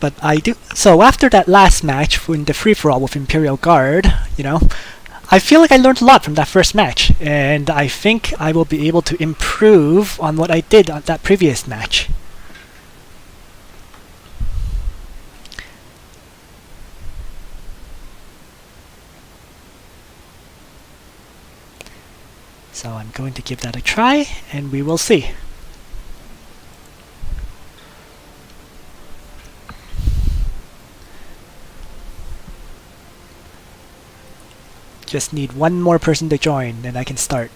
But I do. So after that last match in the free-for-all with Imperial Guard, you know, I feel like I learned a lot from that first match, and I think I will be able to improve on what I did on that previous match. So I'm going to give that a try, and we will see. Just need one more person to join, and I can start.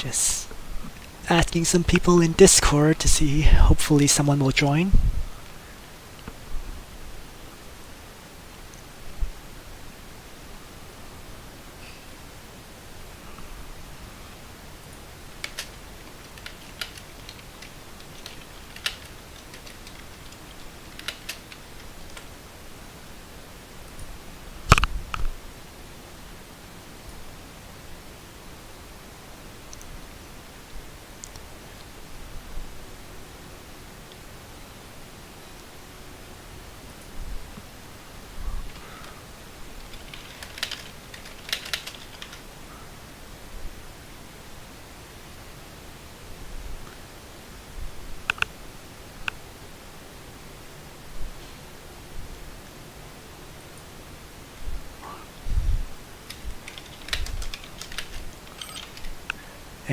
Just asking some people in Discord to see, hopefully someone will join.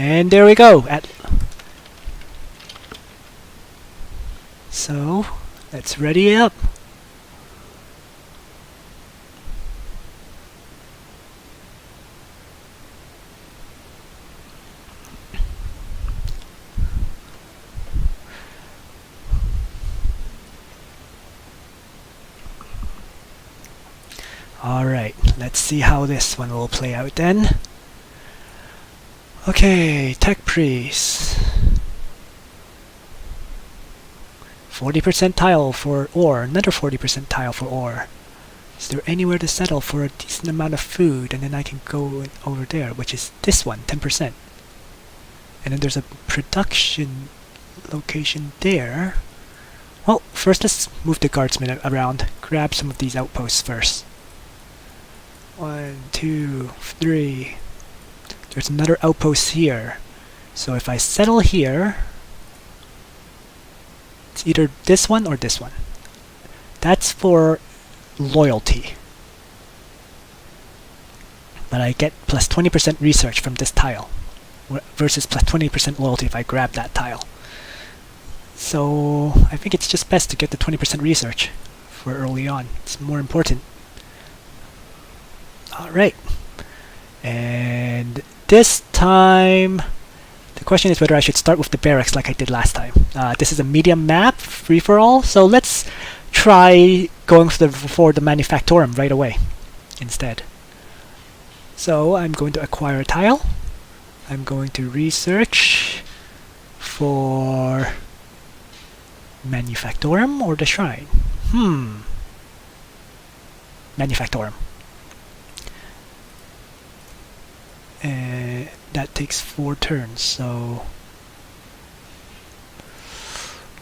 And there we go. So let's ready it up. Alright, let's see how this one will play out then. Okay, Tech Priest. 40% tile for ore, another 40% tile for ore. Is there anywhere to settle for a decent amount of food, and then I can go over there, which is this one, 10%. And then there's a production location there. Well, first let's move the guardsmen around, grab some of these outposts first. 1, 2, 3. There's another outpost here. So if I settle here, it's either this one or this one. That's for loyalty. But I get plus 20% research from this tile, versus plus 20% loyalty if I grab that tile. So I think it's just best to get the 20% research for early on. It's more important. Alright. And this time, the question is whether I should start with the barracks like I did last time. This is a medium map, free-for-all, so let's try going for the manufactorum right away instead. So I'm going to acquire a tile. I'm going to research for manufactorum or the shrine. Manufactorum. That takes 4 turns, so...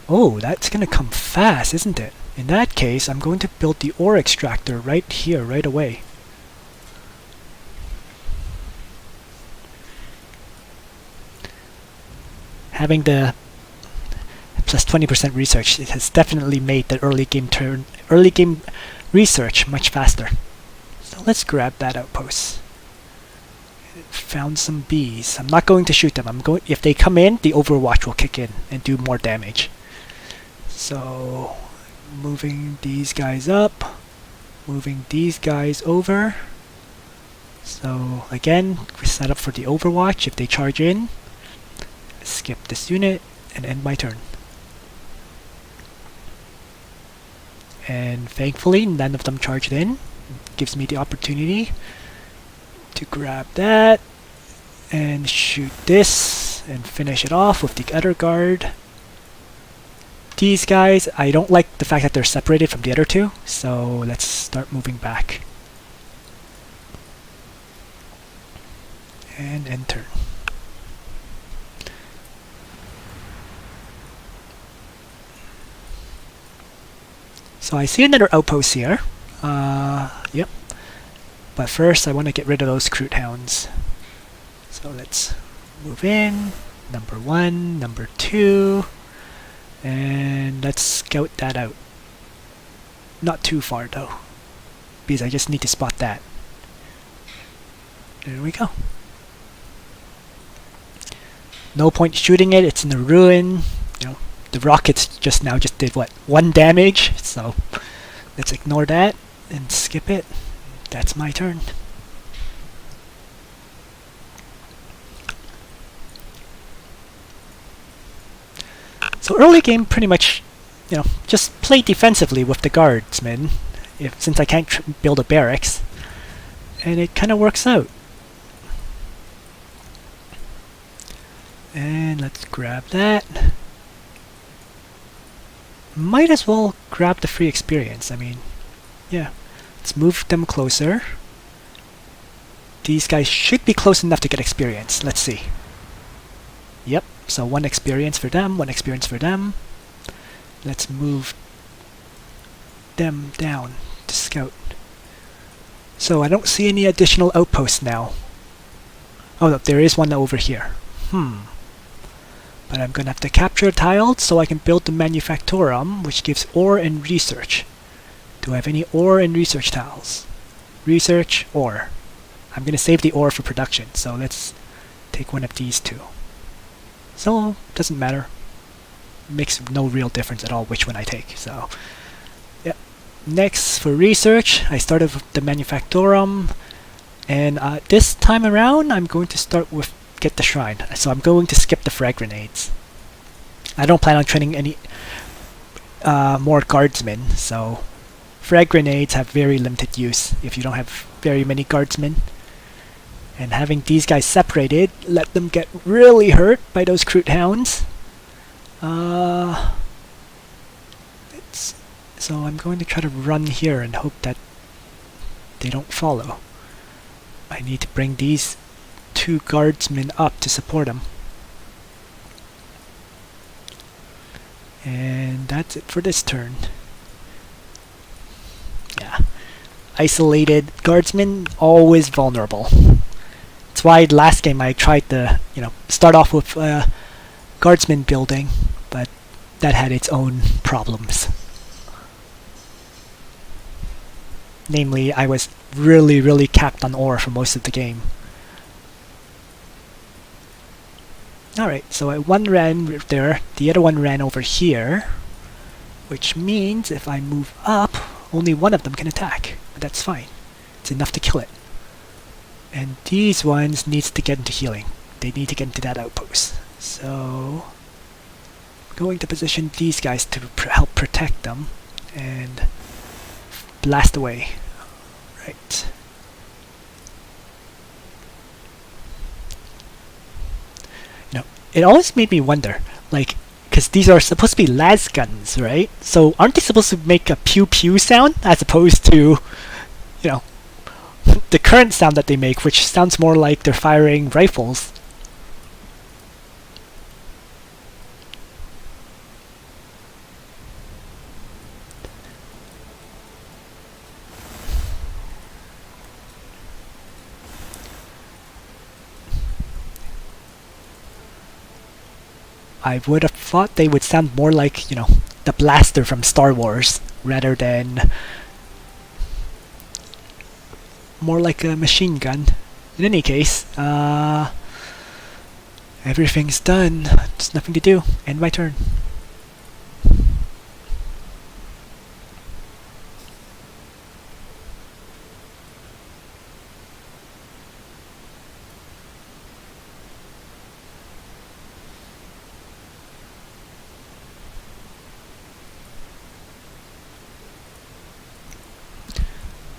Oh, that's gonna come fast, isn't it? In that case, I'm going to build the ore extractor right here, right away. Having the plus 20% research, it has definitely made the early game research much faster. So let's grab that outpost. Found some bees. I'm not going to shoot them. If they come in, the overwatch will kick in and do more damage. So moving these guys up, moving these guys over. So again, we set up for the overwatch if they charge in. Skip this unit and end my turn. And thankfully none of them charged in. Gives me the opportunity to grab that and shoot this and finish it off with the other guard. These guys, I don't like the fact that they're separated from the other two, so let's start moving back. And end turn. So I see another outpost here. Yep. But first I want to get rid of those Crute Hounds. So let's move in. Number 1, number 2. And let's scout that out. Not too far though, because I just need to spot that. There we go. No point shooting it, it's in a ruin. You know, the rockets just did what? 1 damage, so let's ignore that and skip it. That's my turn. So early game, pretty much, you know, just play defensively with the guardsmen, since I can't build a barracks, and it kind of works out. And let's grab that. Might as well grab the free experience. I mean, yeah. Let's move them closer. These guys should be close enough to get experience. Let's see. Yep, so 1 experience for them, 1 experience for them. Let's move them down to scout. So I don't see any additional outposts now. Oh no, there is one over here. But I'm gonna have to capture a tile so I can build the Manufactorum, which gives ore and research. Do I have any ore and research tiles? Research, ore. I'm gonna save the ore for production, so let's take one of these two. So, doesn't matter. Makes no real difference at all which one I take, so... yeah. Next, for research, I started with the Manufactorum, and this time around, I'm going to start with get the shrine. So I'm going to skip the frag grenades. I don't plan on training any more guardsmen, so frag grenades have very limited use if you don't have very many guardsmen. And having these guys separated, let them get really hurt by those Crute Hounds. So I'm going to try to run here and hope that they don't follow. I need to bring these 2 guardsmen up to support them. And that's it for this turn. Yeah. Isolated guardsmen, always vulnerable. That's why last game I tried to, start off with guardsman building, but that had its own problems. Namely, I was really capped on ore for most of the game. Alright, so one ran there, the other one ran over here, which means if I move up, only one of them can attack. But that's fine. It's enough to kill it. And these ones needs to get into healing. They need to get into that outpost. So, I'm going to position these guys to help protect them and blast away. Right. It always made me wonder, because these are supposed to be las guns, right? So aren't they supposed to make a pew-pew sound as opposed to, the current sound that they make, which sounds more like they're firing rifles? I would have thought they would sound more like, the blaster from Star Wars, rather than more like a machine gun. In any case, everything's done. There's nothing to do. End my turn.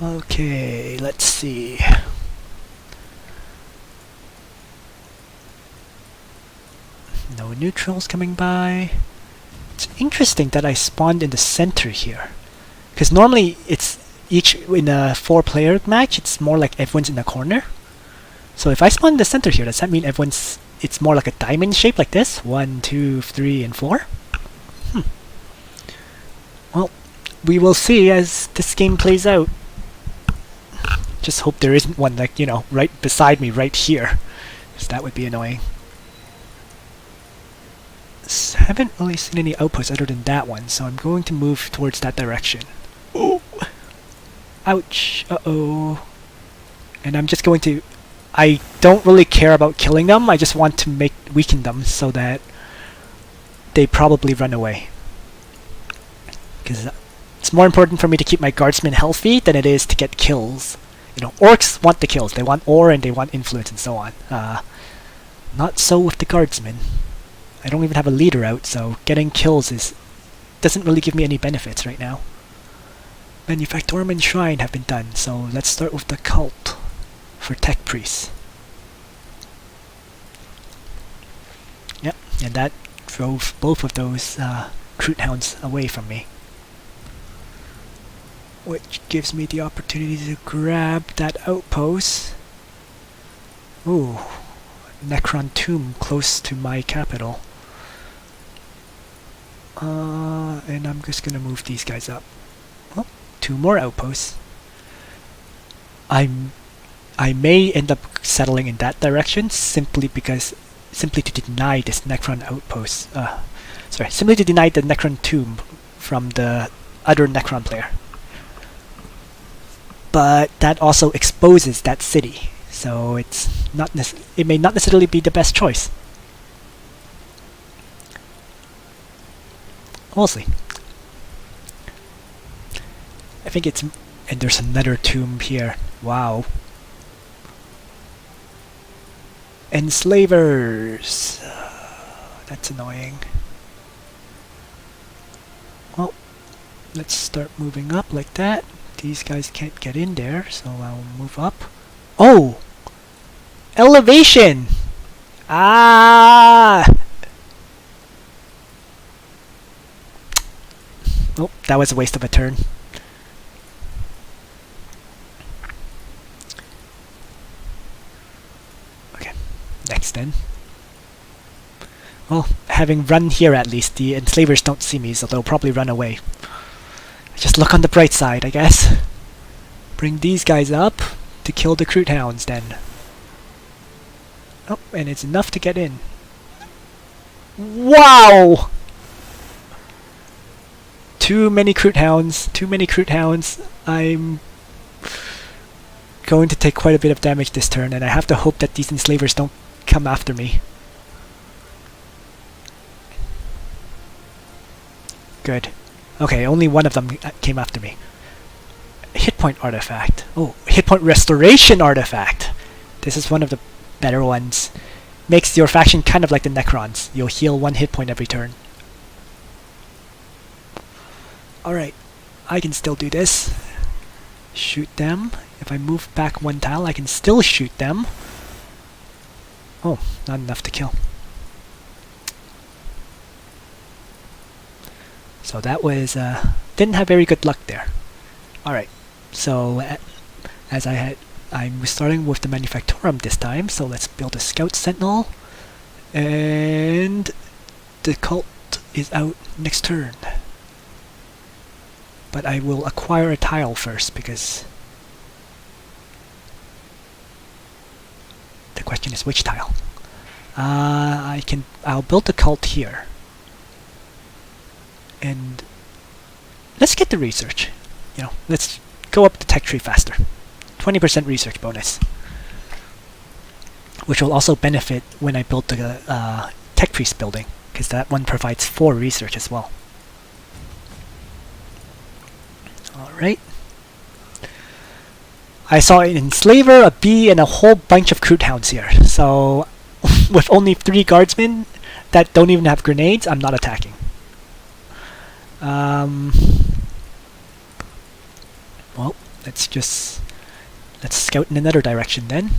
Okay, let's see. No neutrals coming by. It's interesting that I spawned in the center here. Because normally it's each in a 4-player match, it's more like everyone's in a corner. So if I spawn in the center here, does that mean it's more like a diamond shape like this? 1, 2, 3, and 4? Well, we will see as this game plays out. Just hope there isn't one, like, right beside me right here. Because that would be annoying. Haven't really seen any outposts other than that one, so I'm going to move towards that direction. Ooh! Ouch! Uh-oh. And I'm just going to... I don't really care about killing them, I just want to weaken them so that they probably run away. Because it's more important for me to keep my guardsmen healthy than it is to get kills. Orcs want the kills. They want ore and they want influence and so on. Not so with the guardsmen. I don't even have a leader out, so getting kills doesn't really give me any benefits right now. Manufactorum and Shrine have been done, so let's start with the cult for tech priests. Yep, and that drove both of those Crute Hounds away from me. Which gives me the opportunity to grab that outpost. Ooh, Necron tomb close to my capital. And I'm just gonna move these guys up. Oh, 2 more outposts. I may end up settling in that direction simply to deny this Necron outpost. Simply to deny the Necron tomb from the other Necron player. But that also exposes that city, so it may not necessarily be the best choice. We'll see. I think it's... and there's another tomb here. Wow. Enslavers! That's annoying. Well, let's start moving up like that. These guys can't get in there, so I'll move up. Oh! Elevation! Ah! Oh, that was a waste of a turn. Okay, next then. Well, having run here at least, the enslavers don't see me, so they'll probably run away. Just look on the bright side, I guess. Bring these guys up to kill the Crute Hounds then. Oh, and it's enough to get in. Wow! Too many Crute Hounds. Too many Crute Hounds. I'm going to take quite a bit of damage this turn, and I have to hope that these enslavers don't come after me. Good. Okay, only one of them came after me. Hit point artifact. Oh, hit point restoration artifact. This is one of the better ones. Makes your faction kind of like the Necrons. You'll heal 1 hit point every turn. Alright, I can still do this. Shoot them. If I move back 1 tile, I can still shoot them. Oh, not enough to kill. So that was, didn't have very good luck there. Alright, so I'm starting with the Manufactorum this time, so let's build a Scout Sentinel. And the cult is out next turn. But I will acquire a tile first, because the question is which tile. I'll build the cult here. And let's get the research. Let's go up the tech tree faster. 20% research bonus. Which will also benefit when I build the tech priest building, because that one provides 4 research as well. Alright. I saw an enslaver, a bee, and a whole bunch of Crute Hounds here. So, with only 3 guardsmen that don't even have grenades, I'm not attacking. Well, Let's scout in another direction then.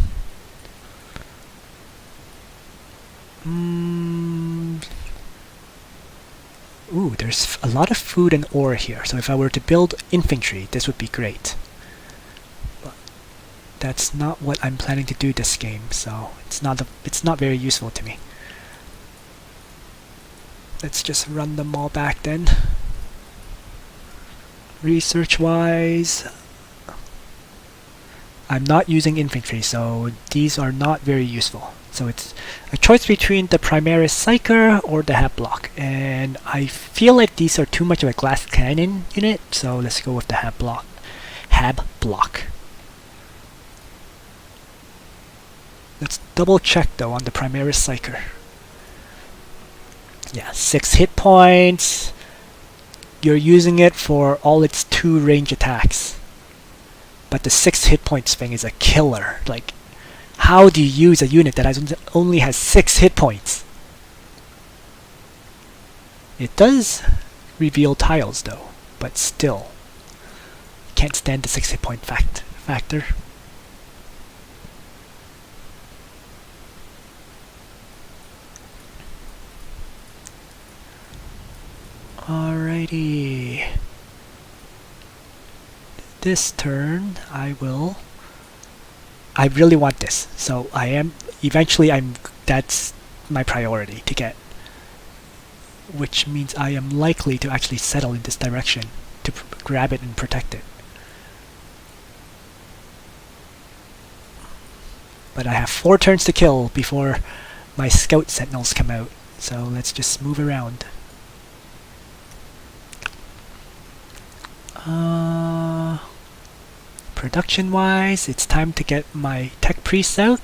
Ooh, there's a lot of food and ore here, so if I were to build infantry, this would be great. But that's not what I'm planning to do this game, so it's not very useful to me. Let's just run them all back then. Research-wise, I'm not using infantry, so these are not very useful. So it's a choice between the Primaris Psyker or the Hab Block, and I feel like these are too much of a glass cannon unit, so let's go with the Hab Block. Let's double check though on the Primaris Psyker. Yeah, 6 hit points. You're using it for all its 2 range attacks. But the 6 hit points thing is a killer. Like, how do you use a unit that only has 6 hit points? It does reveal tiles though, but still. Can't stand the 6 hit point factor. Alrighty. This turn, I really want this, so that's my priority to get. Which means I am likely to actually settle in this direction to grab it and protect it. But I have 4 turns to kill before my scout sentinels come out, so let's just move around. Production-wise, it's time to get my tech priest out,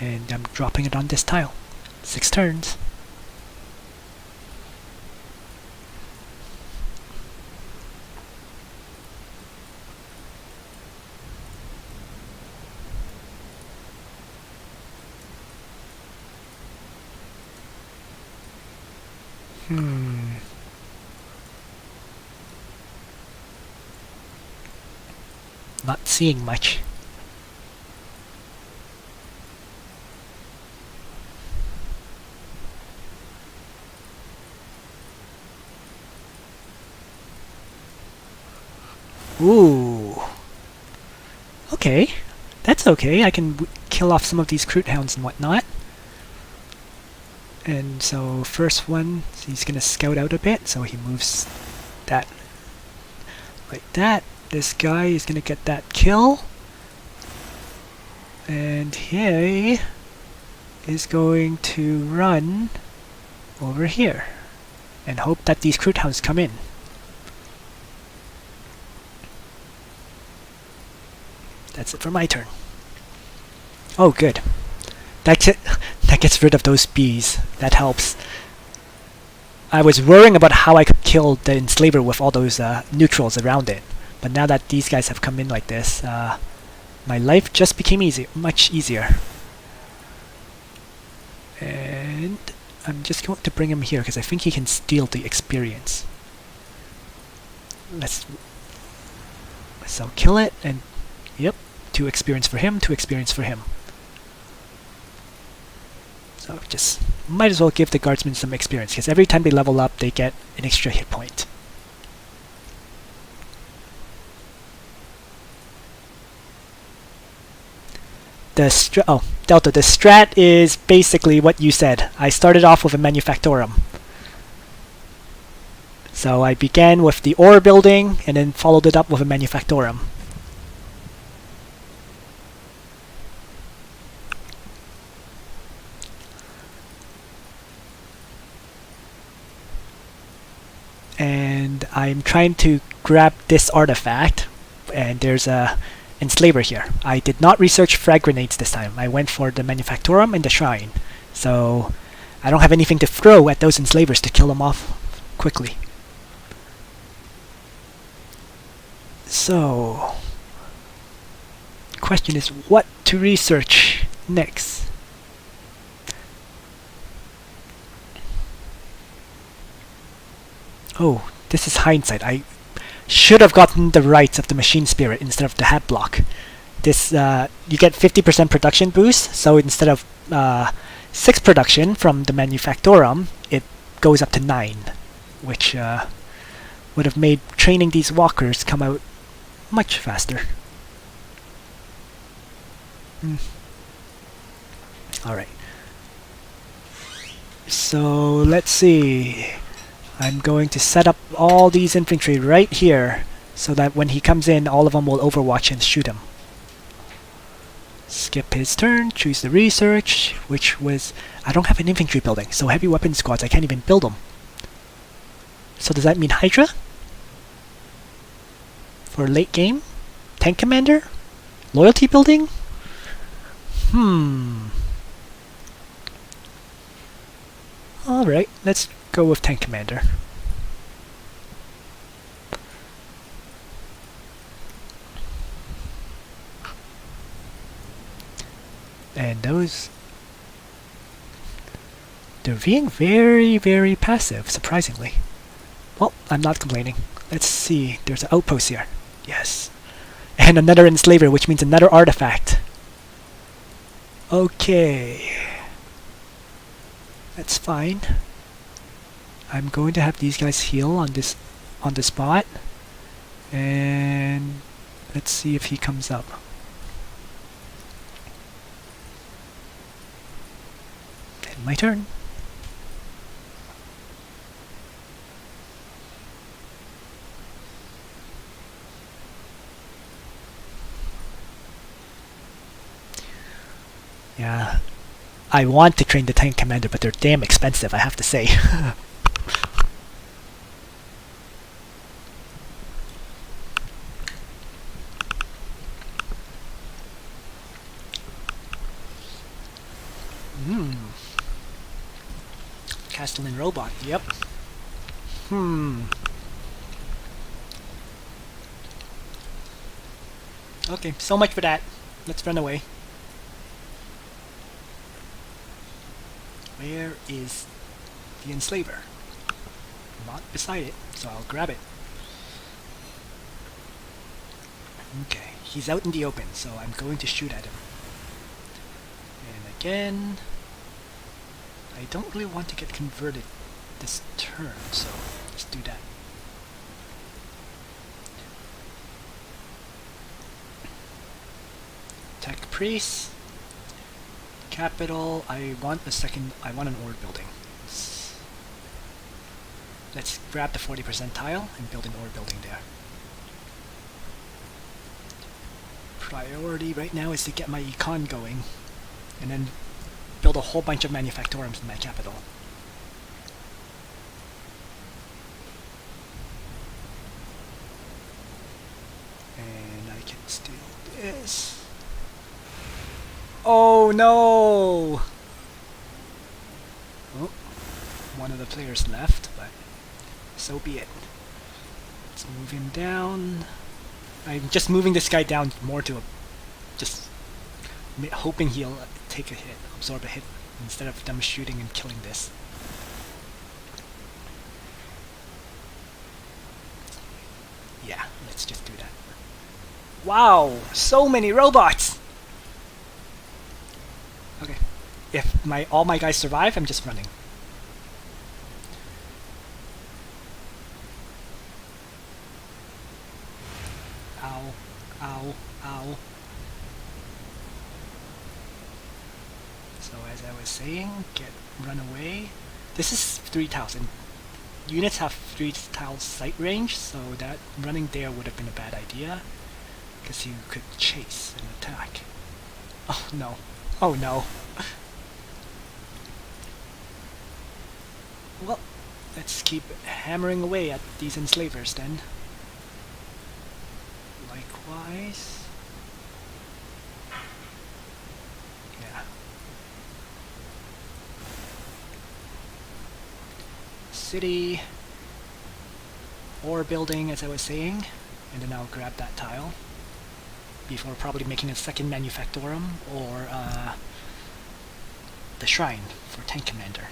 and I'm dropping it on this tile. 6 turns. Not seeing much. Ooh. Okay. That's okay. I can kill off some of these Kroot Hounds and whatnot. And so first one, he's gonna scout out a bit, so he moves that like that. This guy is gonna get that kill, and he is going to run over here and hope that these Kroot Hounds come in. That's it for my turn. Oh, good. That gets rid of those bees. That helps. I was worrying about how I could kill the Enslaver with all those neutrals around it. But now that these guys have come in like this, my life just became much easier. And I'm just going to bring him here because I think he can steal the experience. So kill it, and yep, 2 experience for him, 2 experience for him. So just might as well give the guardsmen some experience because every time they level up, they get an extra hit point. Delta, the strat is basically what you said. I started off with a Manufactorum. So I began with the ore building and then followed it up with a Manufactorum. And I'm trying to grab this artifact, and there's a Enslaver here. I did not research frag grenades this time. I went for the Manufactorum and the Shrine. So I don't have anything to throw at those Enslavers to kill them off quickly. So, question is what to research next? Oh, this is hindsight. I should have gotten the rights of the machine spirit instead of the hat block. This you get 50% production boost, so instead of 6 production from the manufactorum, it goes up to 9, which would have made training these walkers come out much faster. Alright. So let's see. I'm going to set up all these infantry right here so that when he comes in, all of them will overwatch and shoot him. Skip his turn, choose the research, which was... I don't have an infantry building, so heavy weapon squads, I can't even build them. So does that mean Hydra? For late game? Tank commander? Loyalty building? Alright, let's go with tank commander. And those... they're being very, very passive, surprisingly. Well, I'm not complaining. Let's see, there's an outpost here. Yes. And another enslaver, which means another artifact. Okay. That's fine. I'm going to have these guys heal on the spot. And let's see if he comes up. And my turn. Yeah, I want to train the tank commander, but they're damn expensive, I have to say. Castellan robot, yep. Okay, so much for that. Let's run away. Where is the enslaver? Not beside it, so I'll grab it. Okay, he's out in the open, so I'm going to shoot at him. And again, I don't really want to get converted this turn, so let's do that. Tech priest. Capital, I want an ore building. Let's grab the 40% tile and build an ore building there. Priority right now is to get my econ going, and then build a whole bunch of manufactorums in my capital. And I can steal this. Oh no! Oh, one of the players left, but so be it. Let's move him down. I'm just moving this guy down more to just hoping he'll take a hit, absorb a hit, instead of them shooting and killing this. Yeah, let's just do that. Wow! So many robots! Okay, if all my guys survive, I'm just running. Ow, ow, ow. So as I was saying, run away. This is 3,000. Units have 3,000 sight range, so that running there would have been a bad idea, because you could chase and attack. Oh no. Oh no. Well, let's keep hammering away at these enslavers then. Likewise. Yeah. City. Ore building, as I was saying. And then I'll grab that tile. Before probably making a second manufactorum or the shrine for tank commander.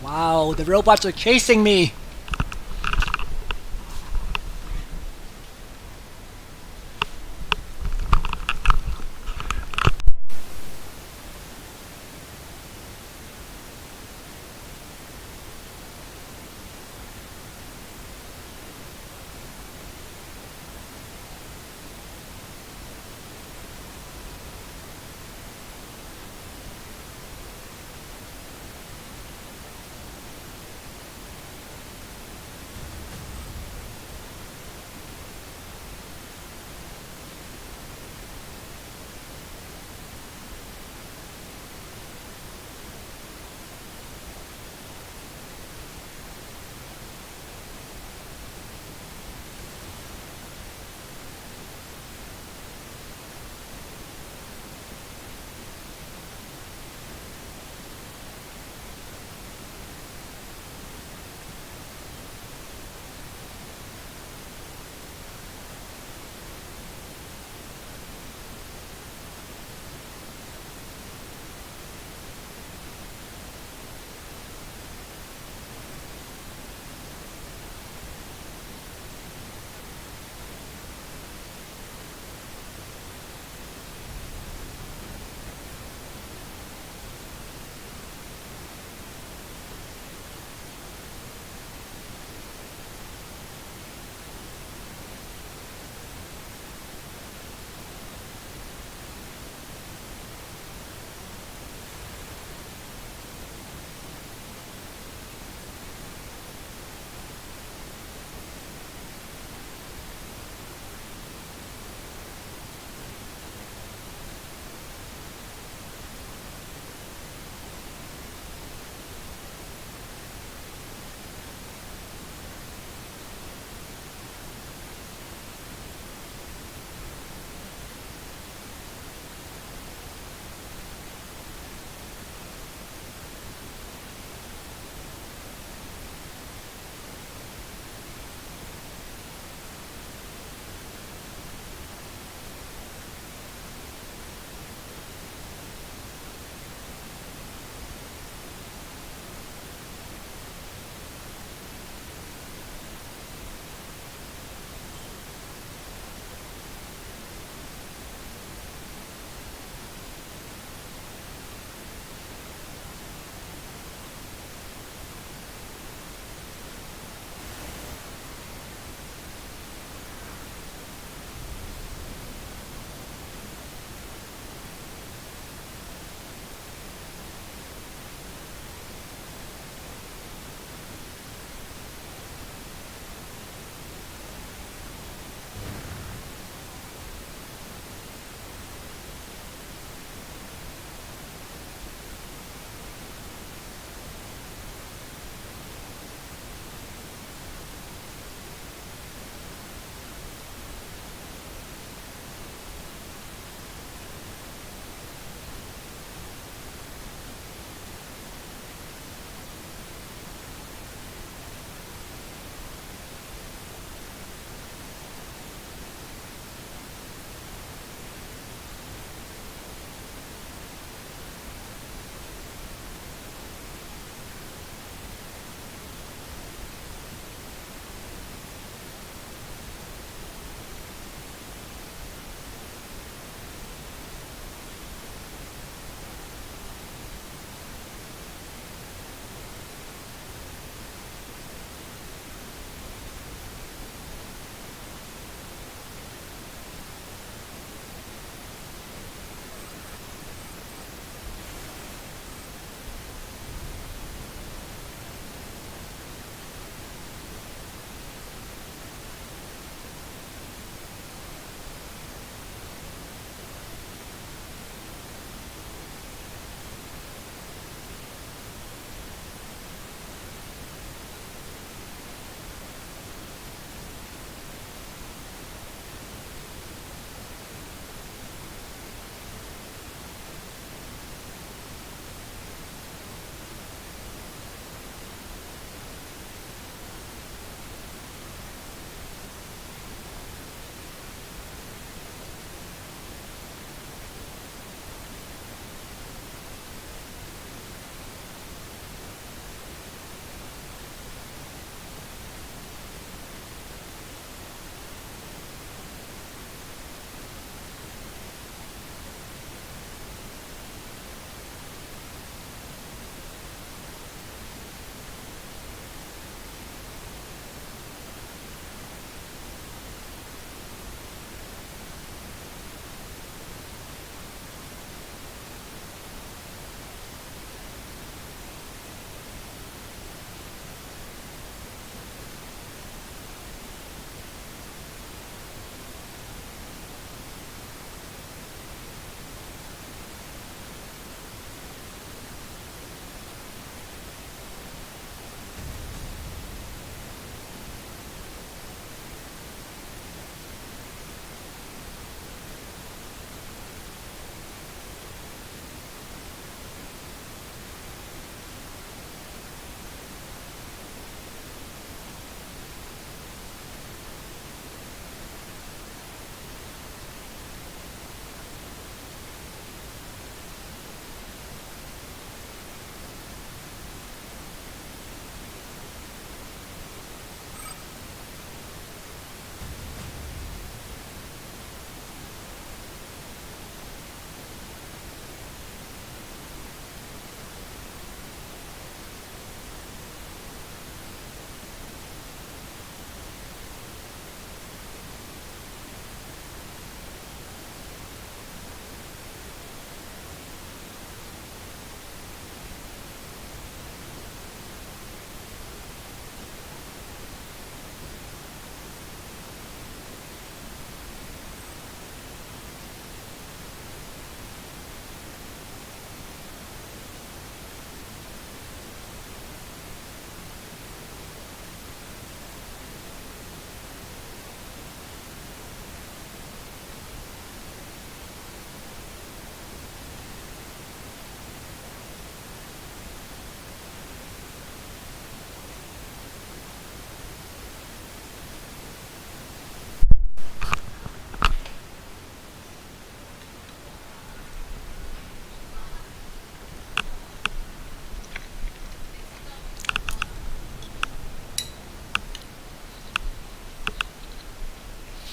Wow, the robots are chasing me!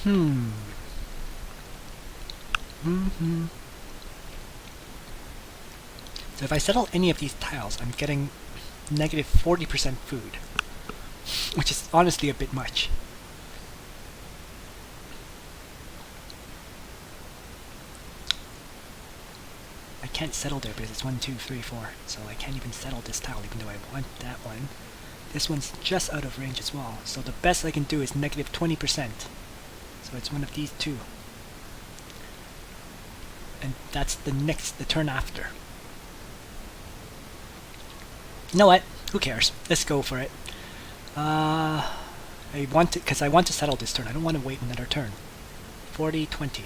So if I settle any of these tiles, I'm getting negative 40% food, which is honestly a bit much. I can't settle there because it's 1, 2, 3, 4, so I can't even settle this tile even though I want that one. This one's just out of range as well, so the best I can do is negative 20%. So it's one of these two. And that's the turn after. You know what? Who cares? Let's go for it. I want to settle this turn. I don't want to wait another turn. 40, 20.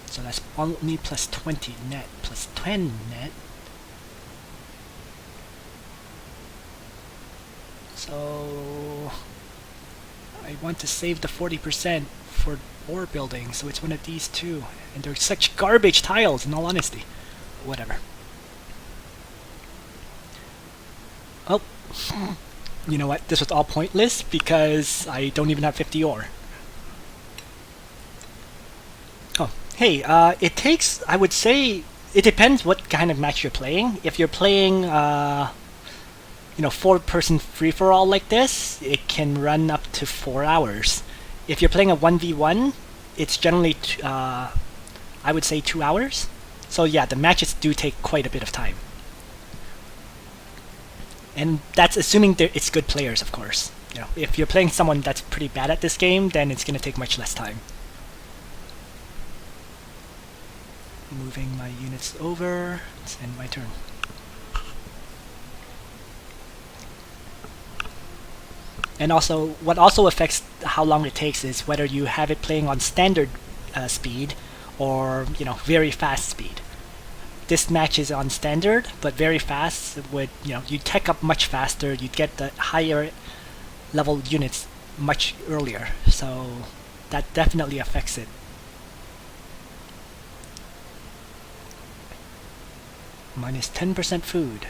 So that's only plus 20 net, plus 10 net. So I want to save the 40% for ore building, so it's one of these two. And they're such garbage tiles, in all honesty. Whatever. Oh, you know what? This was all pointless because I don't even have 50 ore. Oh, hey, it takes, I would say, it depends what kind of match you're playing. If you're playing, 4-person free-for-all like this, it can run up to 4 hours. If you're playing a 1v1, it's generally, I would say 2 hours. So yeah, the matches do take quite a bit of time. And that's assuming it's good players, of course. If you're playing someone that's pretty bad at this game, then it's going to take much less time. Moving my units over. Let's end my turn. And also, what also affects how long it takes is whether you have it playing on standard speed or, very fast speed. This match is on standard, but very fast. You'd tech up much faster. You'd get the higher level units much earlier. So that definitely affects it. Minus 10% food.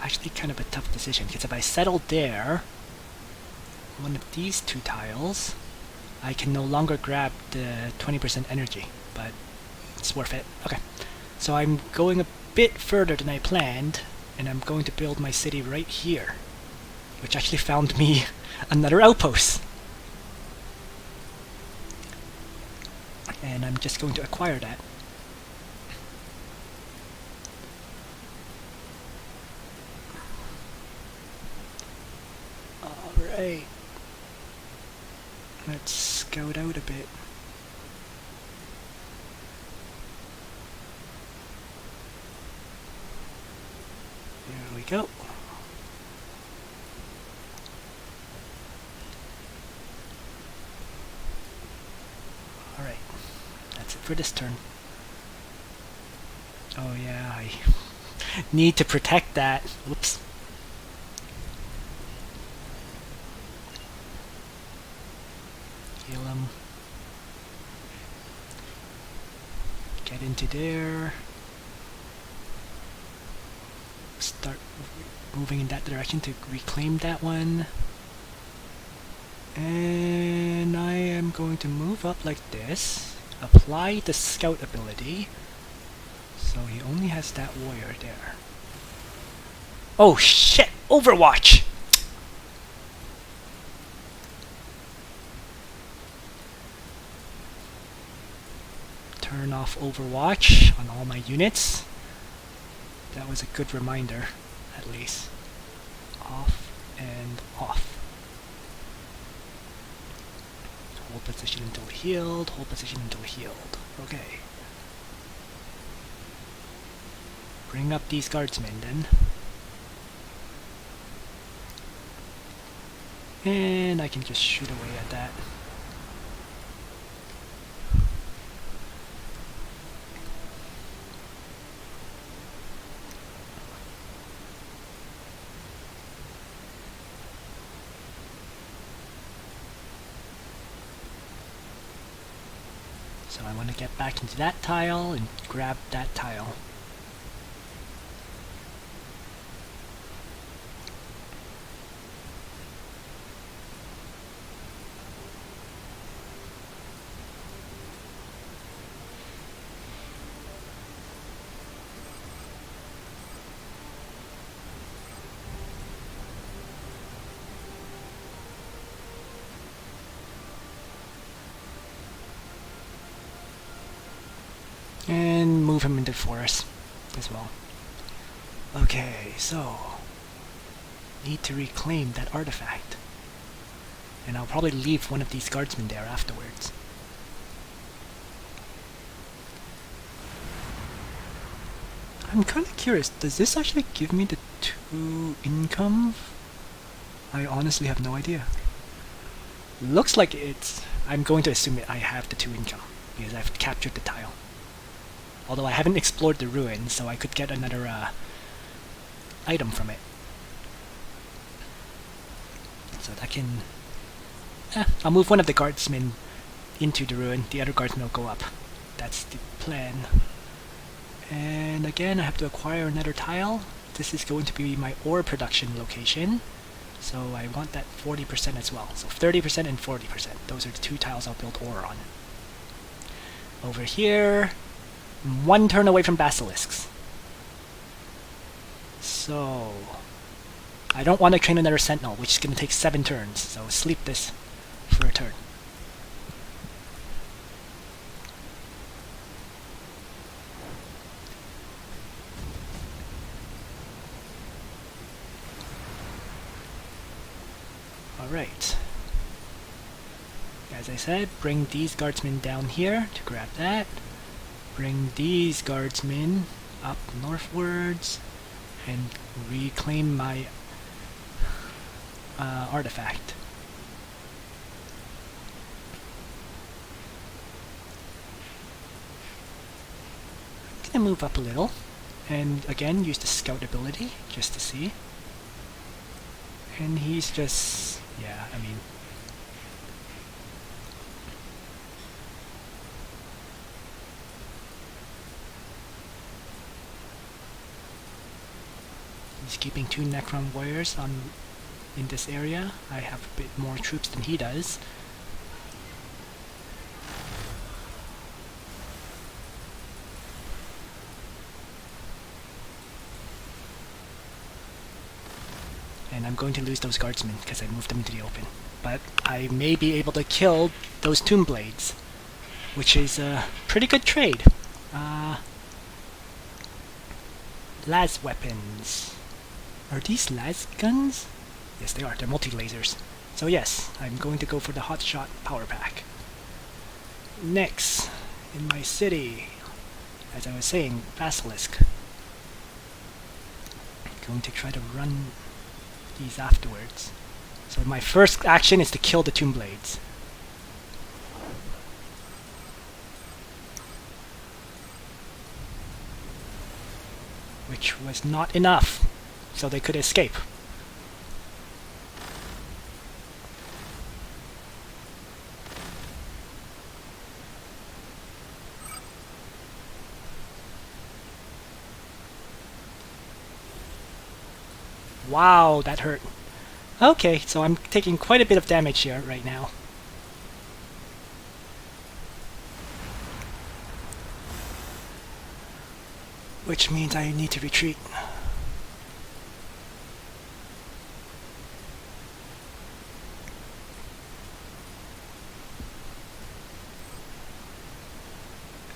Actually kind of a tough decision, because if I settle there, one of these two tiles, I can no longer grab the 20% energy, but it's worth it. Okay, so I'm going a bit further than I planned, and I'm going to build my city right here, which actually found me another outpost. And I'm just going to acquire that. Alright. Let's scout out a bit. There we go. Alright. That's it for this turn. Oh yeah, I need to protect that. Whoops. Heal him. Get into there. Start moving in that direction to reclaim that one. And I am going to move up like this. Apply the scout ability. So he only has that warrior there. Oh shit! Overwatch! Turn off Overwatch on all my units. That was a good reminder, at least. Off and off. Hold position until healed, hold position until healed. Okay. Bring up these guardsmen then. And I can just shoot away at that. So I want to get back into that tile and grab that tile. And move him into the forest as well. Okay, so need to reclaim that artifact. And I'll probably leave one of these guardsmen there afterwards. I'm kind of curious, does this actually give me the 2 income? I honestly have no idea. Looks like it's... I'm going to assume I have the 2 income, because I've captured the tile. Although I haven't explored the ruins, so I could get another item from it. So that can... I'll move one of the guardsmen into the ruin, the other guardsmen will go up. That's the plan. And again, I have to acquire another tile. This is going to be my ore production location. So I want that 40% as well. So 30% and 40%. Those are the 2 tiles I'll build ore on. Over here, 1 turn away from basilisks. So I don't want to train another sentinel, which is going to take 7 turns. So sleep this for a turn. Alright. As I said, bring these guardsmen down here to grab that. Bring these guardsmen up northwards and reclaim my artifact. I'm gonna move up a little and again use the scout ability just to see. And he's just, yeah, I mean, he's keeping 2 Necron warriors in this area. I have a bit more troops than he does. And I'm going to lose those guardsmen because I moved them into the open. But I may be able to kill those tomb blades, which is a pretty good trade. Las weapons. Are these las guns? Yes, they are. They're multi-lasers. So yes, I'm going to go for the hotshot power pack. Next, in my city, as I was saying, basilisk. Going to try to run these afterwards. So my first action is to kill the tomb blades. Which was not enough, so they could escape. Wow, that hurt. Okay, so I'm taking quite a bit of damage here right now. Which means I need to retreat.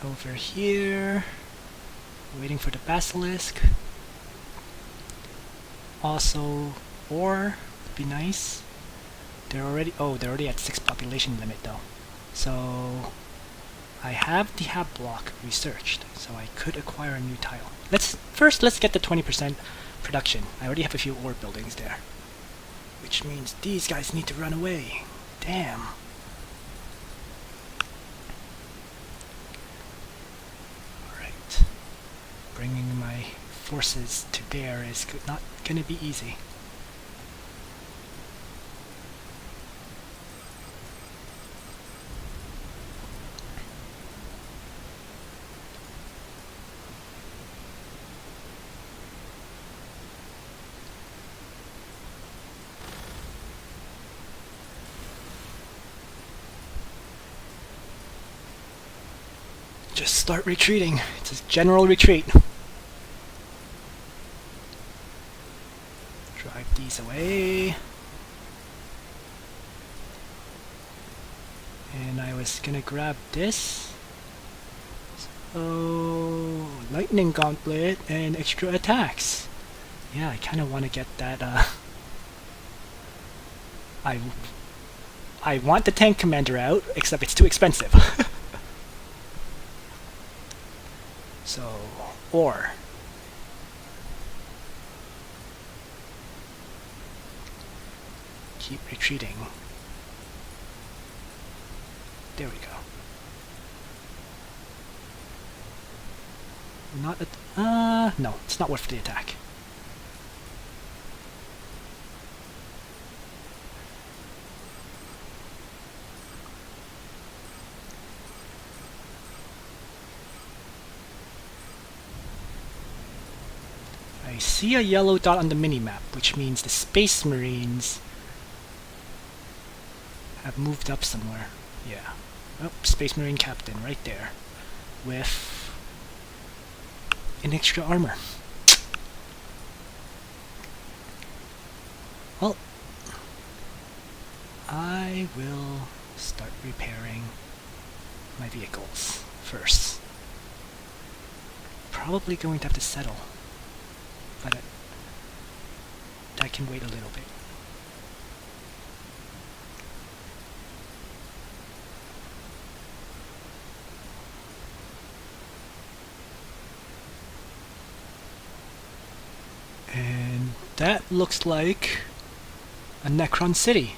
Over here, waiting for the basilisk. Also, ore would be nice. They're already at 6 population limit though. So I have the hab block researched, so I could acquire a new tile. Let's get the 20% production. I already have a few ore buildings there. Which means these guys need to run away. Damn. Alright. Bringing my forces to bear is not gonna be easy. Just start retreating. It's a general retreat. Drive these away. And I was gonna grab this. So, lightning gauntlet and extra attacks. Yeah, I kind of want to get that. I want the tank commander out, except it's too expensive. So, or keep retreating. There we go. Not no, it's not worth the attack. I see a yellow dot on the minimap, which means the Space Marines have moved up somewhere. Yeah. Oh, Space Marine Captain right there. With an extra armor. Well, I will start repairing my vehicles first. Probably going to have to settle, but I can wait a little bit. And that looks like a Necron city.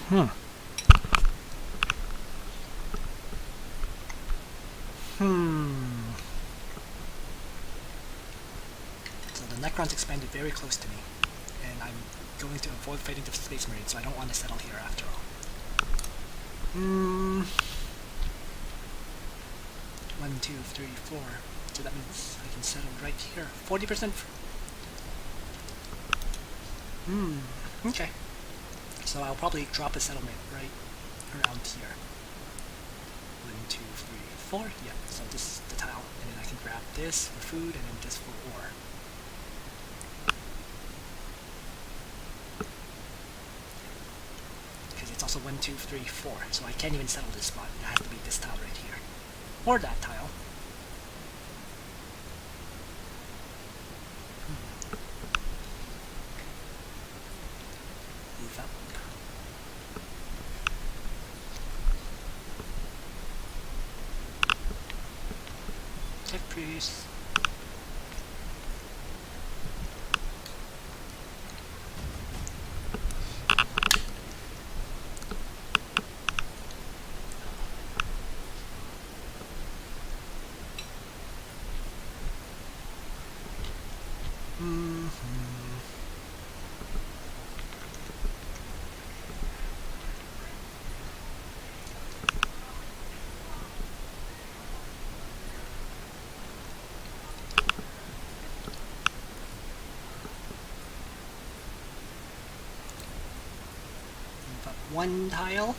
So the Necrons expanded very close to me, and I'm going to avoid fighting the Space Marines, so I don't want to settle here after all. 1, 2, 3, 4. So that means I can settle right here. 40%. Okay. So I'll probably drop a settlement right around here. 1, 2, 3, 4. Yeah, so this is the tile. And then I can grab this for food and then this for ore. Because it's also 1, 2, 3, 4. So I can't even settle this spot. It has to be this tile right here. Or that tile. Move up. Tech priest. One tile.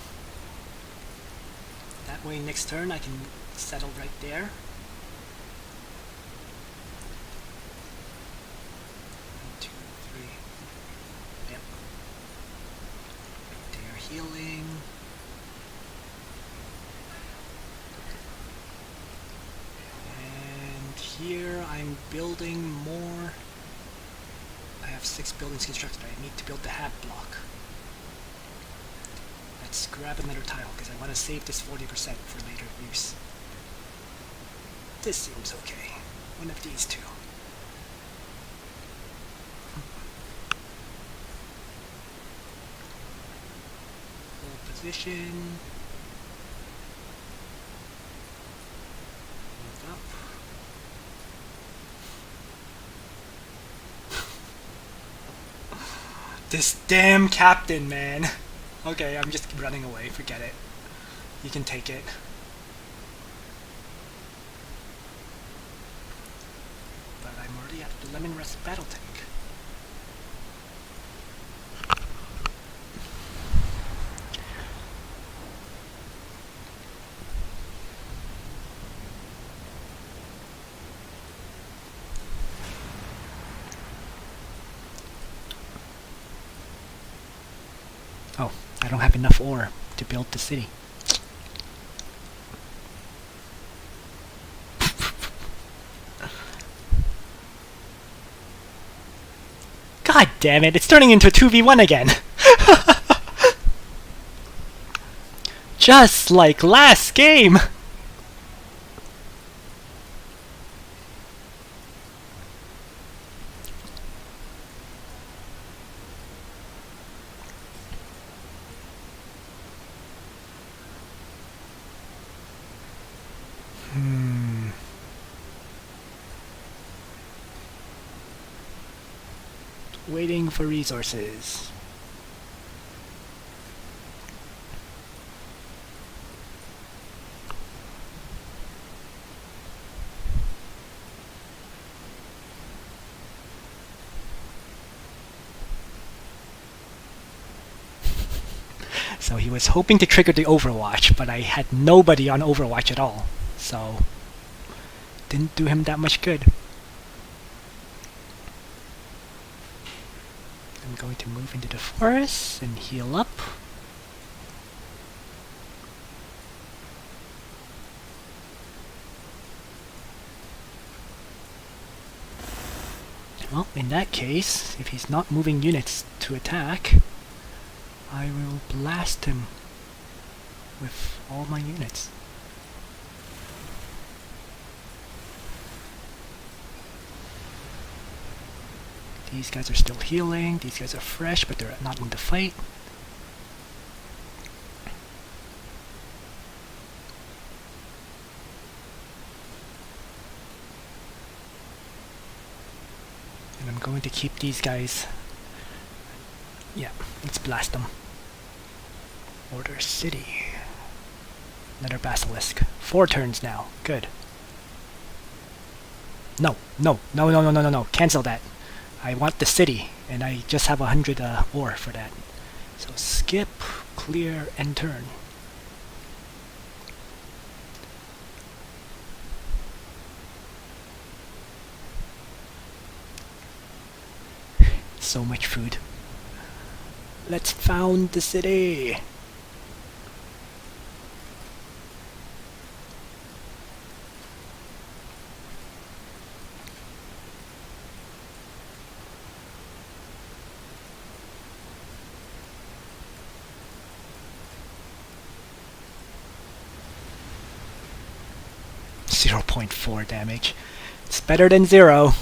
That way next turn I can settle right there. 1, 2, 3. Yep. They're healing. And here I'm building more. I have 6 buildings constructed. I need to build the hat block. Let's grab another tile, because I want to save this 40% for later use. This seems okay. One of these two. Hold position. Move up. This damn captain, man. Okay, I'm just running away. Forget it. You can take it. But I'm already at the Lemon Rust battle tank. Oh, I don't have enough ore to build the city. God damn it, it's turning into a 2v1 again! Just like last game! Waiting for resources. So he was hoping to trigger the Overwatch, but I had nobody on Overwatch at all. So didn't do him that much good. I'm going to move into the forest and heal up. Well, in that case, if he's not moving units to attack, I will blast him with all my units. These guys are still healing, these guys are fresh, but they're not in the fight. And I'm going to keep these guys. Yeah, let's blast them. Order city. Another basilisk. 4 turns now. Good. No. Cancel that. I want the city, and I just have 100 ore for that. So skip, clear, and turn. So much food. Let's found the city! 0.4 damage. It's better than 0.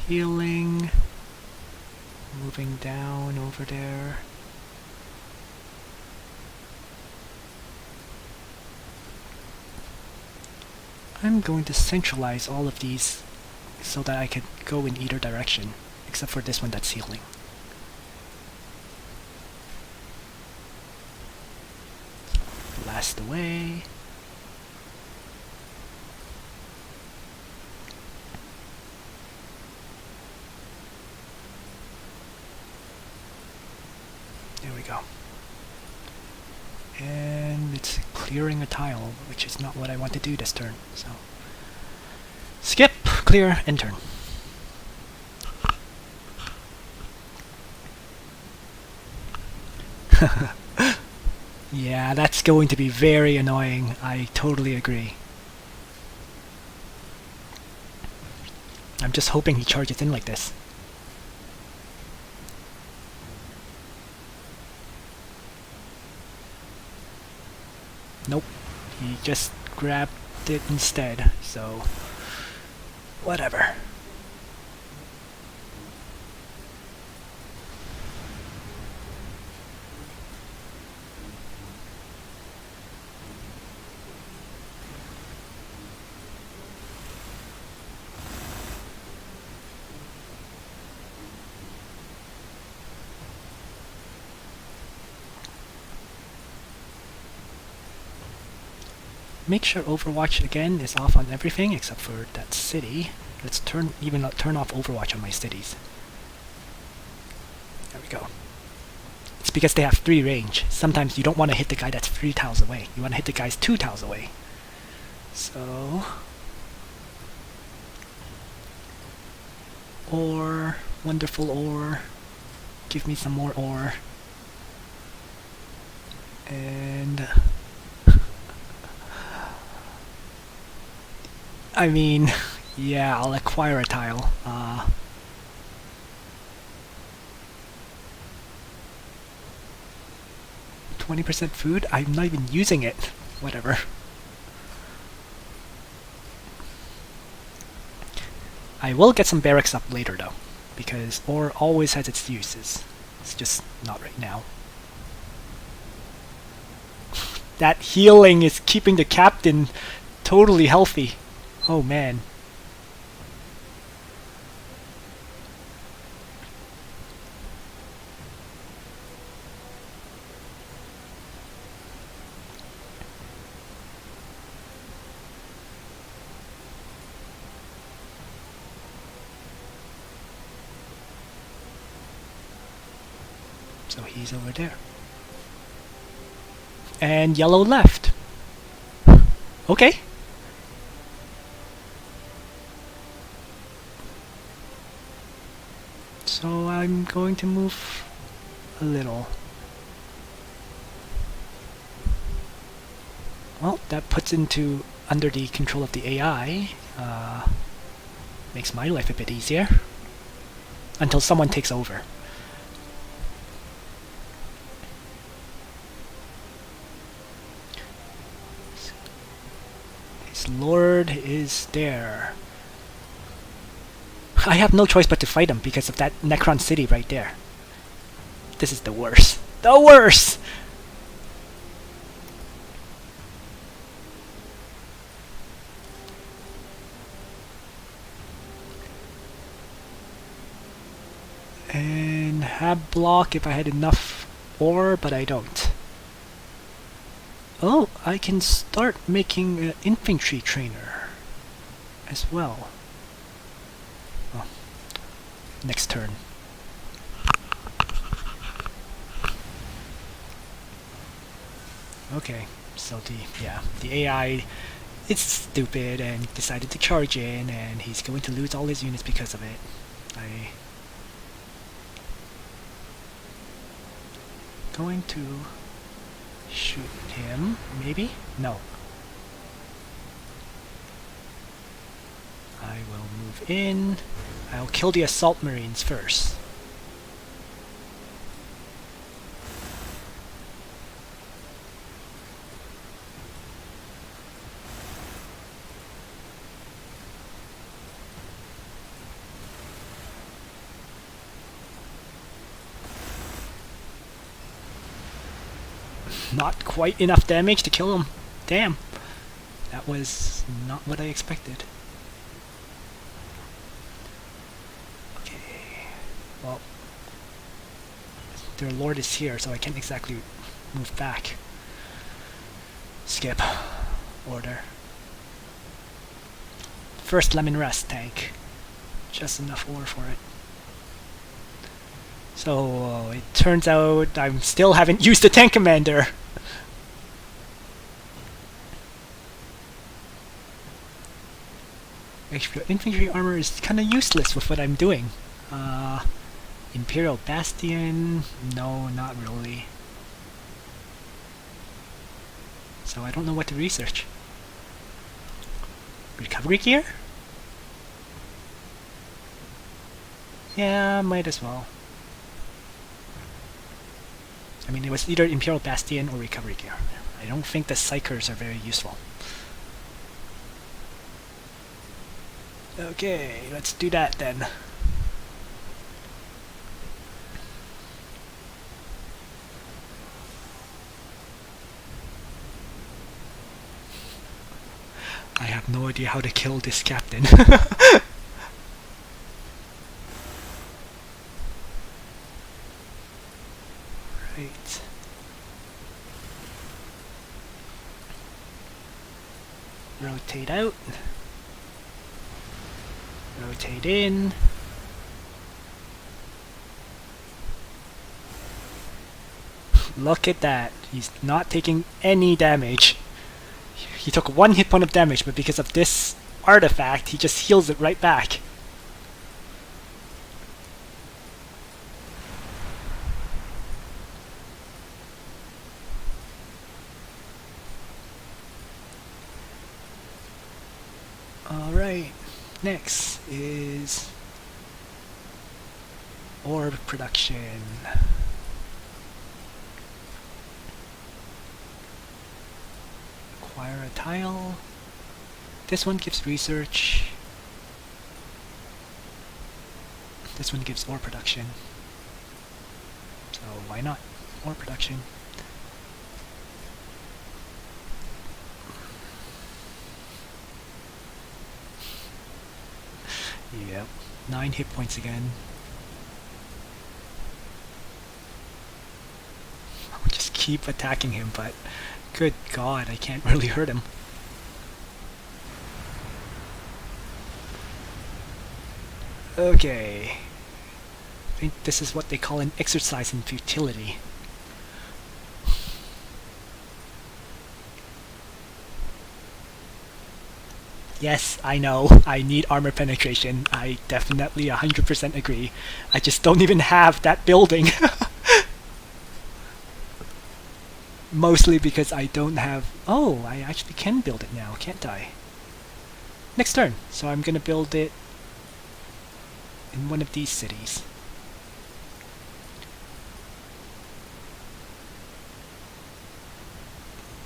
Healing. Moving down over there. I'm going to centralize all of these so that I can go in either direction, except for this one that's healing. Blast away. There we go. And it's clearing a tile, which is not what I want to do this turn, so skip, clear, and turn. Yeah, that's going to be very annoying. I totally agree. I'm just hoping he charges in like this. Nope, he just grabbed it instead, so whatever. Make sure Overwatch again is off on everything except for that city. Let's turn off Overwatch on my cities. There we go. It's because they have 3 range. Sometimes you don't want to hit the guy that's 3 tiles away. You want to hit the guys 2 tiles away. So... ore. Wonderful ore. Give me some more ore. And... I mean, yeah, I'll acquire a tile. 20% food? I'm not even using it. Whatever. I will get some barracks up later though, because ore always has its uses. It's just not right now. That healing is keeping the captain totally healthy. Oh man. So he's over there. And yellow left. Okay. So I'm going to move a little. Well, that puts into under the control of the AI. Makes my life a bit easier. Until someone takes over. His lord is there. I have no choice but to fight him because of that Necron city right there. This is the worst. The worst! And have block if I had enough ore, but I don't. Oh, I can start making an infantry trainer as well. Oh, next turn. Okay, so the AI is stupid and decided to charge in, and he's going to lose all his units because of it. Going to shoot him, maybe? No. I will move in. I'll kill the assault marines first. Not quite enough damage to kill him. Damn. That was not what I expected. Okay. Well, their lord is here, so I can't exactly move back. Skip. Order. First lemon rest tank. Just enough ore for it. So, it turns out I still haven't used the tank commander. Actually, infantry armor is kinda useless with what I'm doing. Imperial Bastion? No, not really. So I don't know what to research. Recovery gear? Yeah, might as well. I mean, it was either Imperial Bastion or Recovery Gear. I don't think the Psychers are very useful. Okay, let's do that then. I have no idea how to kill this captain. Right. Rotate out. Rotate in. Look at that. He's not taking any damage. He took 1 hit point of damage, but because of this artifact, he just heals it right back. Alright, next is orb production. Acquire a tile. This one gives research. This one gives ore production. So why not? Ore production. Yep, 9 hit points again. I'll just keep attacking him, but good god, I can't really hurt him. Okay. I think this is what they call an exercise in futility. Yes, I know, I need armor penetration. I definitely 100% agree. I just don't even have that building. Mostly because I don't have... Oh, I actually can build it now, can't I? Next turn. So I'm gonna build it in one of these cities.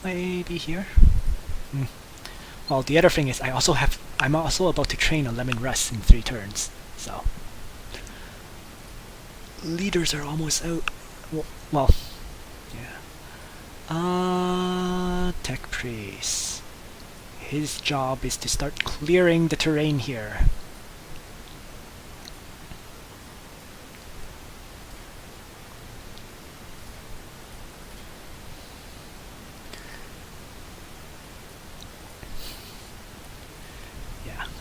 Maybe here? Well, the other thing is I'm also about to train a Lemon Russ in 3 turns, so... Leaders are almost out. Well, yeah. Tech Priest. His job is to start clearing the terrain here.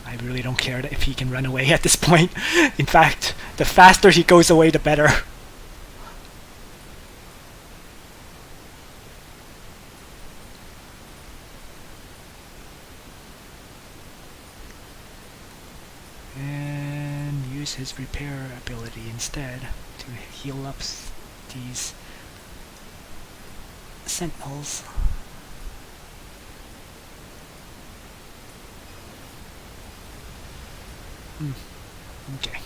I really don't care if he can run away at this point. In fact, the faster he goes away, the better. And use his repair ability instead to heal up these sentinels. Okay.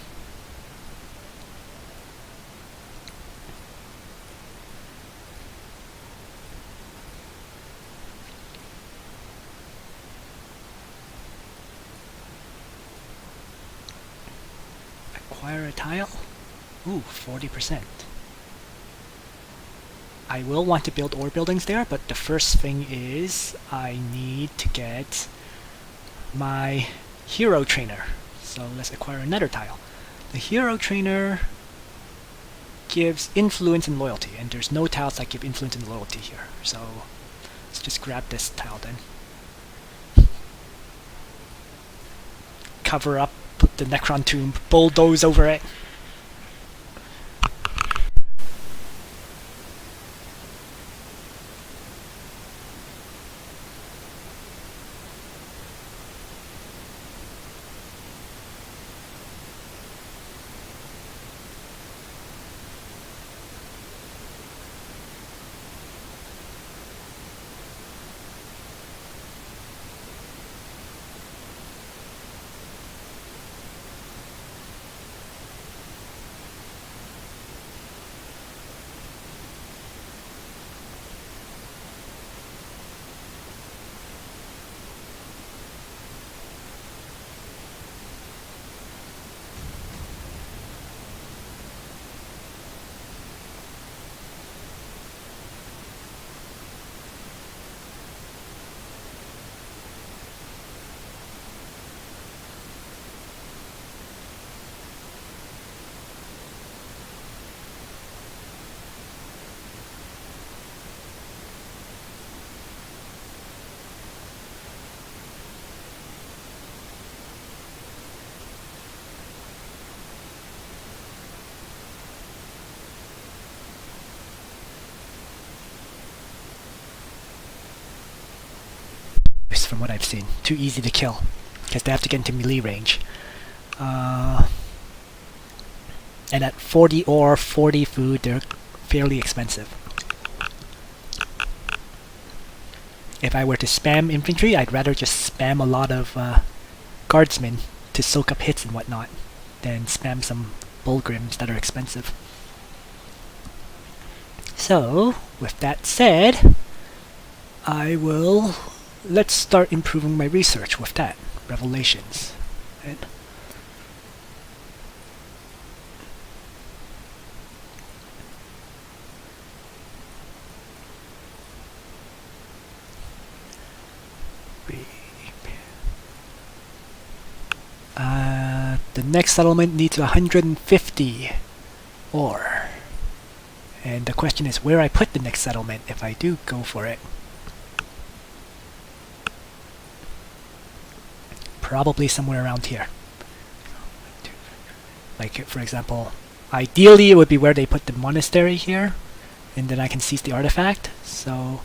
Acquire a tile? Ooh, 40%. I will want to build ore buildings there, but the first thing is I need to get my hero trainer. So let's acquire another tile. The hero trainer gives influence and loyalty, and there's no tiles that give influence and loyalty here. So let's just grab this tile then. Cover up, put the Necron tomb, bulldoze over it. from what I've seen. Too easy to kill, because they have to get into melee range. And at 40 ore, 40 food, they're fairly expensive. If I were to spam infantry, I'd rather just spam a lot of guardsmen to soak up hits and whatnot, than spam some Bulgrims that are expensive. So, with that said, let's start improving my research with that. Revelations. Right? The next settlement needs 150 ore. And the question is where I put the next settlement if I do go for it. Probably somewhere around here. Like, for example, ideally it would be where they put the monastery here, and then I can seize the artifact. So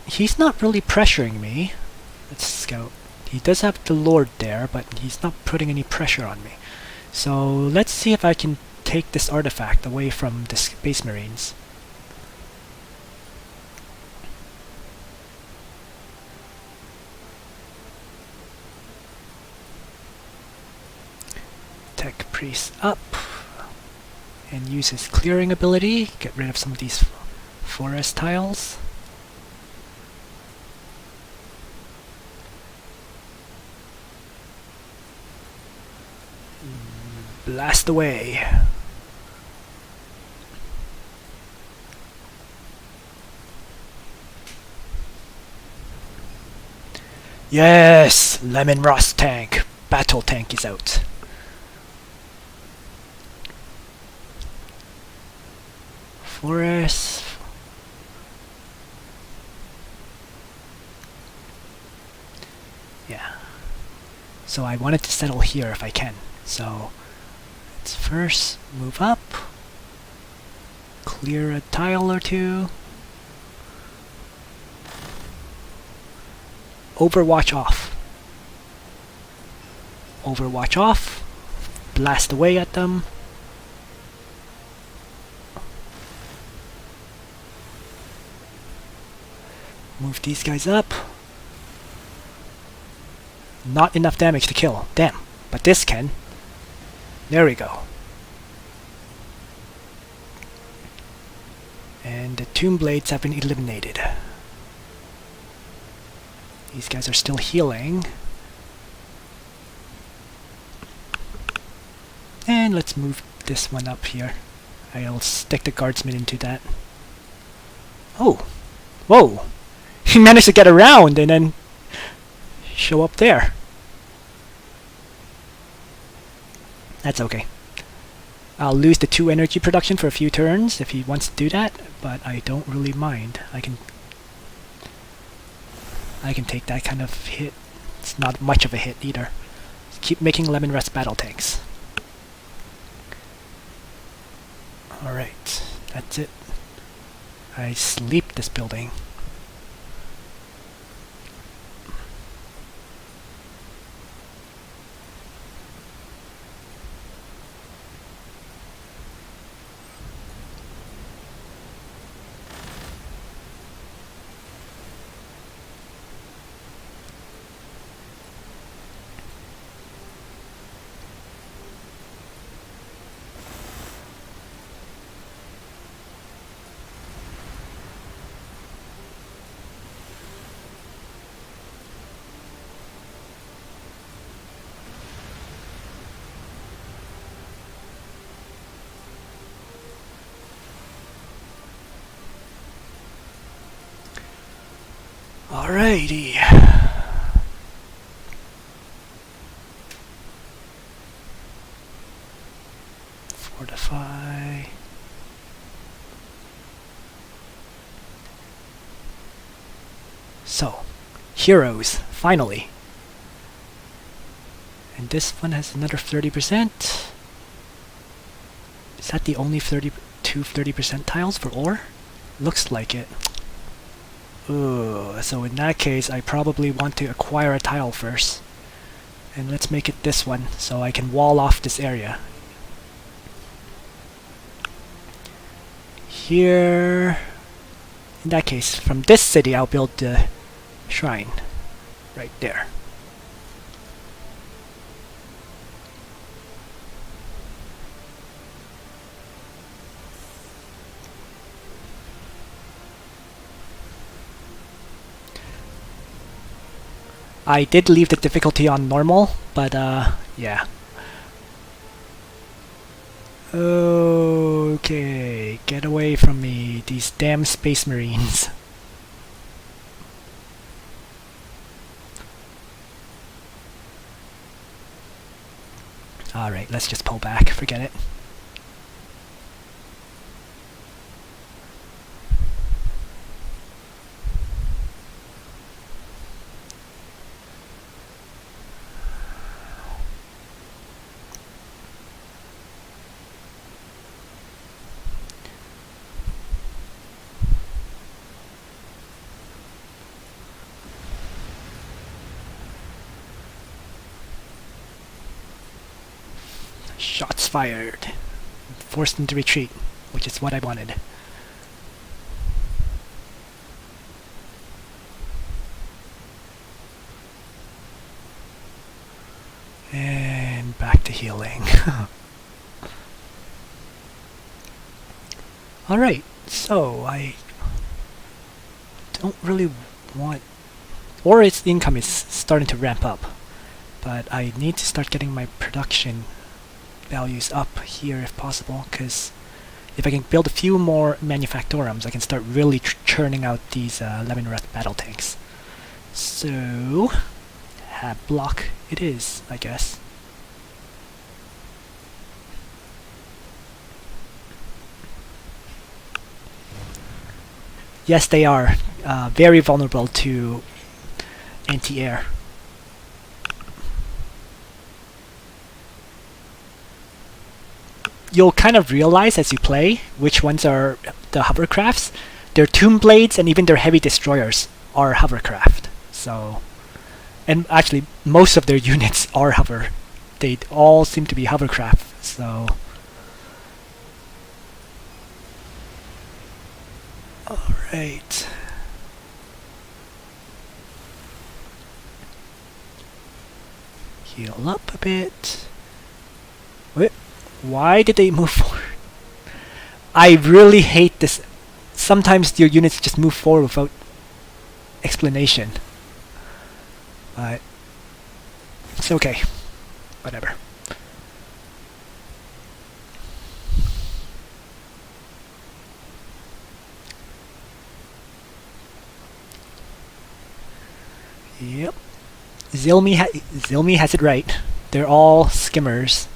he's not really pressuring me. Let's scout. He does have the Lord there, but he's not putting any pressure on me. So let's see if I can take this artifact away from the Space Marines. Tech Priest up. And use his clearing ability. Get rid of some of these forest tiles. Blast away. Yes! Lemon Rust tank. Battle tank is out. Forest. Yeah. So I wanted to settle here if I can. So let's first move up. Clear a tile or two. Overwatch off. Overwatch off. Blast away at them. Move these guys up. Not enough damage to kill. Damn. But this can. There we go. And the Tomb Blades have been eliminated. These guys are still healing. And let's move this one up here. I'll stick the guardsman into that. Oh! Whoa! He managed to get around and then show up there. That's okay. I'll lose the 2 energy production for a few turns if he wants to do that, but I don't really mind. I can take that kind of hit. It's not much of a hit either. Keep making Lemon Rust battle tanks. Alright, that's it. I sleep this building. Alrighty. Fortify. So, heroes, finally. And this one has another 30%. Is that the only 30% tiles for ore? Looks like it. Ooh, So in that case, I probably want to acquire a tile first. And let's make it this one, so I can wall off this area. Here... In that case, from this city, I'll build the shrine. Right there. I did leave the difficulty on normal, but yeah. Okay, get away from me, these damn space marines. Alright, let's just pull back, forget it. Shots fired. Forced them to retreat, which is what I wanted. And back to healing. Alright, so I don't really want... Or its income is starting to ramp up, but I need to start getting my production values up here if possible, because if I can build a few more manufactorums, I can start really churning out these Lemonrath battle tanks. So, hab block it is, I guess. Yes, they are very vulnerable to anti-air. You'll kind of realize as you play which ones are the hovercrafts. Their tomb blades and even their heavy destroyers are hovercraft. So, and actually most of their units are hover. They all seem to be hovercraft. So, all right. Heal up a bit. Wait. Why did they move forward? I really hate this. Sometimes your units just move forward without explanation. But it's okay. Whatever. Yep. Zilmi has it right. They're all skimmers.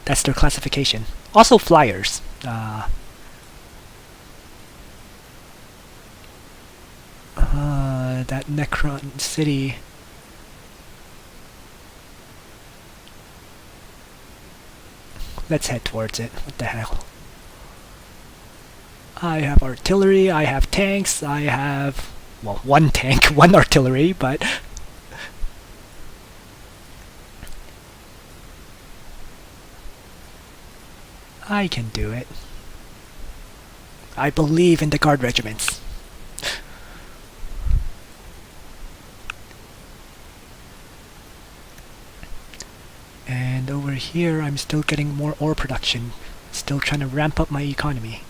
That's their classification. Also flyers. That Necron city. Let's head towards it. What the hell? I have artillery, I have tanks, I have... Well, one tank, one artillery, but... I can do it. I believe in the guard regiments. And over here I'm still getting more ore production. Still trying to ramp up my economy.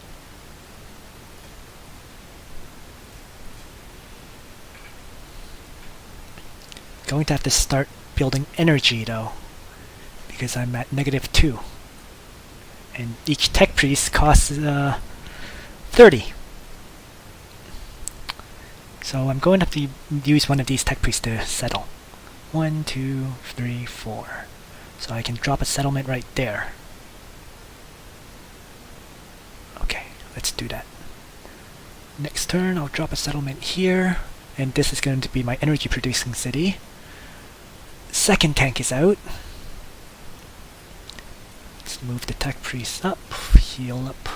Going to have to start building energy though, because I'm at -2. And each tech priest costs 30. So I'm going to have to use one of these tech priests to settle. 1, 2, 3, 4. So I can drop a settlement right there. Okay, let's do that. Next turn I'll drop a settlement here, and this is going to be my energy producing city. Second tank is out. Let's move the tech priest up, heal up.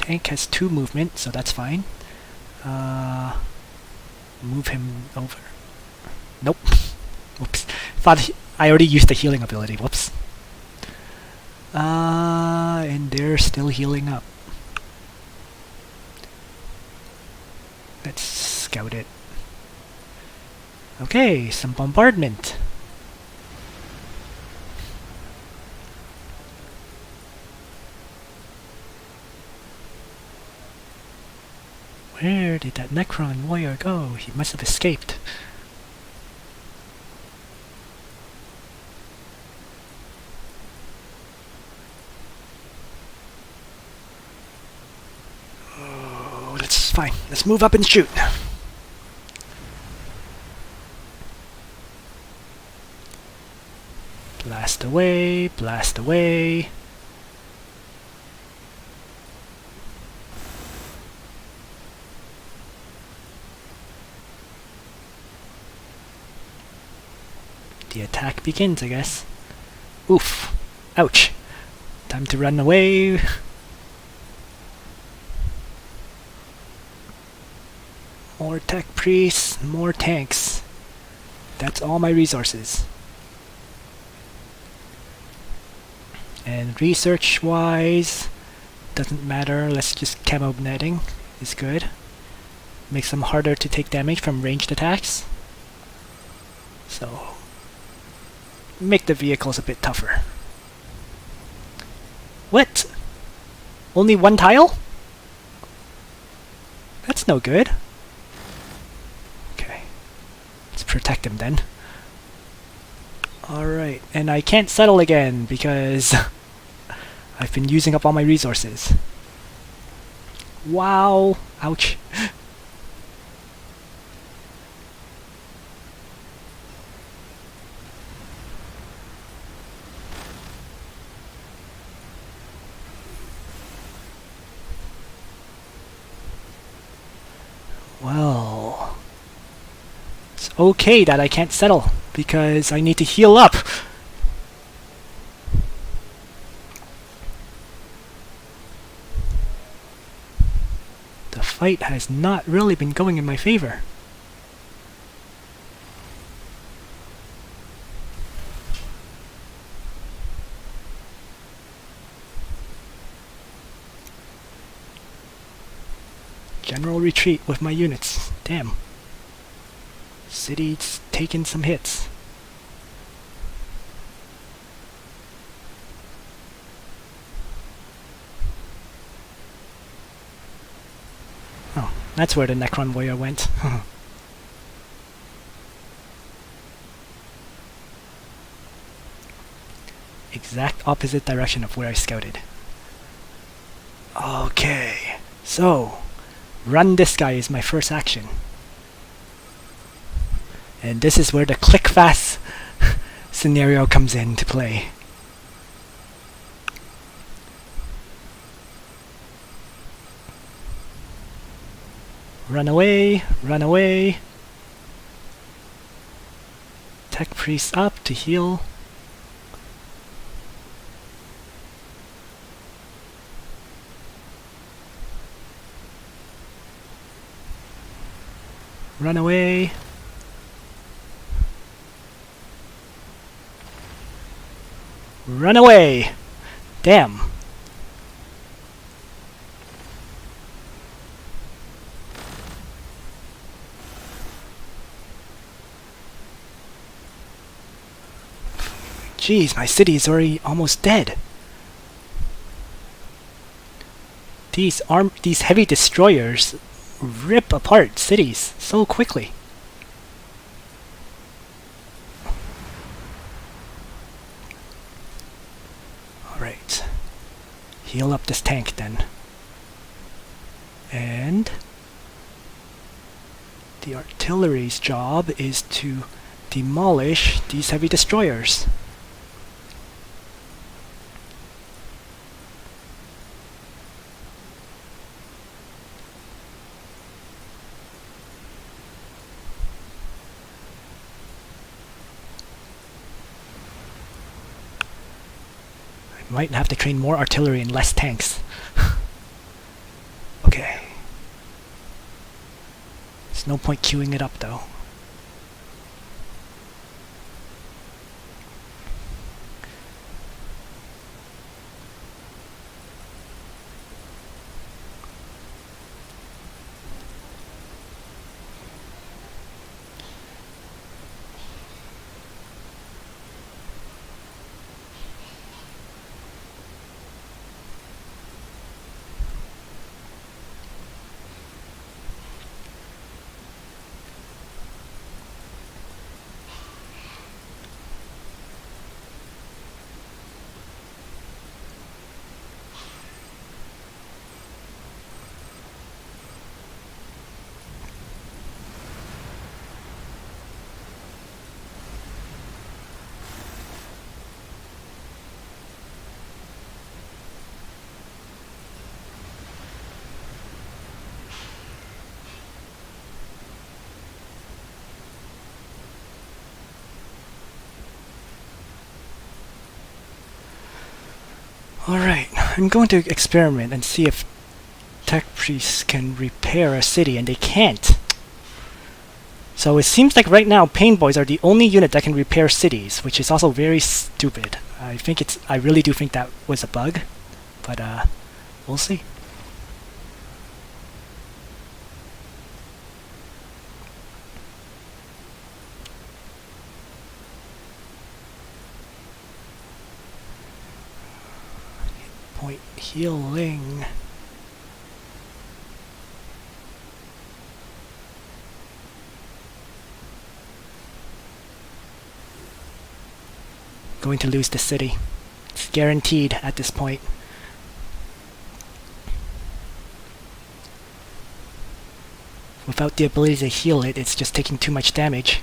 tank has 2 movement, so that's fine. Move him over. Nope. Whoops. Thought I already used the healing ability. Whoops. And they're still healing up. Let's scout it. Okay, some bombardment. Where did that Necron warrior go? He must have escaped. Oh, that's fine. Let's move up and shoot. Blast away, blast away. The attack begins, I guess. Oof. Ouch. Time to run away. More tech priests, more tanks. That's all my resources. And research-wise, doesn't matter. Let's just camo netting is good. Makes them harder to take damage from ranged attacks. So, make the vehicles a bit tougher. What? Only 1 tile? That's no good. Okay. Let's protect him then. Alright, and I can't settle again because I've been using up all my resources. Wow! Ouch. Well, it's okay that I can't settle, because I need to heal up. The fight has not really been going in my favor. General retreat with my units. Damn. City's taken some hits. Oh, that's where the Necron warrior went. Exact opposite direction of where I scouted. Okay, so run this guy is my first action. And this is where the click fast scenario comes into play. Run away, run away. Tech priest up to heal. Run away. Run away! Damn. Jeez, my city is already almost dead. These heavy destroyers rip apart cities so quickly. Alright. Heal up this tank then. And the artillery's job is to demolish these heavy destroyers. Might have to train more artillery and less tanks. There's no point queuing it up though. Alright, I'm going to experiment and see if tech priests can repair a city, and they can't. So it seems like right now pain boys are the only unit that can repair cities, which is also very stupid. I really do think that was a bug, but we'll see. Point healing. Going to lose the city. It's guaranteed at this point. Without the ability to heal it, it's just taking too much damage.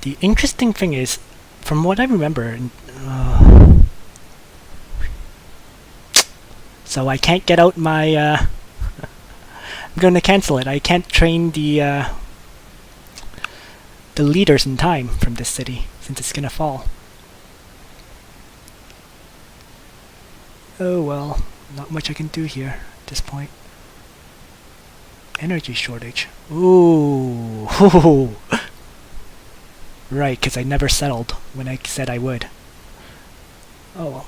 The interesting thing is, from what I remember, so I can't get out my, I'm going to cancel it. I can't train the leaders in time from this city, since it's going to fall. Oh well, not much I can do here at this point. Energy shortage. Ooh. Right, because I never settled when I said I would. Oh well.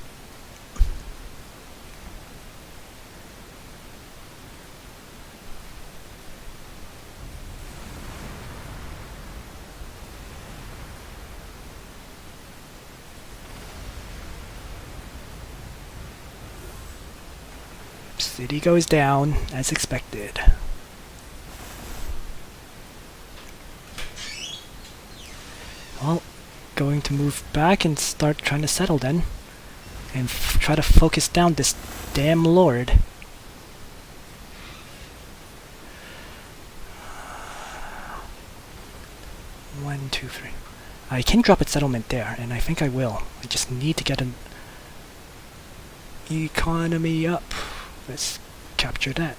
City goes down, as expected. Well, going to move back and start trying to settle then. And try to focus down this damn lord. One, two, three. I can drop a settlement there, and I think I will. I just need to get an economy up. Let's capture that.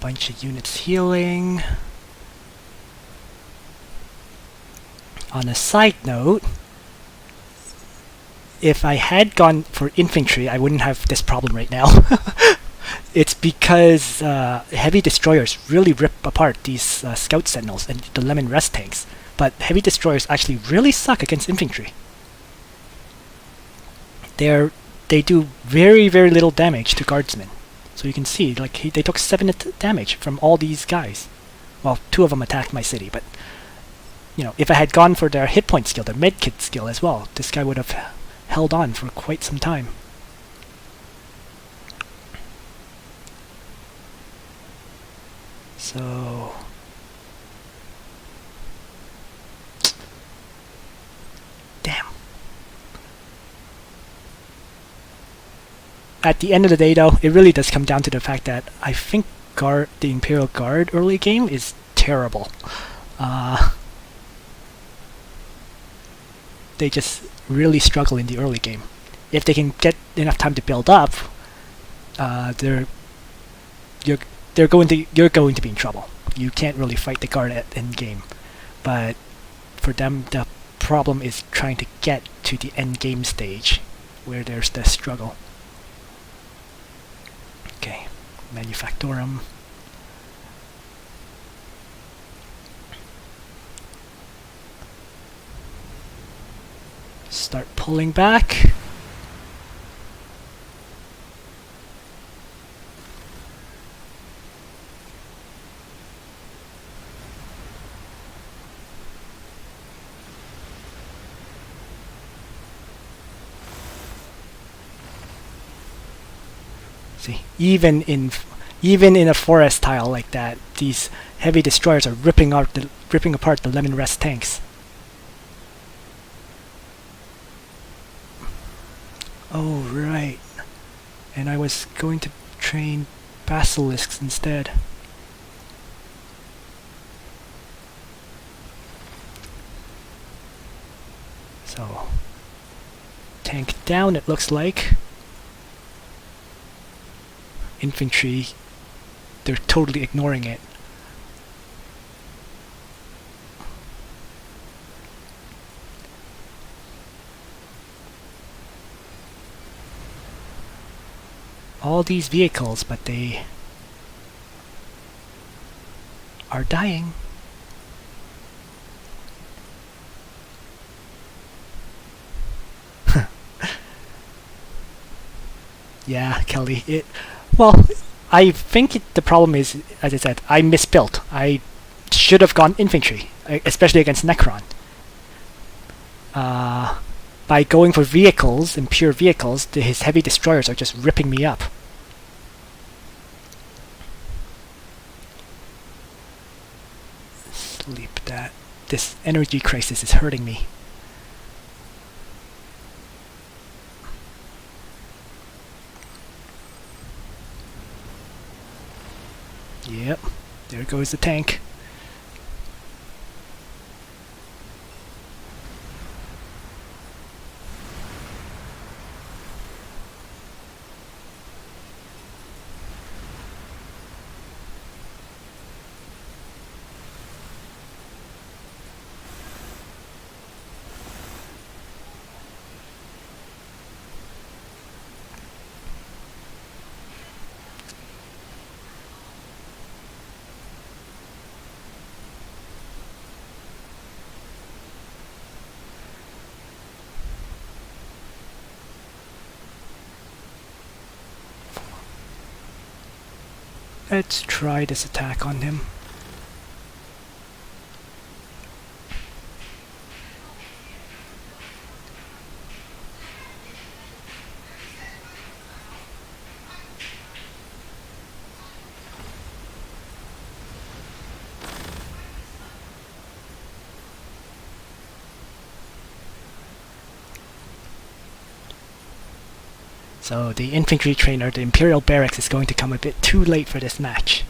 Bunch of units healing. On a side note, if I had gone for infantry, I wouldn't have this problem right now. It's because heavy destroyers really rip apart these scout sentinels and the lemon rest tanks, but heavy destroyers actually really suck against infantry. They do very, very little damage to guardsmen. So you can see, like, they took 7 damage from all these guys. Well, 2 of them attacked my city, but, you know, if I had gone for their hit point skill, their medkit skill as well, this guy would have held on for quite some time. So damn. At the end of the day though, it really does come down to the fact that I think the Imperial Guard early game is terrible. They just really struggle in the early game. If they can get enough time to build up, you're going to be in trouble. You can't really fight the guard at end game, but for them the problem is trying to get to the end game stage, where there's the struggle. Okay, Manufactorum. Start pulling back. See, even in a forest tile like that, these heavy destroyers are ripping apart the lemon rest tanks. Oh right, and I was going to train basilisks instead. So tank down, it looks like. Infantry, they're totally ignoring it. All these vehicles, but they are dying. Yeah, Kelly, well, I think the problem is, as I said, I misbuilt. I should have gone infantry, especially against Necron. By going for vehicles and pure vehicles, his heavy destroyers are just ripping me up. Sleep that. This energy crisis is hurting me. Yep, there goes the tank. Let's try this attack on him. So the infantry trainer, the Imperial Barracks, is going to come a bit too late for this match.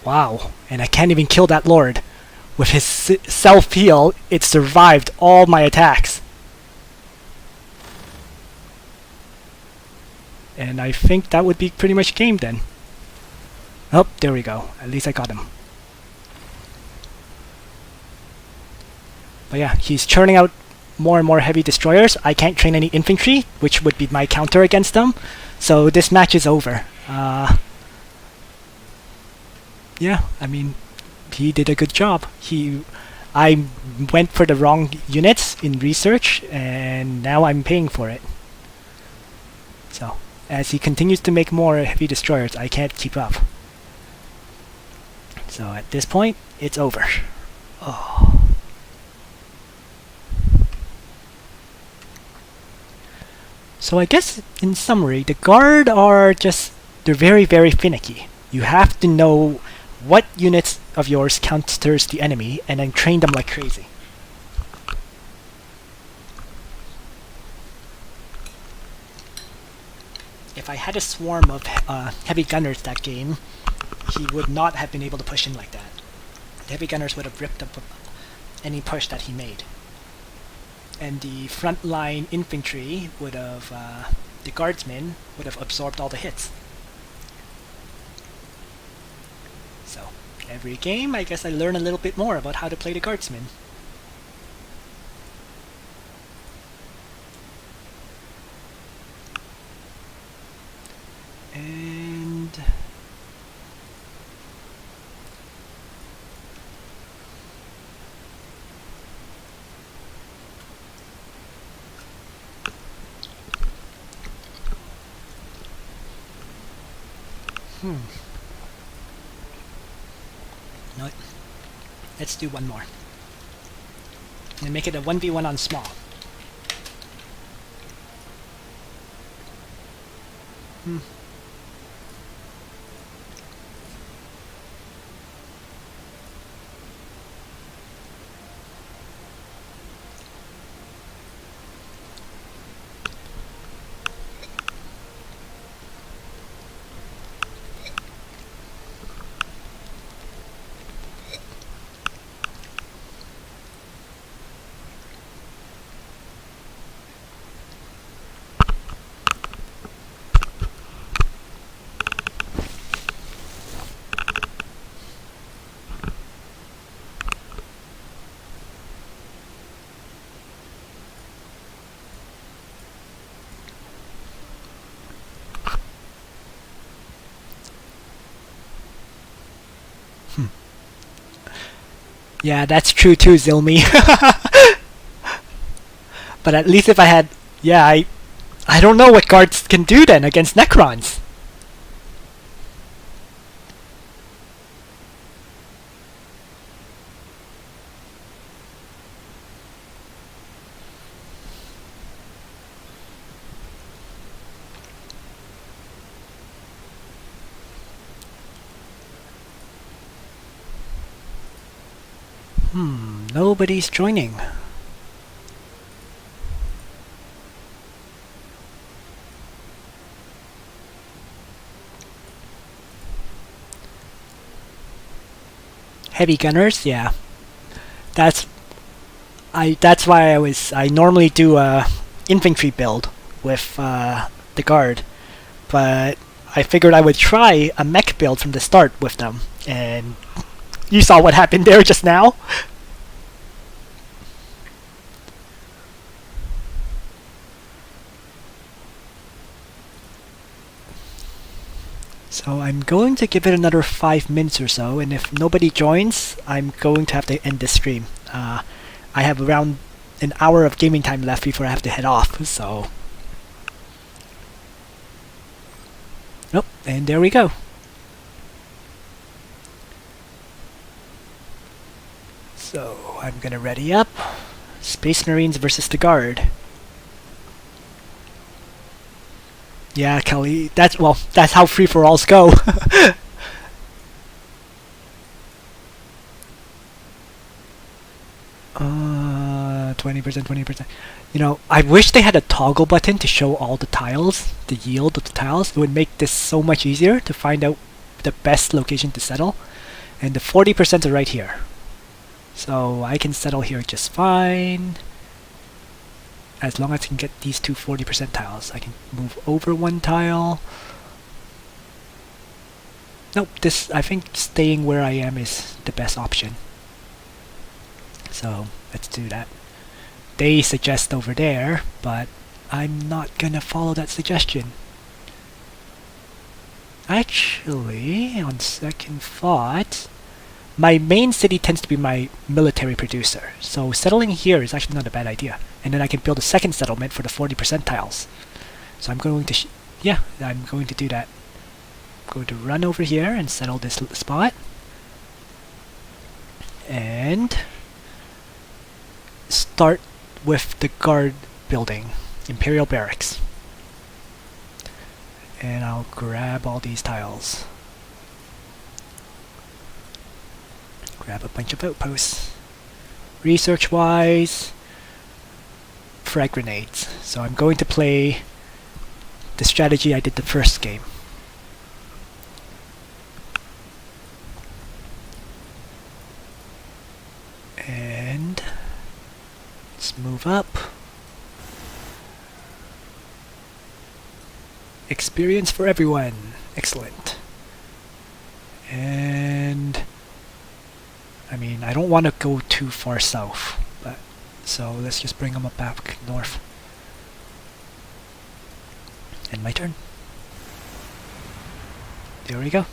Wow, and I can't even kill that lord. With his self-heal, it survived all my attacks. And I think that would be pretty much game then. Oh, there we go. At least I got him. But yeah, he's churning out more and more heavy destroyers. I can't train any infantry, which would be my counter against them. So this match is over. Yeah, I mean, he did a good job. I went for the wrong units in research, and now I'm paying for it. So, as he continues to make more heavy destroyers, I can't keep up. So at this point, it's over. Oh. So I guess, in summary, the Guard are they're very, very finicky. You have to know what units of yours counters the enemy, and then train them like crazy. If I had a swarm of heavy gunners that game, he would not have been able to push in like that. The heavy gunners would have ripped up any push that he made. And the frontline infantry would have, the guardsmen would have absorbed all the hits. So, every game, I guess I learn a little bit more about how to play the guardsmen. And no, let's do one more. And make it a 1v1 on small. Yeah, that's true too, Zilmi. But at least if I had... Yeah, I don't know what guards can do then against Necrons. Nobody's joining. Heavy gunners, yeah. That's why I normally do a infantry build with the guard, but I figured I would try a mech build from the start with them, and you saw what happened there just now. So I'm going to give it another 5 minutes or so, and if nobody joins, I'm going to have to end this stream. I have around an hour of gaming time left before I have to head off, so... Nope, and there we go. So, I'm gonna ready up. Space Marines versus the Guard. Yeah, Kelly, that's how free-for-alls go. 20%, 20%. You know, I wish they had a toggle button to show all the tiles, the yield of the tiles. It would make this so much easier to find out the best location to settle. And the 40% are right here. So I can settle here just fine. As long as I can get these two 40% tiles. I can move over one tile. Nope, I think staying where I am is the best option. So let's do that. They suggest over there, but I'm not gonna follow that suggestion. Actually, on second thought, my main city tends to be my military producer, so settling here is actually not a bad idea. And then I can build a second settlement for the 40% tiles. So I'm going to, I'm going to do that. I'm going to run over here and settle this spot. And start with the guard building, Imperial Barracks. And I'll grab all these tiles. Grab a bunch of outposts. Research-wise, frag grenades. So I'm going to play the strategy I did the first game. And let's move up. Experience for everyone. Excellent. And I mean, I don't want to go too far south, but so let's just bring them up back north. And my turn. There we go.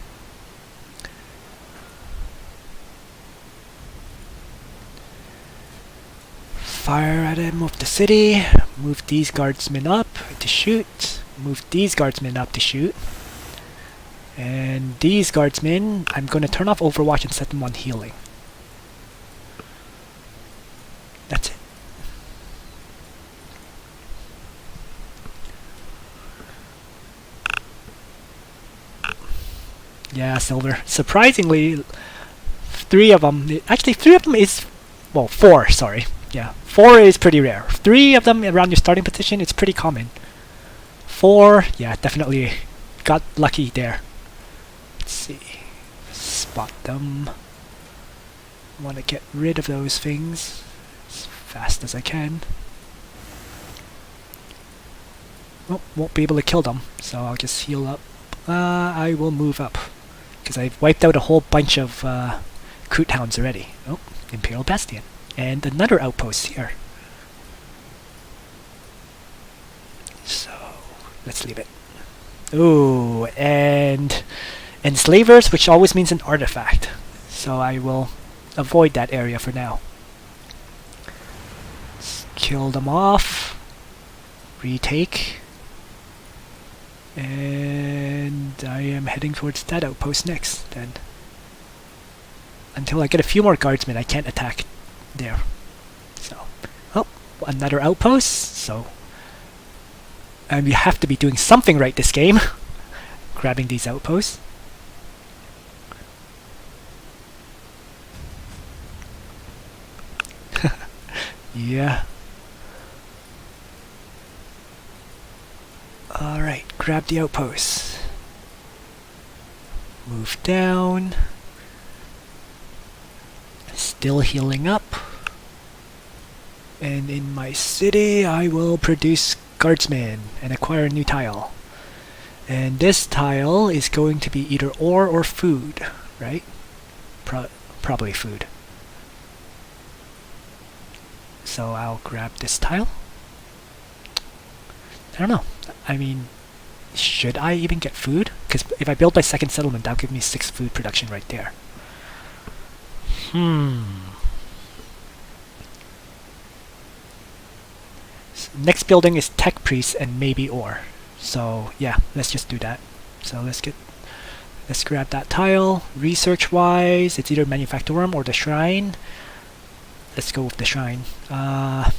Fire at him with the city. Move these guardsmen up to shoot. Move these guardsmen up to shoot. And these guardsmen, I'm going to turn off Overwatch and set them on healing. That's it. Yeah, silver. Surprisingly, three of them is, well, 4, sorry. Yeah, 4 is pretty rare. 3 of them around your starting position, it's pretty common. 4, yeah, definitely got lucky there. Let's see. Spot them. Want to get rid of those things as fast as I can. Well, won't be able to kill them, so I'll just heal up. I will move up, because I've wiped out a whole bunch of Coot Hounds already. Oh, Imperial Bastion. And another outpost here. So, let's leave it. Ooh, and enslavers, which always means an artifact. So I will avoid that area for now. Let's kill them off. Retake. And I am heading towards that outpost next, then. Until I get a few more guardsmen, I can't attack there. So, oh, another outpost, so we have to be doing something right this game. Grabbing these outposts. Yeah. Alright, grab the outposts. Move down. Still healing up. And in my city, I will produce guardsmen and acquire a new tile. And this tile is going to be either ore or food, right? Probably food. So I'll grab this tile. I don't know. I mean, should I even get food? Because if I build my second settlement, that'll give me 6 food production right there. So next building is tech priest and maybe ore. So yeah, let's just do that. So let's grab that tile. Research wise, it's either manufactorum or the shrine. Let's go with the shrine. I'm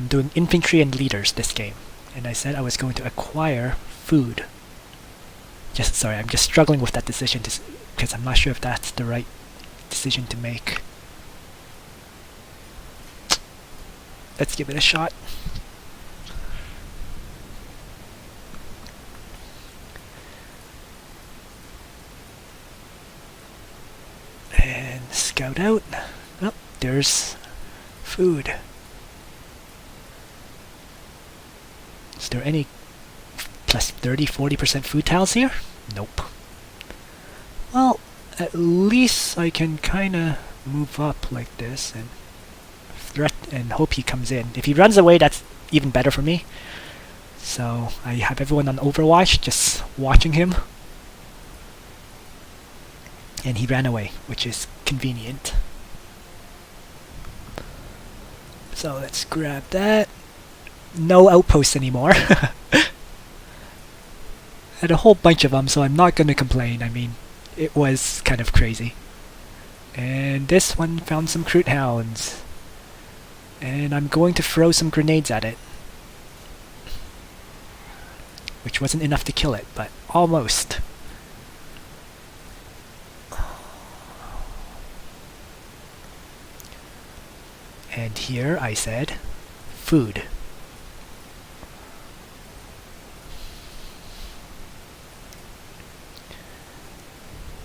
doing infantry and leaders this game, and I said I was going to acquire food. I'm just struggling with that decision because I'm not sure if that's the right decision to make. Let's give it a shot. And scout out. Oh, there's food. Is there any plus 30-40% food tiles here? Nope. Well, at least I can kinda move up like this and threat and hope he comes in. If he runs away, that's even better for me. So I have everyone on Overwatch just watching him. And he ran away, which is convenient. So let's grab that. No outposts anymore. Had a whole bunch of them, so I'm not gonna complain. I mean, it was kind of crazy. And this one found some Crute Hounds. And I'm going to throw some grenades at it. Which wasn't enough to kill it, but almost. And here I said, food.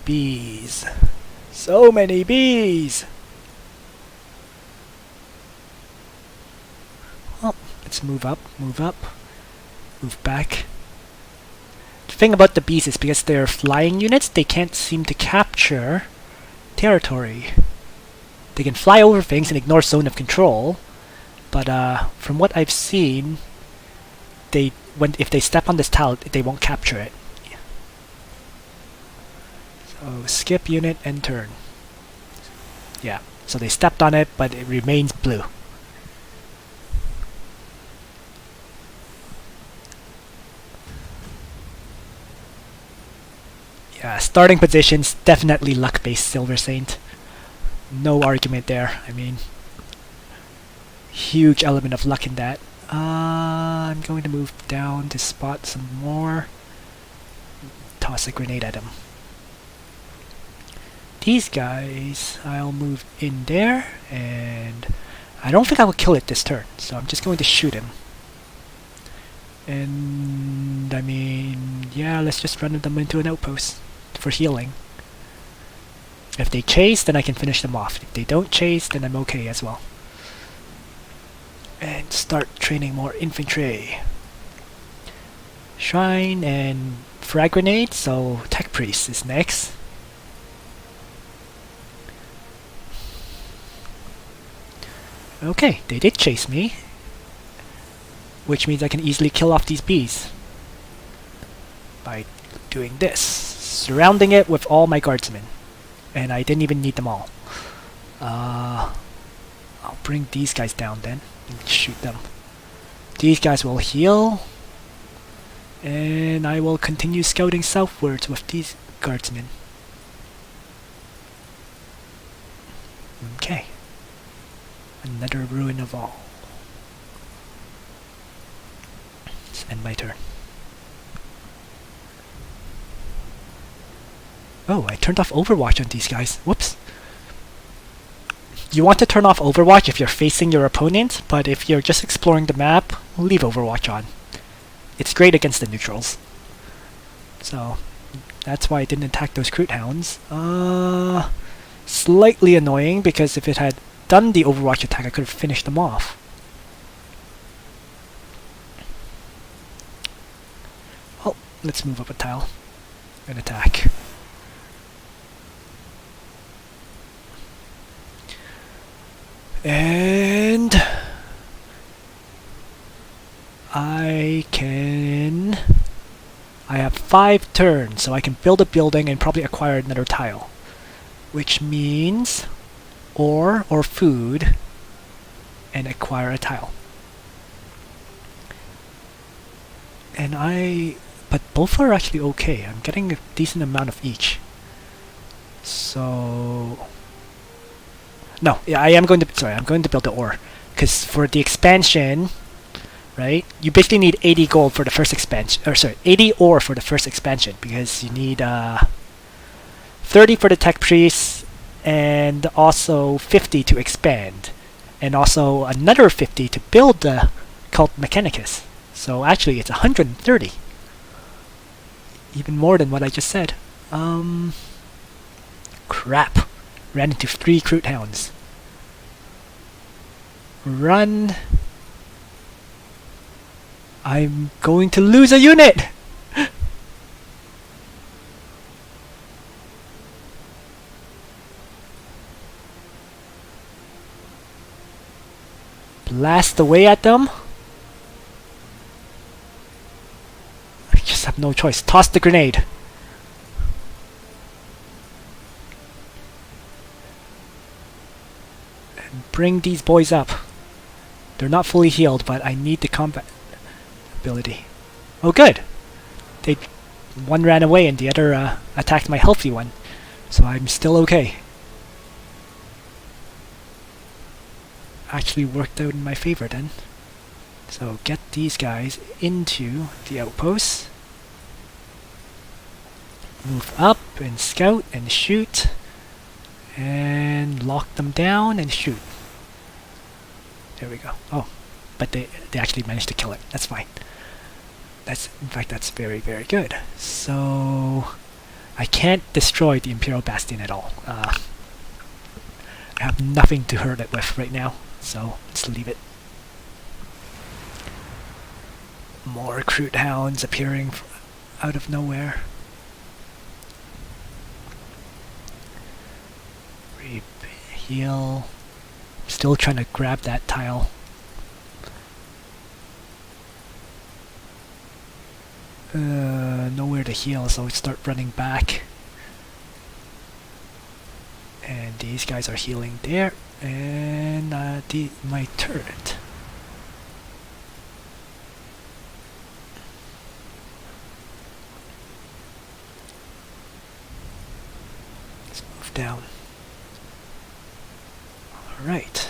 Bees. So many bees! Well, let's move up, move back. The thing about the bees is because they're flying units, they can't seem to capture territory. They can fly over things and ignore zone of control, but from what I've seen, if they step on this tile, they won't capture it. So skip unit and turn. Yeah, so they stepped on it, but it remains blue. Yeah, starting positions, definitely luck-based Silver Saint. No argument there. I mean, huge element of luck in that. I'm going to move down to spot some more. Toss a grenade at him. These guys, I'll move in there, and I don't think I will kill it this turn, so I'm just going to shoot him. And I mean, yeah, let's just run them into an outpost for healing. If they chase, then I can finish them off. If they don't chase, then I'm okay as well. And start training more infantry. Shrine and frag grenade, so Tech Priest is next. Okay, they did chase me, which means I can easily kill off these bees by doing this, surrounding it with all my guardsmen, and I didn't even need them all. I'll bring these guys down then and shoot them. These guys will heal, and I will continue scouting southwards with these guardsmen. Okay. Another ruin of all. Let's end my turn. Oh, I turned off Overwatch on these guys. Whoops. You want to turn off Overwatch if you're facing your opponent, but if you're just exploring the map, leave Overwatch on. It's great against the neutrals. So, that's why I didn't attack those Crute Hounds. Slightly annoying, because if it had done the Overwatch attack, I could have finished them off. Well, let's move up a tile and attack. And I have 5 turns, so I can build a building and probably acquire another tile, which means ore or food and acquire a tile. But both are actually okay. I'm getting a decent amount of each. So no, yeah, I'm going to build the ore, because for the expansion, right, you basically need 80 gold for the first expansion, or sorry, 80 ore for the first expansion, because you need 30 for the Tech Priest, and also 50 to expand, and also another 50 to build the Cult Mechanicus. So actually it's 130. Even more than what I just said. Crap. Ran into 3 Crute Hounds. Run. I'm going to lose a unit! blast away at them. I just have no choice. Toss the grenade. And bring these boys up. They're not fully healed, but I need the combat ability. Oh good! One ran away and the other attacked my healthy one. So I'm still okay. Actually worked out in my favor then. So get these guys into the outposts. Move up and scout and shoot. And lock them down and shoot. There we go. Oh, but they actually managed to kill it. That's fine. In fact, that's very, very good. So I can't destroy the Imperial Bastion at all. I have nothing to hurt it with right now, so let's leave it. More recruit hounds appearing out of nowhere. Heal. Still trying to grab that tile. Nowhere to heal, so we start running back. And these guys are healing there. And my turret. Let's move down. Alright.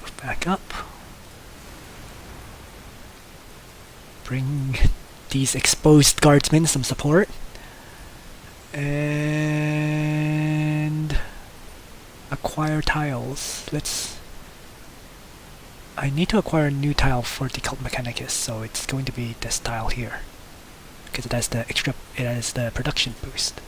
Move back up. Bring these exposed guardsmen some support. And acquire tiles. I need to acquire a new tile for the Cult Mechanicus, so it's going to be this tile here. Because it has the production boost.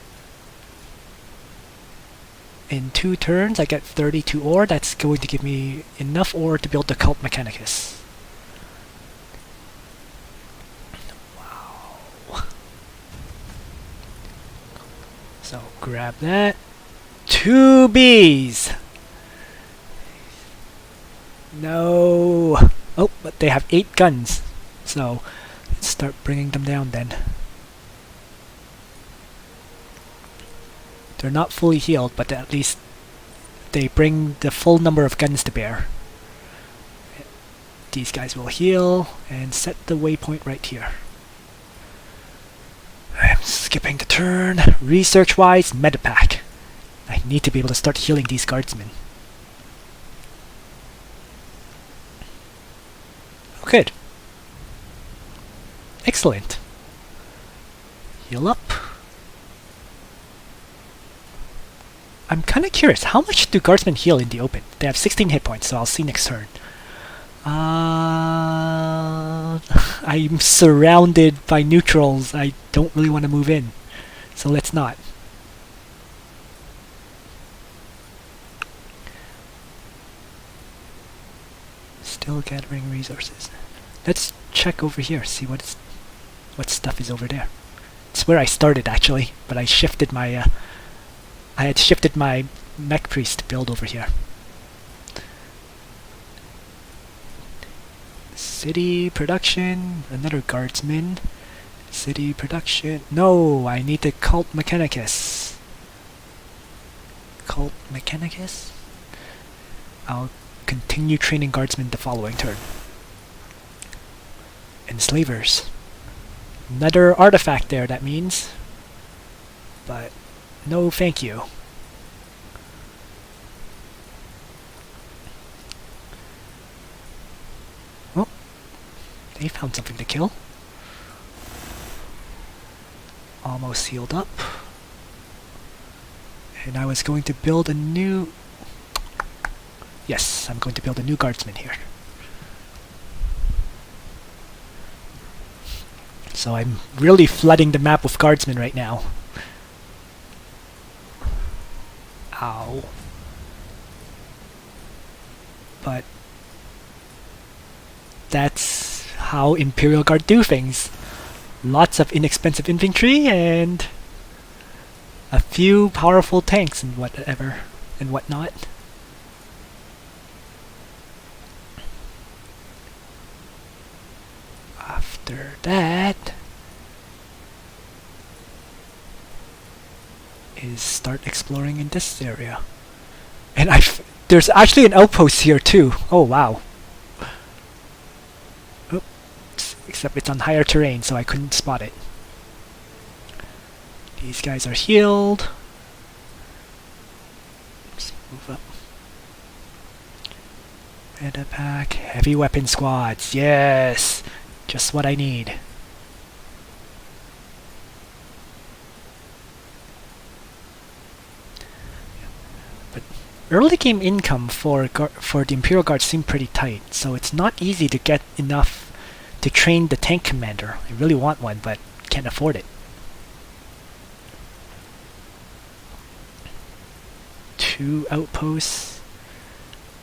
In 2 turns I get 32 ore. That's going to give me enough ore to build the Cult Mechanicus. Wow. So grab that. 2 bees! No! Oh, but they have 8 guns. So let's start bringing them down then. They're not fully healed, but at least they bring the full number of guns to bear. These guys will heal and set the waypoint right here. I'm skipping the turn. Research-wise, Medipack. I need to be able to start healing these guardsmen. Oh, good. Excellent. Heal up. I'm kind of curious, how much do guardsmen heal in the open? They have 16 hit points, so I'll see next turn. I'm surrounded by neutrals. I don't really want to move in, so let's not. Still gathering resources. Let's check over here, see what stuff is over there. It's where I started actually, but I shifted my I had shifted my mech priest build over here. City production, another guardsman. City production. No, I need the Cult Mechanicus. Cult Mechanicus? I'll continue training guardsmen the following turn. Enslavers. Another artifact there, that means. But no thank you. Oh, they found something to kill. Almost healed up. And I was going to build a new... Yes, I'm going to build a new guardsman here. So I'm really flooding the map with guardsmen right now. Ow. But that's how Imperial Guard do things. Lots of inexpensive infantry and a few powerful tanks and whatever and whatnot. after that is start exploring in this area. And there's actually an outpost here too. Oh wow. Oops. Except it's on higher terrain, so I couldn't spot it. These guys are healed. Let's move up. Meta pack. Heavy weapon squads. Yes! Just what I need. But early game income for the Imperial Guard seemed pretty tight, so it's not easy to get enough to train the tank commander. I really want one, but can't afford it. 2 outposts.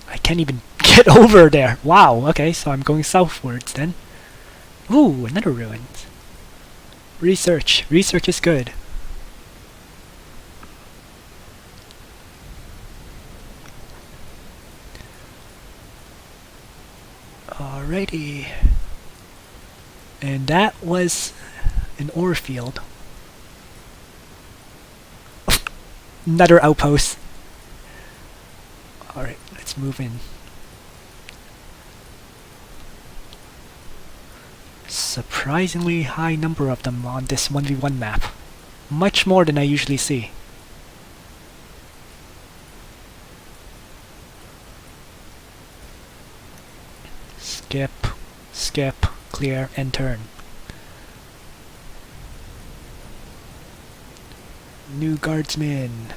I can't even get over there. Wow, okay, so I'm going southwards then. Ooh, another ruins. Research. Research is good. Alrighty. And that was an ore field. Another outpost. Alright, let's move in. Surprisingly high number of them on this 1v1 map. Much more than I usually see. Skip, skip, clear, and turn. New guardsmen.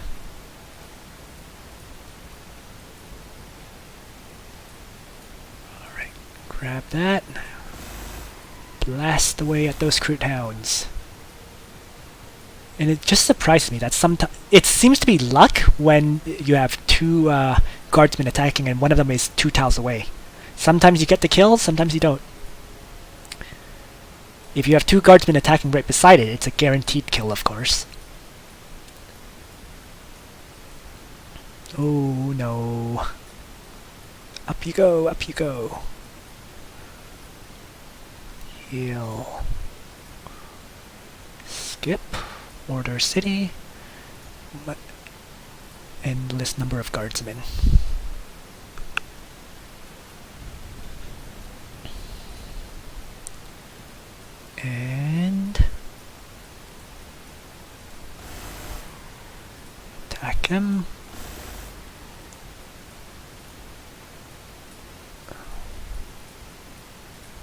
Alright, grab that. Blast away at those crude hounds. And it just surprised me that sometimes it seems to be luck when you have 2 guardsmen attacking and one of them is 2 tiles away. Sometimes you get the kill, sometimes you don't. If you have 2 guardsmen attacking right beside it, it's a guaranteed kill, of course. Oh no. Up you go, up you go. Heal. Skip. Order city. Endless number of guardsmen. And attack him.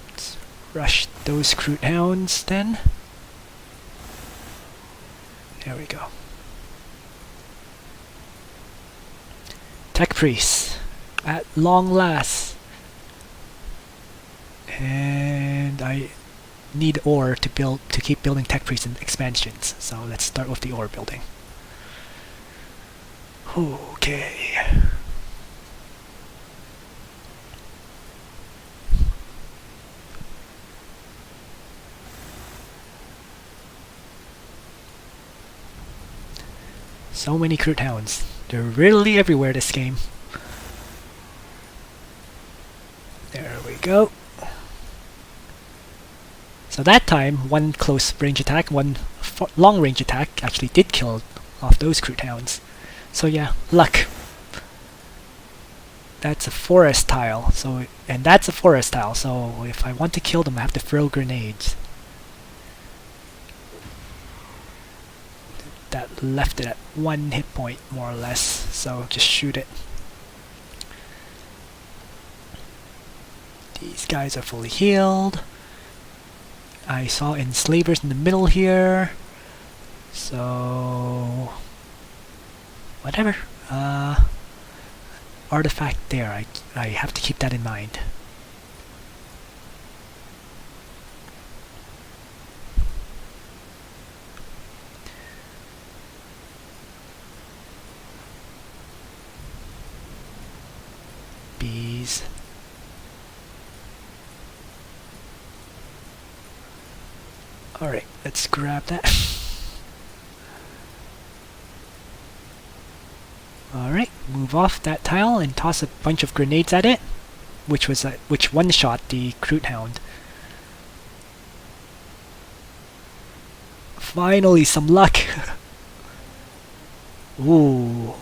Let's rush those crude hounds then. There we go. Tech priests at long last. And I need ore to keep building tech priests and expansions. So let's start with the ore building. Okay. So many crude hounds. They're really everywhere this game. There we go. So that time, one close range attack, one long range attack actually did kill off those crude hounds. So yeah, luck. That's a forest tile, and that's a forest tile, so if I want to kill them I have to throw grenades. That left it at 1 hit point, more or less, so just shoot it. These guys are fully healed. I saw enslavers in the middle here, so whatever. Artifact there, I have to keep that in mind. Bees. Alright, let's grab that. Alright, move off that tile and toss a bunch of grenades at it, which one-shot the crude hound. Finally, some luck! Ooh,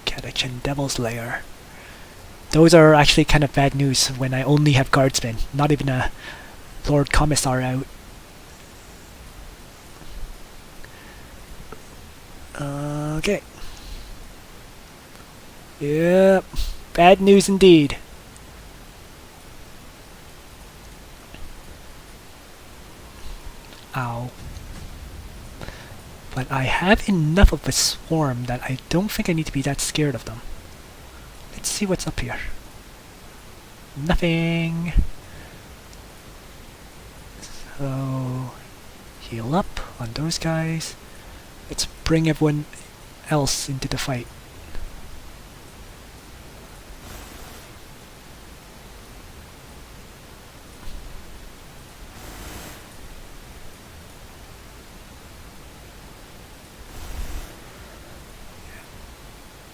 Catachan Devil's Lair. Those are actually kind of bad news when I only have guardsmen, not even a Lord Commissar out. Okay. Yep, bad news indeed. Ow. But I have enough of a swarm that I don't think I need to be that scared of them. Let's see what's up here. Nothing. So, heal up on those guys. Let's bring everyone else into the fight.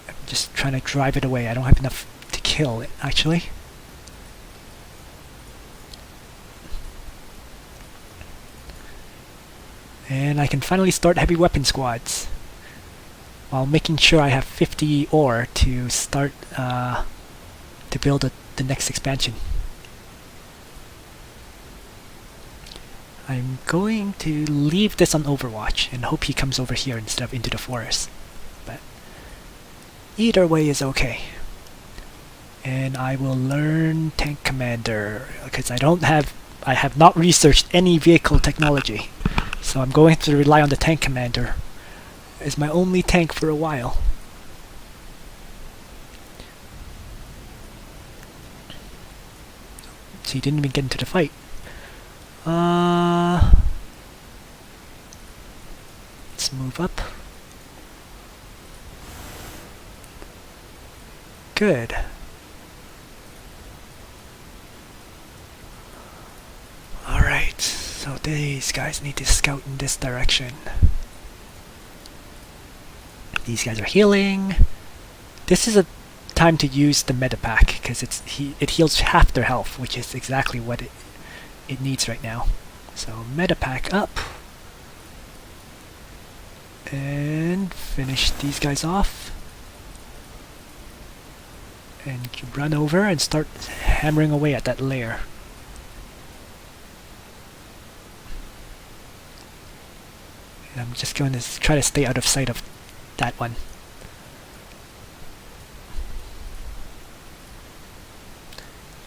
I'm just trying to drive it away. I don't have enough to kill it, actually. And I can finally start heavy weapon squads while making sure I have 50 ore to start to build the next expansion. I'm going to leave this on Overwatch and hope he comes over here instead of into the forest. But either way is okay. And I will learn Tank Commander because I have not researched any vehicle technology. So I'm going to rely on the Tank Commander as my only tank for a while. So he didn't even get into the fight. Let's move up. Good. Alright, so these guys need to scout in this direction. These guys are healing. This is a time to use the meta pack because it heals half their health, which is exactly what it needs right now. So meta pack up. And finish these guys off. And run over and start hammering away at that lair. And I'm just going to try to stay out of sight of that one.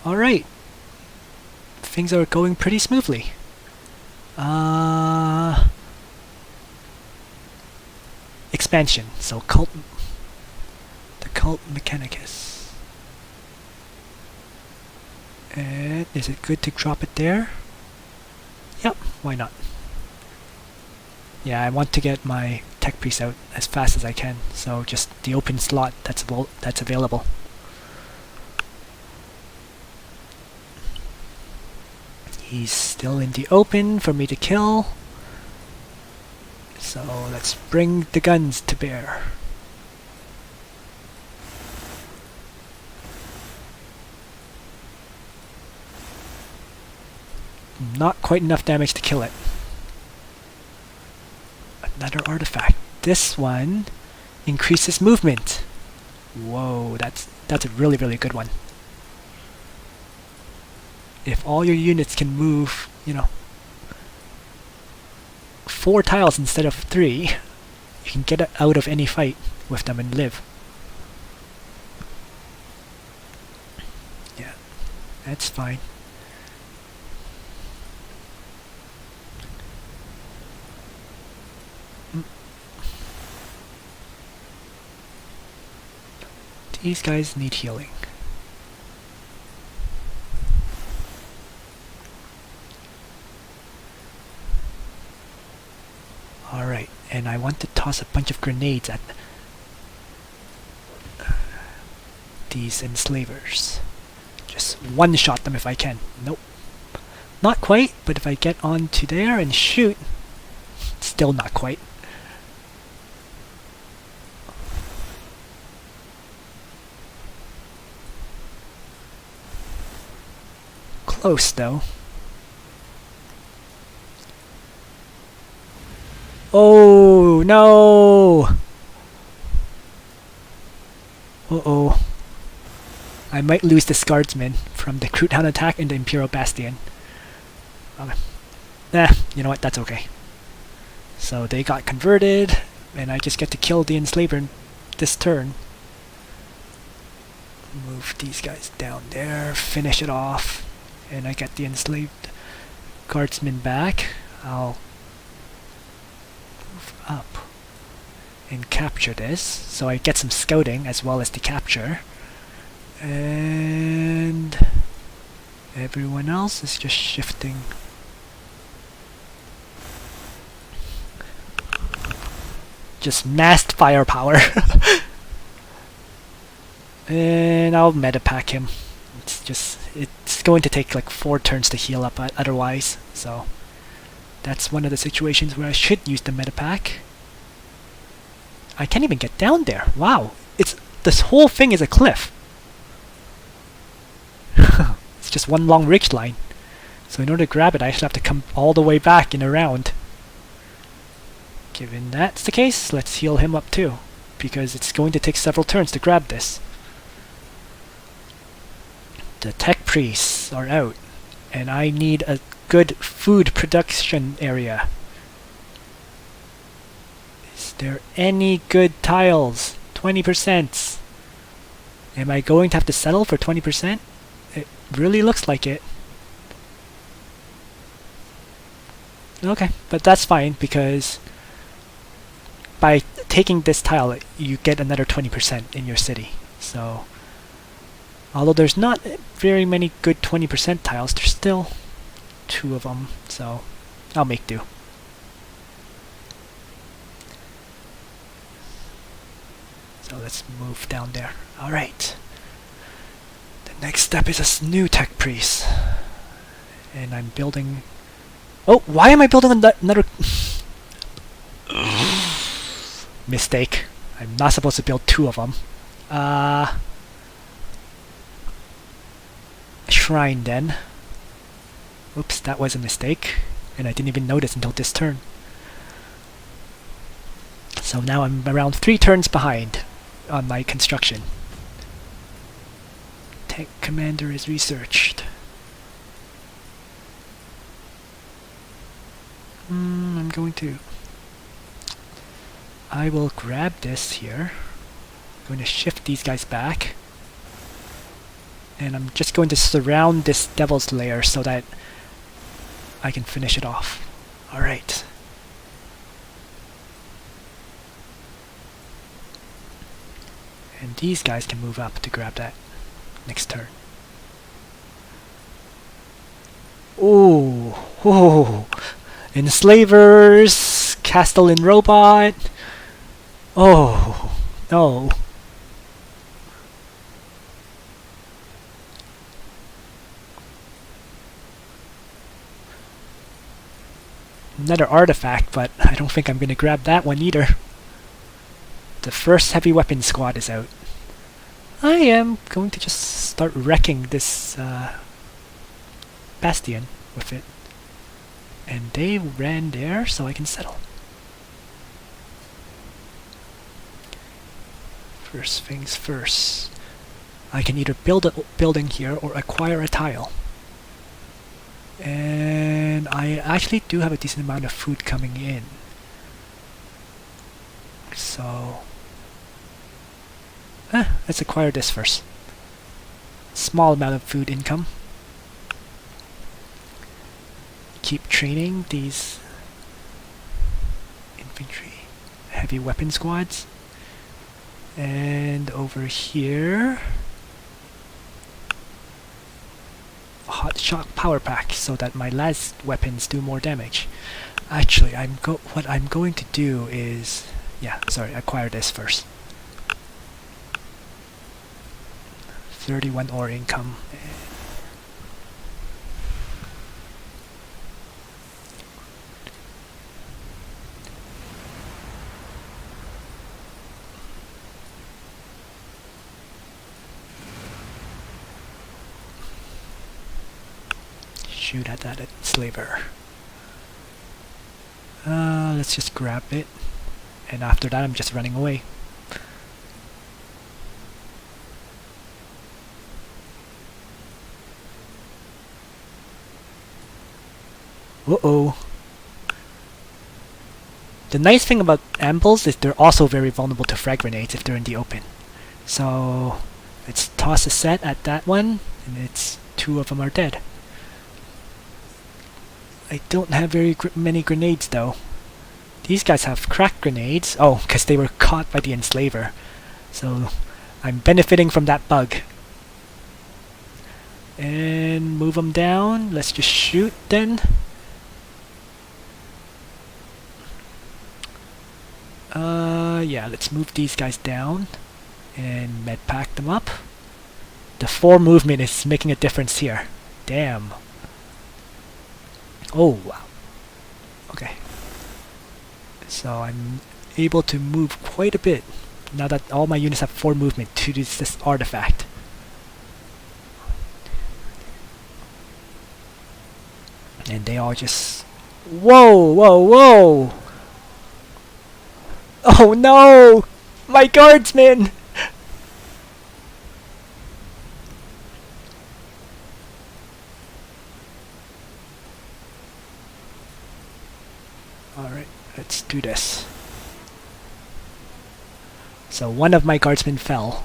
Alright. Things are going pretty smoothly. Expansion. So the Cult Mechanicus. And is it good to drop it there? Yep, why not? Yeah, I want to get my tech priest out as fast as I can, so just the open slot that's available. He's still in the open for me to kill. So let's bring the guns to bear. Not quite enough damage to kill it. Another artifact. This one increases movement. Whoa, that's a really, really good one. If all your units can move, 4 tiles instead of 3, you can get out of any fight with them and live. Yeah, that's fine. These guys need healing. Alright, and I want to toss a bunch of grenades at these enslavers. Just one-shot them if I can. Nope. Not quite, but if I get onto there and shoot, still not quite. Close, though. Oh no! Uh-oh. I might lose this guardsman from the Crude Hound attack in the Imperial Bastion. You know what, that's okay. So they got converted, and I just get to kill the enslaver this turn. Move these guys down there, finish it off, and I get the enslaved guardsmen back. I'll move up and capture this, so I get some scouting as well as the capture. And everyone else is just shifting. Just massed firepower. And I'll metapack him. It's going to take like 4 turns to heal up otherwise, so that's one of the situations where I should use the metapack. I can't even get down there. Wow, this whole thing is a cliff. It's just one long ridge line. So in order to grab it, I actually have to come all the way back and around. Given that's the case, let's heal him up too, because it's going to take several turns to grab this. The tech priests are out, and I need a good food production area. Is there any good tiles? 20%. Am I going to have to settle for 20%? It really looks like it. Okay, but that's fine, because by taking this tile, you get another 20% in your city. So, although there's not very many good 20% tiles, there's still 2 of them, so I'll make do. So let's move down there. Alright. The next step is a new tech priest. And I'm building... Oh, why am I building another... Mistake. I'm not supposed to build 2 of them. Shrine then. Oops, that was a mistake. And I didn't even notice until this turn. So now I'm around 3 turns behind on my construction. Tank commander is researched. I'm going to... I will grab this here. I'm going to shift these guys back. And I'm just going to surround this devil's lair so that I can finish it off. Alright. And these guys can move up to grab that next turn. Ooh. Ooh. Enslavers. Castellan robot. Oh. No. Another artifact, but I don't think I'm going to grab that one either. The first heavy weapon squad is out. I am going to just start wrecking this bastion with it. And they ran there, so I can settle. First things first. I can either build a building here or acquire a tile. And I actually do have a decent amount of food coming in. So... let's acquire this first. Small amount of food income. Keep training these infantry heavy weapon squads. And over here... hot shock power pack so that my last weapons do more damage. Actually, what I'm going to do is... acquire this first. 31 ore income. Shoot at that enslaver. Let's just grab it. And after that, I'm just running away. Uh-oh. The nice thing about ambles is they're also very vulnerable to frag grenades if they're in the open. So let's toss a set at that one, and it's 2 of them are dead. I don't have very many grenades though. These guys have crack grenades. Oh, because they were caught by the enslaver. So I'm benefiting from that bug. And move them down. Let's just shoot then. Yeah, let's move these guys down and medpack them up. The 4 movement is making a difference here. Damn. Oh, wow. Okay. So I'm able to move quite a bit now that all my units have 4 movement to this artifact. And they all just... Whoa, whoa, whoa! Oh no! My guardsmen! Alright, let's do this. So one of my guardsmen fell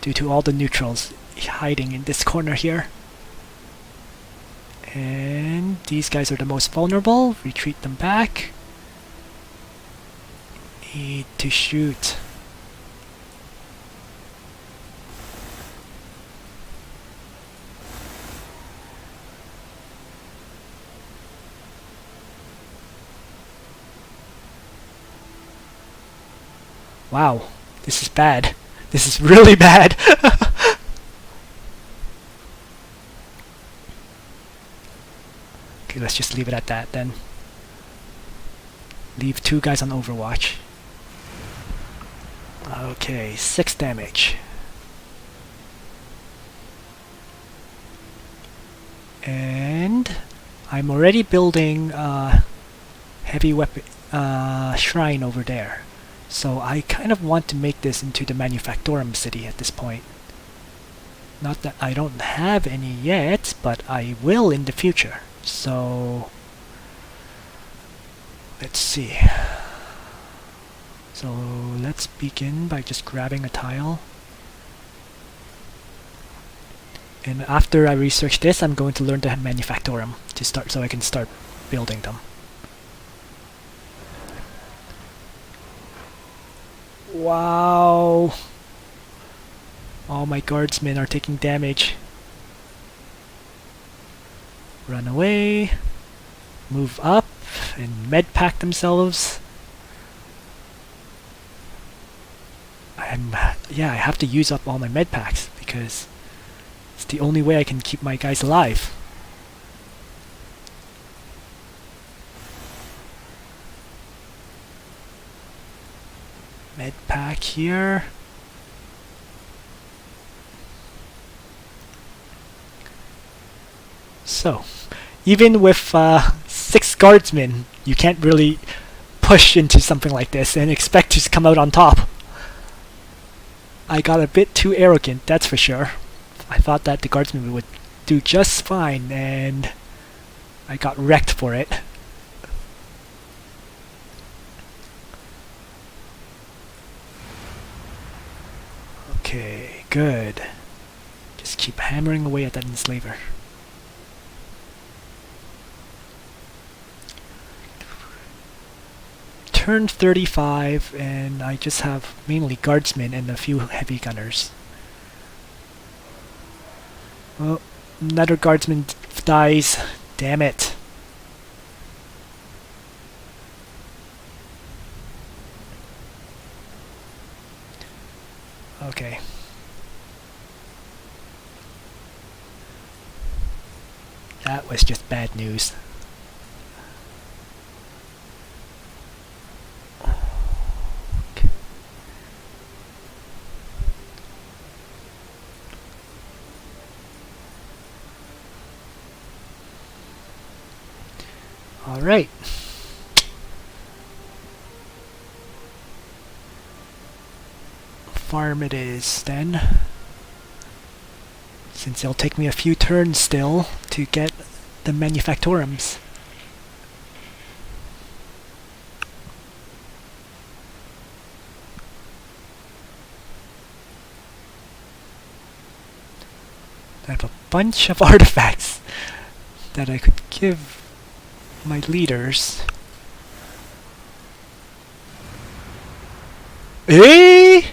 due to all the neutrals hiding in this corner here. And these guys are the most vulnerable. Retreat them back. Need to shoot. Wow, this is bad. This is really bad. Okay, let's just leave it at that then. Leave 2 guys on Overwatch. Okay, 6 damage. And I'm already building a heavy weapon shrine over there. So I kind of want to make this into the Manufactorum city at this point. Not that I don't have any yet, but I will in the future. So let's see. So let's begin by just grabbing a tile. And after I research this, I'm going to learn the Manufactorum to start, so I can start building them. Wow! All my guardsmen are taking damage. Run away. Move up and medpack themselves. Yeah, I have to use up all my medpacks because it's the only way I can keep my guys alive. Medpack here. So, even with 6 guardsmen, you can't really push into something like this and expect to come out on top. I got a bit too arrogant, that's for sure. I thought that the guardsmen would do just fine, and I got wrecked for it. Okay, good. Just keep hammering away at that enslaver. Turn 35, and I just have mainly guardsmen and a few heavy gunners. Oh, another guardsman dies. Damn it. Okay. That was just bad news. Alright. farm it is then. Since it'll take me a few turns still to get the manufactorums. I have a bunch of artifacts that I could give my leaders. Eh?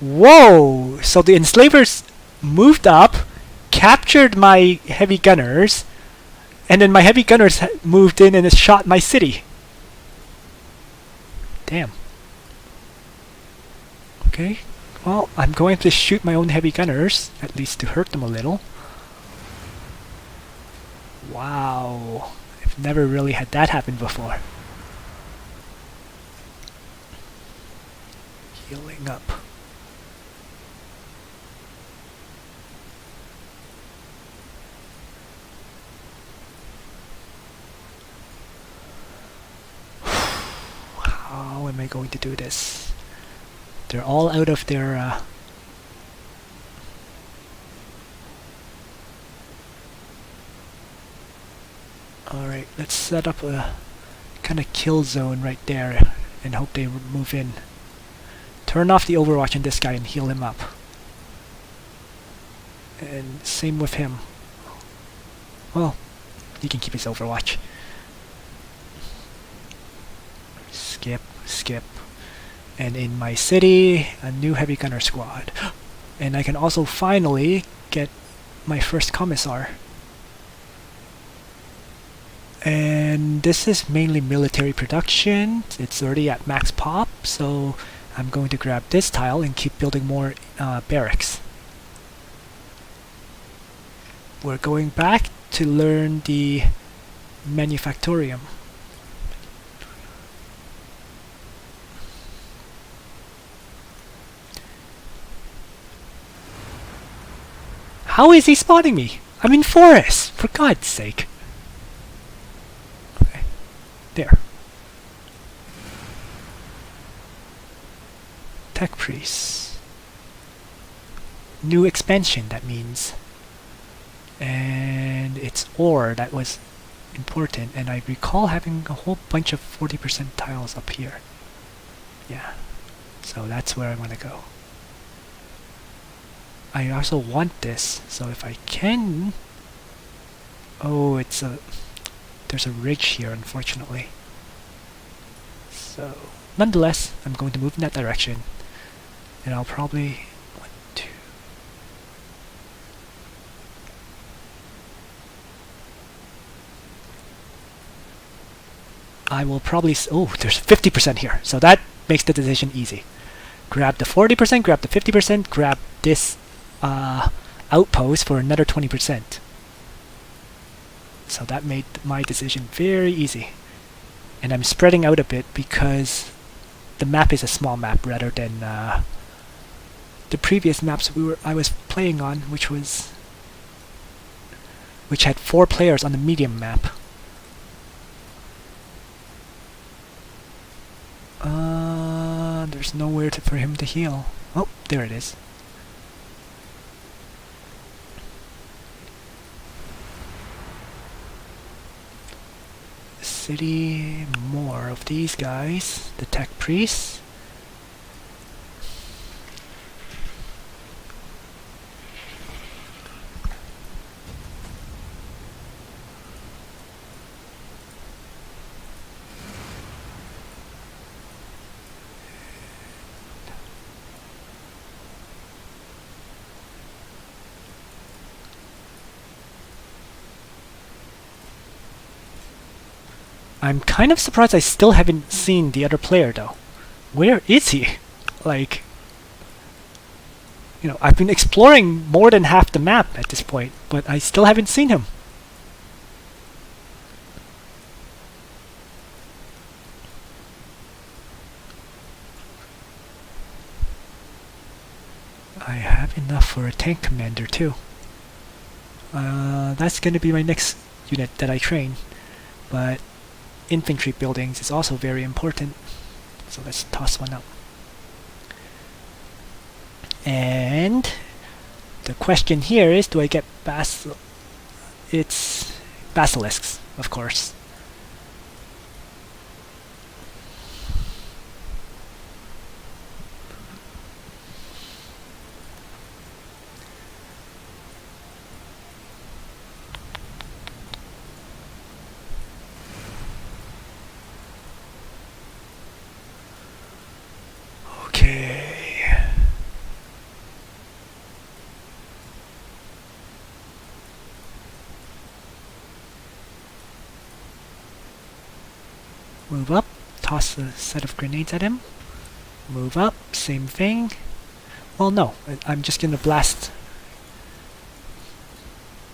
Whoa! So the enslavers moved up, captured my heavy gunners, and then my heavy gunners moved in and shot my city. Damn. Okay. Well, I'm going to shoot my own heavy gunners, at least to hurt them a little. Wow. I've never really had that happen before. Healing up. How am I going to do this? They're all out of their Alright, let's set up a kind of kill zone right there and hope they move in. Turn off the overwatch on this guy and heal him up. And same with him. Well, he can keep his overwatch. Skip, skip. And in my city, a new heavy gunner squad. And I can also finally get my first commissar. And this is mainly military production. It's already at max pop, so I'm going to grab this tile and keep building more barracks. We're going back to learn the manufactorium. How is he spotting me? I'm in forest, for God's sake. Okay, there. Tech priests. New expansion, that means. And it's ore that was important, and I recall having a whole bunch of 40% tiles up here. Yeah, so that's where I want to go. I also want this, so if I can... Oh, it's a... There's a ridge here, unfortunately. So, nonetheless, I'm going to move in that direction. And I'll probably... 1, 2... I will probably... Oh, there's 50% here, so that makes the decision easy. Grab the 40%, grab the 50%, grab this outpost for another 20%. So that made my decision very easy. And I'm spreading out a bit because the map is a small map rather than the previous maps I was playing on, which had 4 players on the medium map. There's nowhere for him to heal. Oh, there it is. City, more of these guys. The tech priests. I'm kind of surprised I still haven't seen the other player though. Where is he? Like, you know, I've been exploring more than half the map at this point, but I still haven't seen him. I have enough for a tank commander too. That's gonna be my next unit that I train, but infantry buildings is also very important, so let's toss one up. And the question here is, do I get it's basilisks, of course. Okay. Move up, toss a set of grenades at him. Move up, same thing. Well, no, I'm just gonna blast.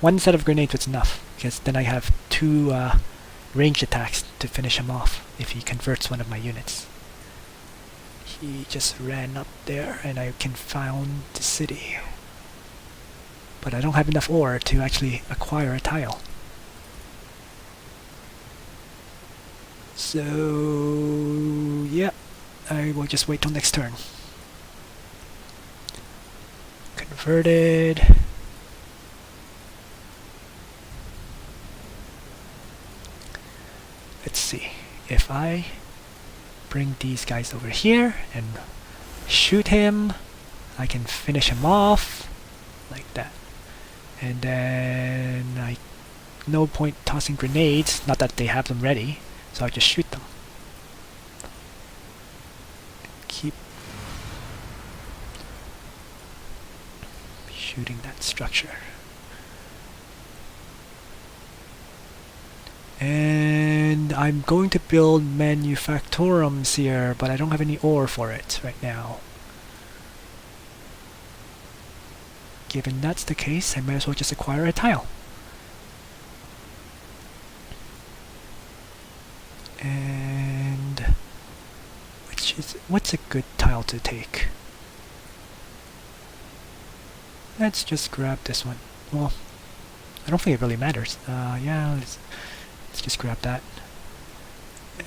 One set of grenades was enough, because then I have two ranged attacks to finish him off if he converts one of my units. He just ran up there and I can found the city. But I don't have enough ore to actually acquire a tile. So, yeah, I will just wait till next turn. Converted. Let's see, if I bring these guys over here and shoot him, I can finish him off like that. And then no point tossing grenades, not that they have them ready, so I just shoot them. Keep shooting that structure. And I'm going to build manufactorums here, but I don't have any ore for it right now. Given that's the case, I might as well just acquire a tile. And what's a good tile to take? Let's just grab this one. Well, I don't think it really matters. Yeah, let's just grab that.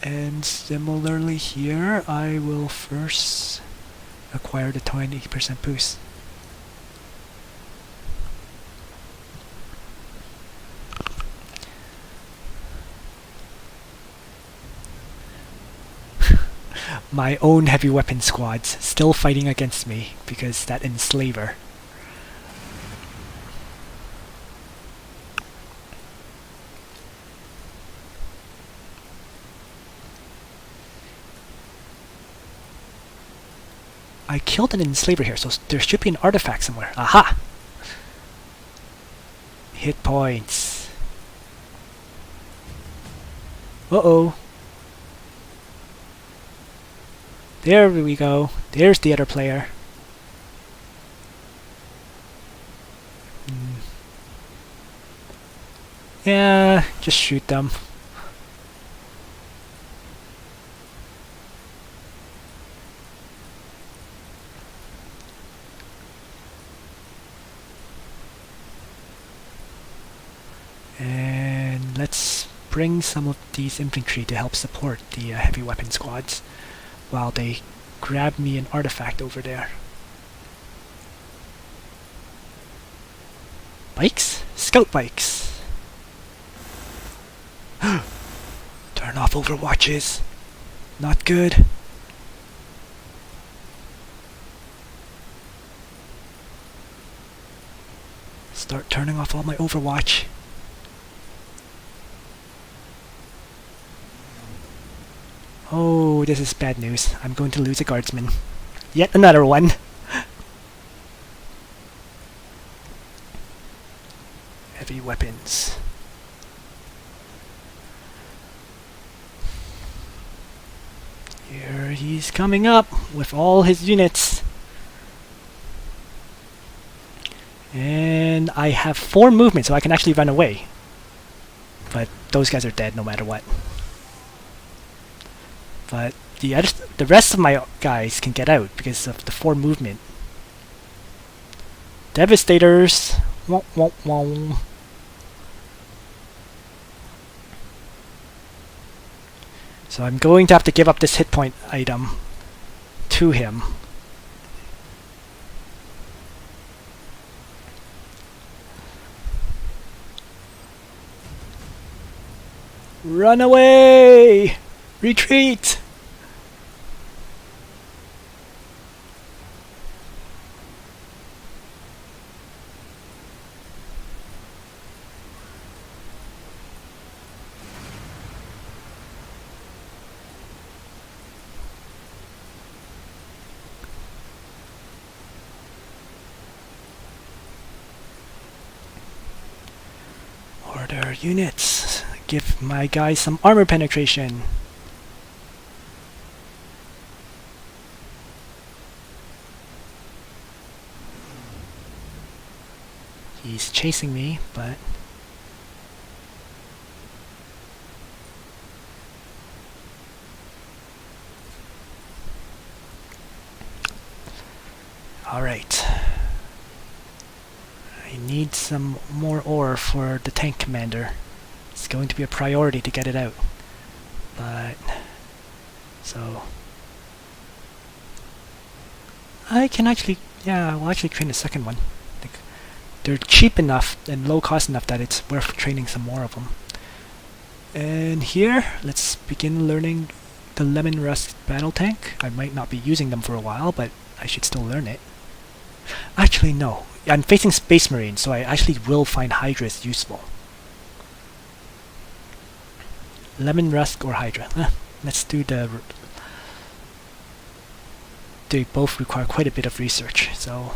And similarly here, I will first acquire the 20% boost. My own heavy weapon squads still fighting against me because that enslaver. I killed an enslaver here, so there should be an artifact somewhere. Aha! Hit points. Uh-oh. There we go. There's the other player. Yeah, just shoot them. And let's bring some of these infantry to help support the heavy weapon squads while they grab me an artifact over there. Bikes? Scout bikes! Turn off overwatches. Not good. Start turning off all my overwatch. Oh, this is bad news. I'm going to lose a guardsman. Yet another one. Heavy weapons. Here he's coming up with all his units. And I have 4 movement, so I can actually run away. But those guys are dead no matter what. But the rest of my guys can get out because of the 4 movement. Devastators! Womp womp womp. So I'm going to have to give up this hit point item to him. Run away! Retreat! Order units. Give my guys some armor penetration. He's chasing me, but... Alright. I need some more ore for the tank commander. It's going to be a priority to get it out. But... So... I can actually... Yeah, we'll actually train a second one. Like, they're cheap enough and low cost enough that it's worth training some more of them. And here, let's begin learning the Lemon Rust battle tank. I might not be using them for a while, but I should still learn it. Actually, no. I'm facing Space Marines, so I actually will find hydras useful. Lemon Rust or Hydra. Let's do the... They both require quite a bit of research, so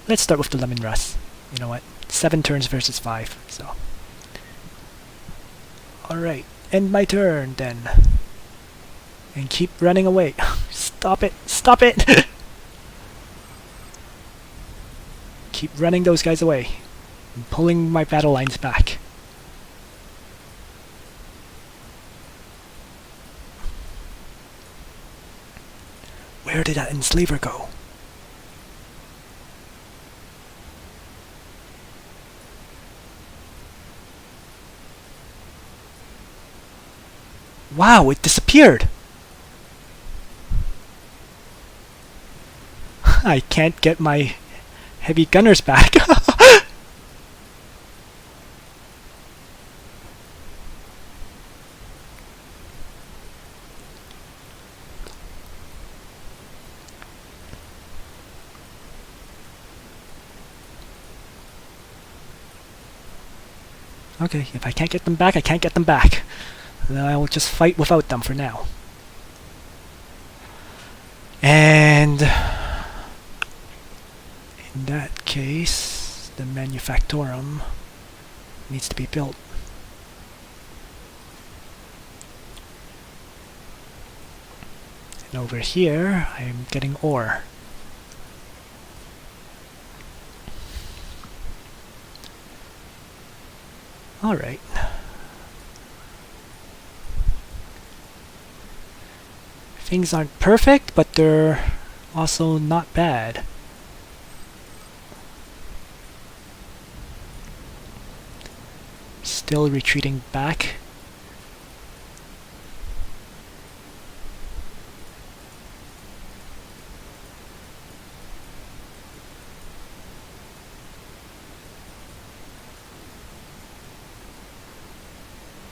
let's start with the Lemon Rust. You know what? 7 turns versus 5, so... Alright, end my turn then. And keep running away. Stop it! Stop it! Keep running those guys away. I'm pulling my battle lines back. Where did that enslaver go? Wow, it disappeared! I can't get my heavy gunners back. Okay, if I can't get them back, I can't get them back. Then I will just fight without them for now. And in that case, the Manufactorum needs to be built. And over here, I'm getting ore. Alright. Things aren't perfect, but they're also not bad. Still retreating back.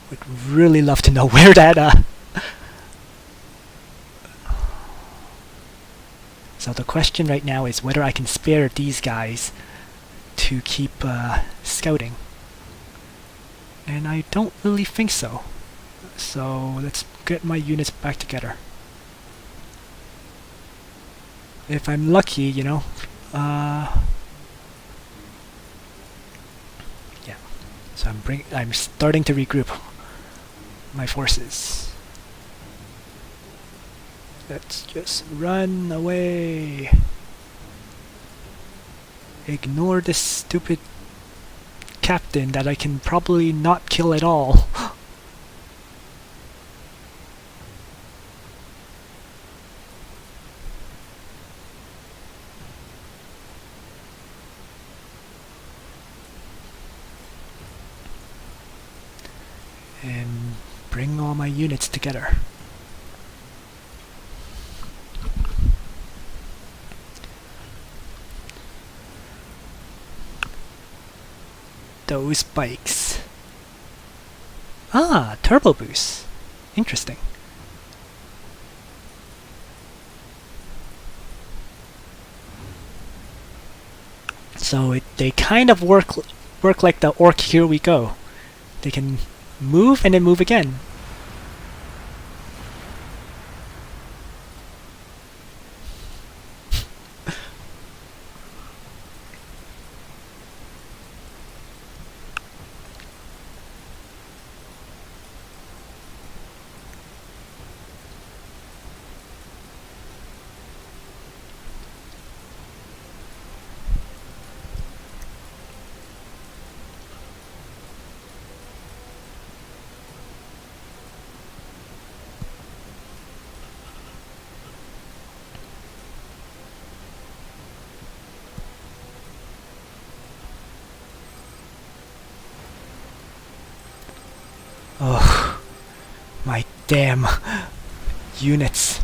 Would really love to know where that So the question right now is whether I can spare these guys to keep scouting. And I don't really think so. So let's get my units back together. If I'm lucky, you know. Yeah. So I'm starting to regroup my forces. Let's just run away. Ignore this stupid captain that I can probably not kill at all. And bring all my units together. Those bikes. Ah, turbo boost. Interesting. So they kind of work like the orc Here We Go. They can move and then move again. Oh, my damn units.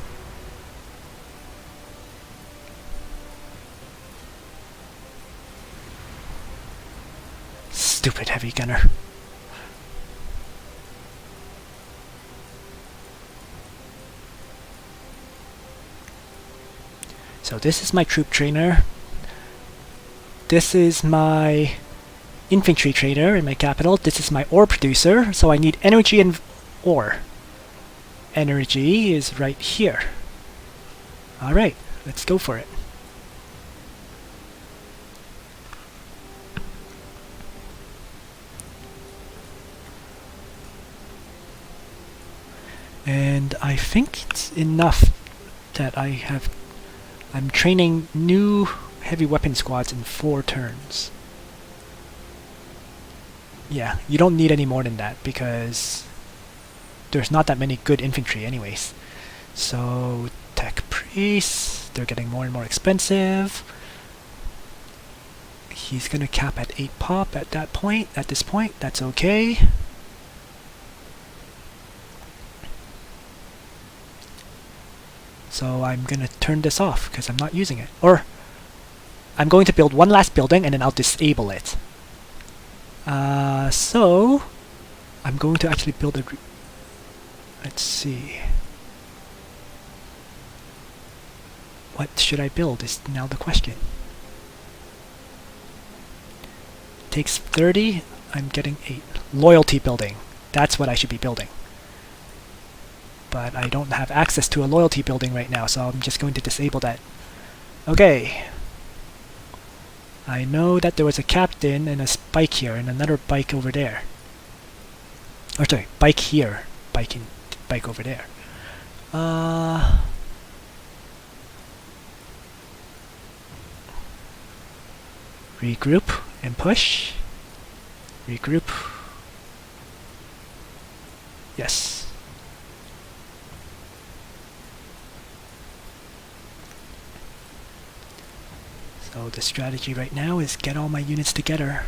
Stupid heavy gunner. So this is my troop trainer. This is my infantry trader in my capital. This is my ore producer, so I need energy and ore. Energy is right here. Alright, let's go for it. And I think it's enough that I'm training new heavy weapon squads in 4 turns. Yeah, you don't need any more than that because there's not that many good infantry anyways. So, tech priests, they're getting more and more expensive. He's gonna cap at 8 pop at this point, that's okay. So I'm gonna turn this off because I'm not using it. Or, I'm going to build one last building and then I'll disable it. So I'm going to actually build a let's see. What should I build is now the question. Takes 30, I'm getting 8. Loyalty building. That's what I should be building. But I don't have access to a loyalty building right now, so I'm just going to disable that. Okay. I know that there was a captain and a spike here and another bike over there. Or sorry, bike here, bike over there. Regroup and push. Regroup. Yes. So the strategy right now is get all my units together.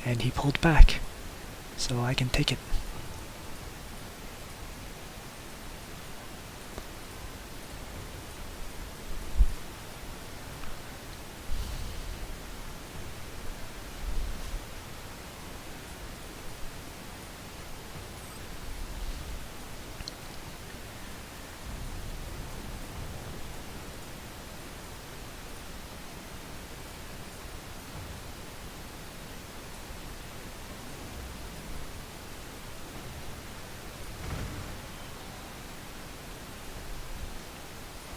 And he pulled back, so I can take it.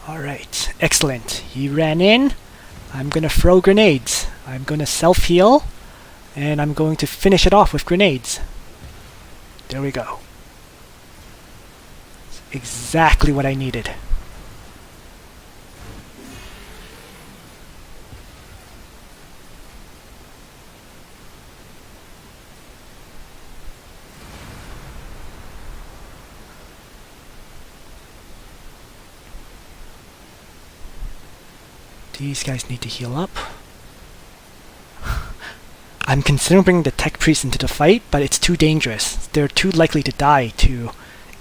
Alright, excellent. He ran in. I'm gonna throw grenades. I'm gonna self-heal, and I'm going to finish it off with grenades. There we go. It's exactly what I needed. These guys need to heal up. I'm considering bringing the tech priest into the fight, but it's too dangerous. They're too likely to die to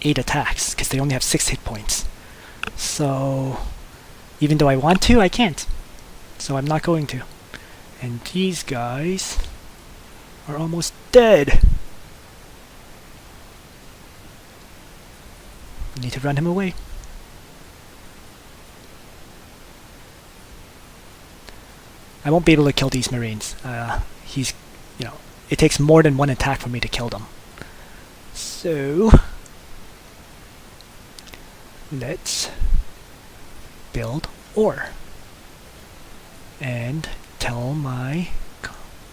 8 attacks, because they only have 6 hit points. So Even though I want to, I can't. So I'm not going to. And these guys are almost dead. Need to run him away. I won't be able to kill these Marines. He's, you know, it takes more than one attack for me to kill them. So, let's build ore. And tell my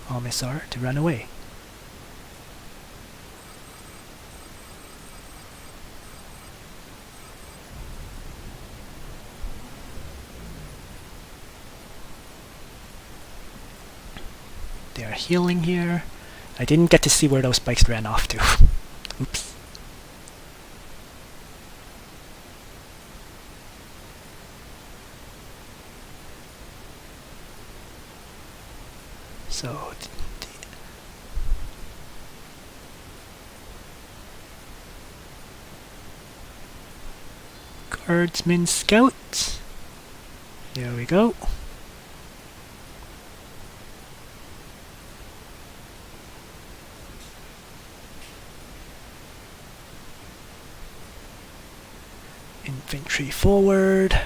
commissar to run away. They are healing here. I didn't get to see where those spikes ran off to. Oops. So, Guardsman Scout. There we go. Infantry forward.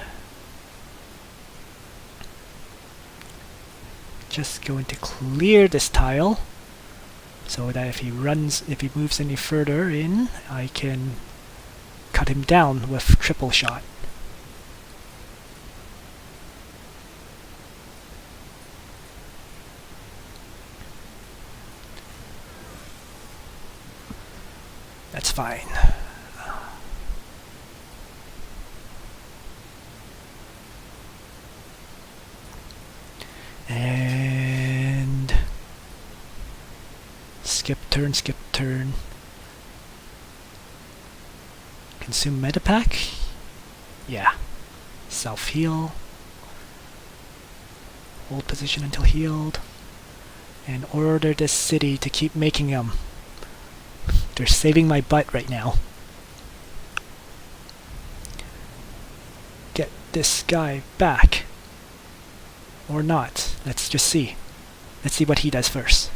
Just going to clear this tile so that if he moves any further in, I can cut him down with triple shot. That's fine. And skip turn. Consume metapack? Yeah. Self-heal. Hold position until healed. And order this city to keep making them. They're saving my butt right now. Get this guy back. Or not. Let's just see. Let's see what he does first.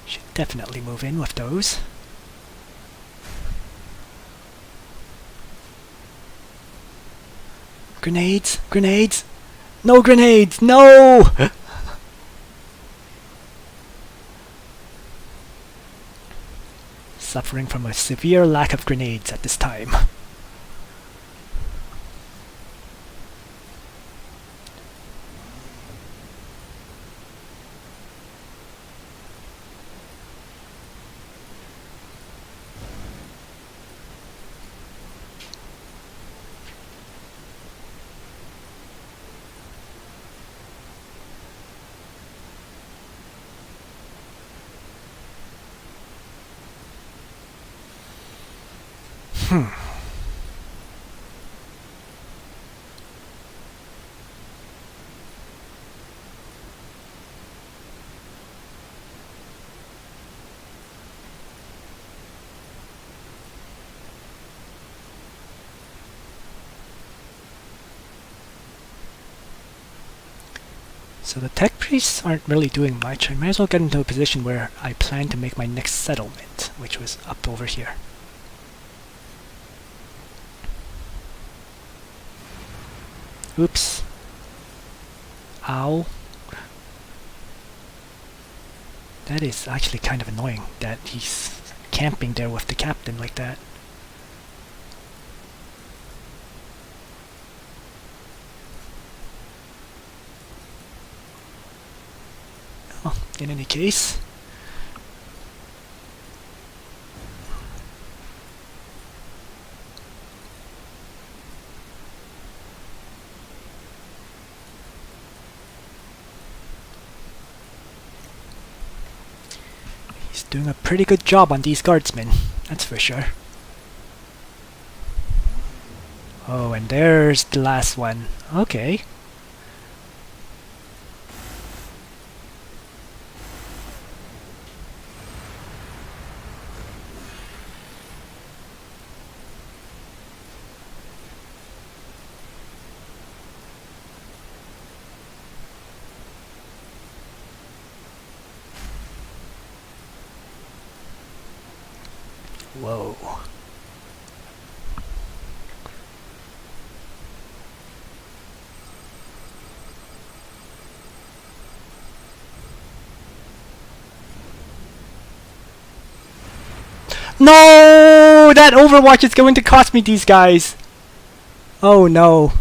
Should definitely move in with those. Grenades! Grenades! No grenades! No! Suffering from a severe lack of grenades at this time. So the tech priests aren't really doing much. I might as well get into a position where I plan to make my next settlement, which was up over here. Oops. Ow. That is actually kind of annoying that he's camping there with the captain like that. Oh, in any case, he's doing a pretty good job on these guardsmen, that's for sure. Oh, and there's the last one. Okay. Whoa. No! That Overwatch is going to cost me these guys! Oh no.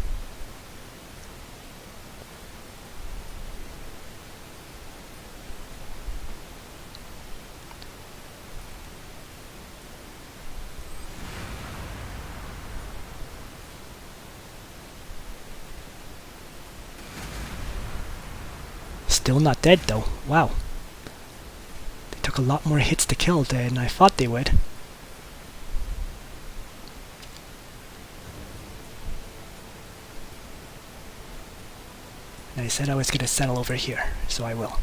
Still not dead though. Wow. They took a lot more hits to kill than I thought they would. And I said I was going to settle over here, so I will.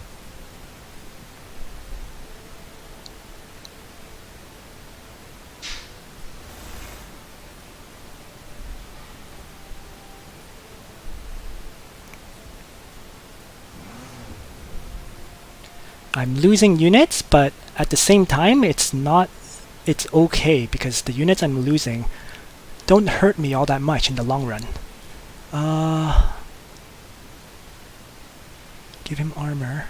I'm losing units, but at the same time, it's okay, because the units I'm losing don't hurt me all that much in the long run. Give him armor.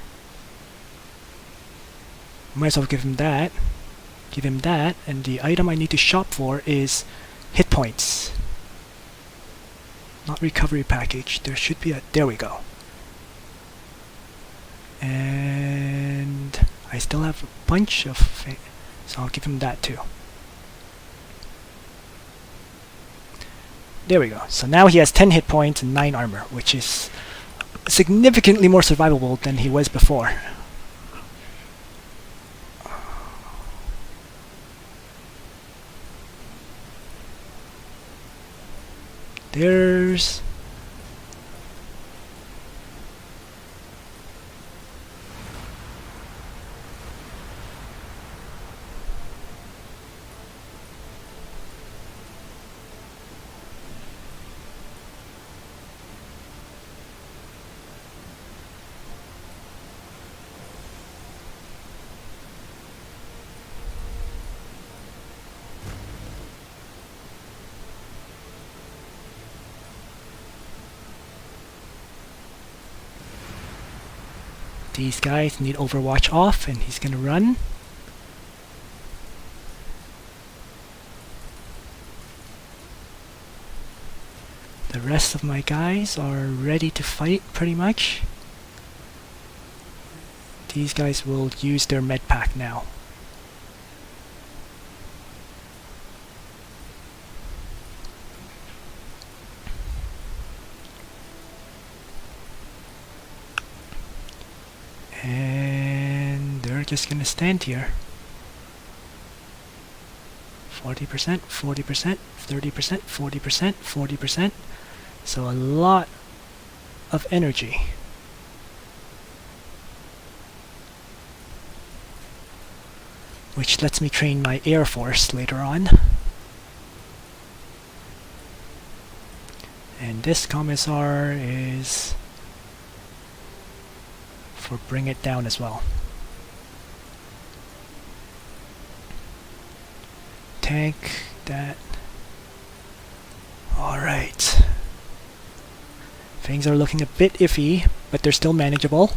Might as well give him that. Give him that, and the item I need to shop for is hit points. Not recovery package. There should be a... There we go. And I still have a bunch of... So I'll give him that too. There we go. So now he has 10 hit points and 9 armor, which is significantly more survivable than he was before. There's... These guys need Overwatch off, and he's gonna run. The rest of my guys are ready to fight, pretty much. These guys will use their med pack now. And they're just gonna stand here. 40%, 40%, 30%, 40%, 40%. So a lot of energy. Which lets me train my Air Force later on. And this commissar is for bring it down as well. Tank that. Alright. Things are looking a bit iffy, but they're still manageable.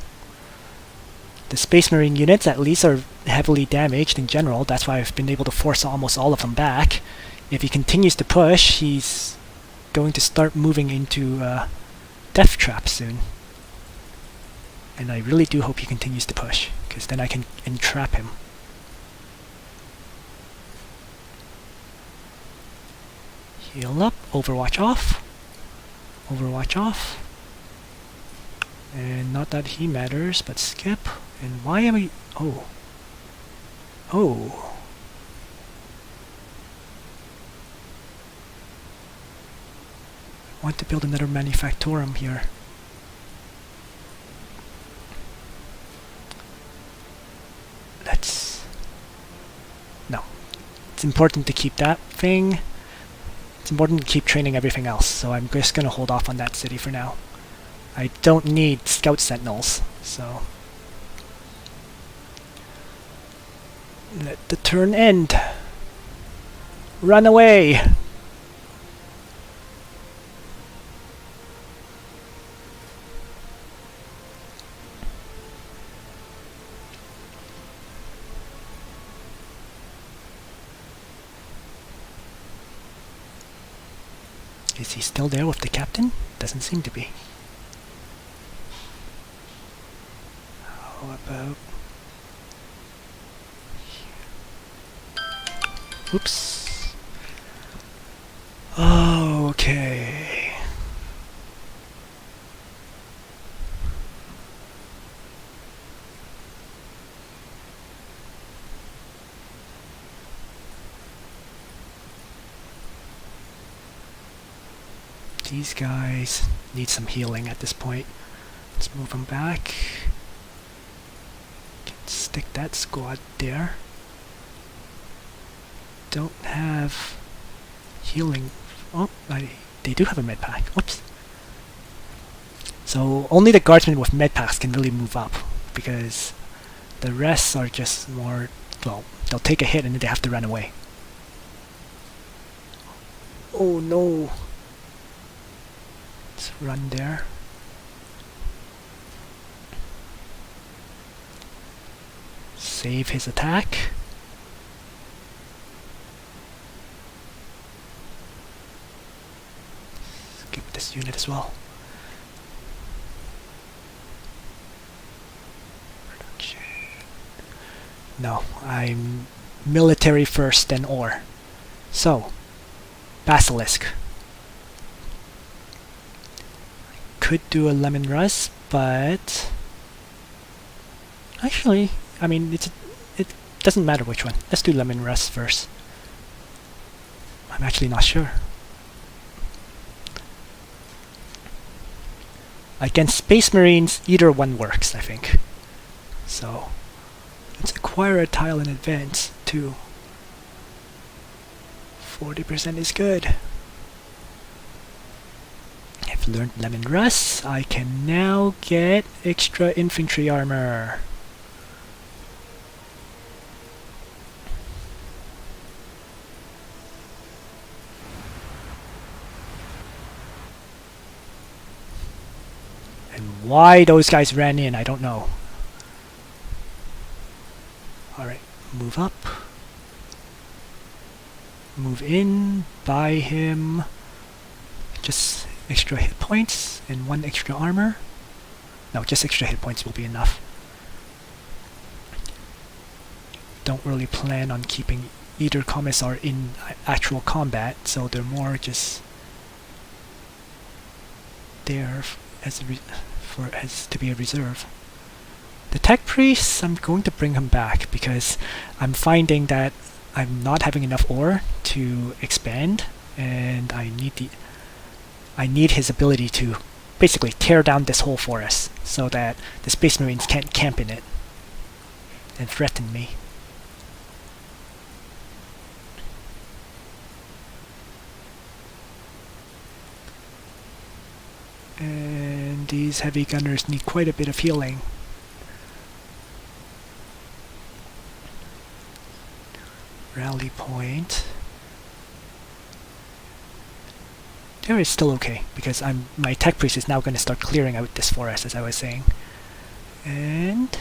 The Space Marine units at least are heavily damaged in general. That's why I've been able to force almost all of them back. If he continues to push, he's going to start moving into death trap soon. And I really do hope he continues to push, because then I can entrap him. Heal up, Overwatch off. Overwatch off. And not that he matters, but skip. And why am I... Oh. Oh. I want to build another manufactorum here. Let's... No. It's important to keep that thing. It's important to keep training everything else, so I'm just gonna hold off on that city for now. I don't need scout sentinels, so... Let the turn end. Run away! Is he still there with the captain? Doesn't seem to be. How about... Oops. Okay. These guys need some healing at this point. Let's move them back. Stick that squad there. Don't have healing. Oh, they do have a med pack. Whoops. So only the guardsmen with med packs can really move up, because the rest are just more, well, they'll take a hit and then they have to run away. Oh no. Let's run there. Save his attack. Skip this unit as well. Production. No, I'm military first, then ore. So, basilisk. Could do a lemon rust, but actually, I mean, it doesn't matter which one. Let's do lemon rust first. I'm actually not sure. Against Space Marines, either one works, I think. So, let's acquire a tile in advance, too. 40% is good. I've learned lemon rust. I can now get extra infantry armor. Why those guys ran in, I don't know. Alright, move up. Move in, buy him just extra hit points and 1 extra armor. No, just extra hit points will be enough. Don't really plan on keeping either commissar in actual combat, so they're more just there as to be a reserve. The tech priests, I'm going to bring him back because I'm finding that I'm not having enough ore to expand, and I need his ability to basically tear down this whole forest so that the Space Marines can't camp in it and threaten me. And these heavy gunners need quite a bit of healing. Rally point. There is still okay, because my tech priest is now going to start clearing out this forest, as I was saying. And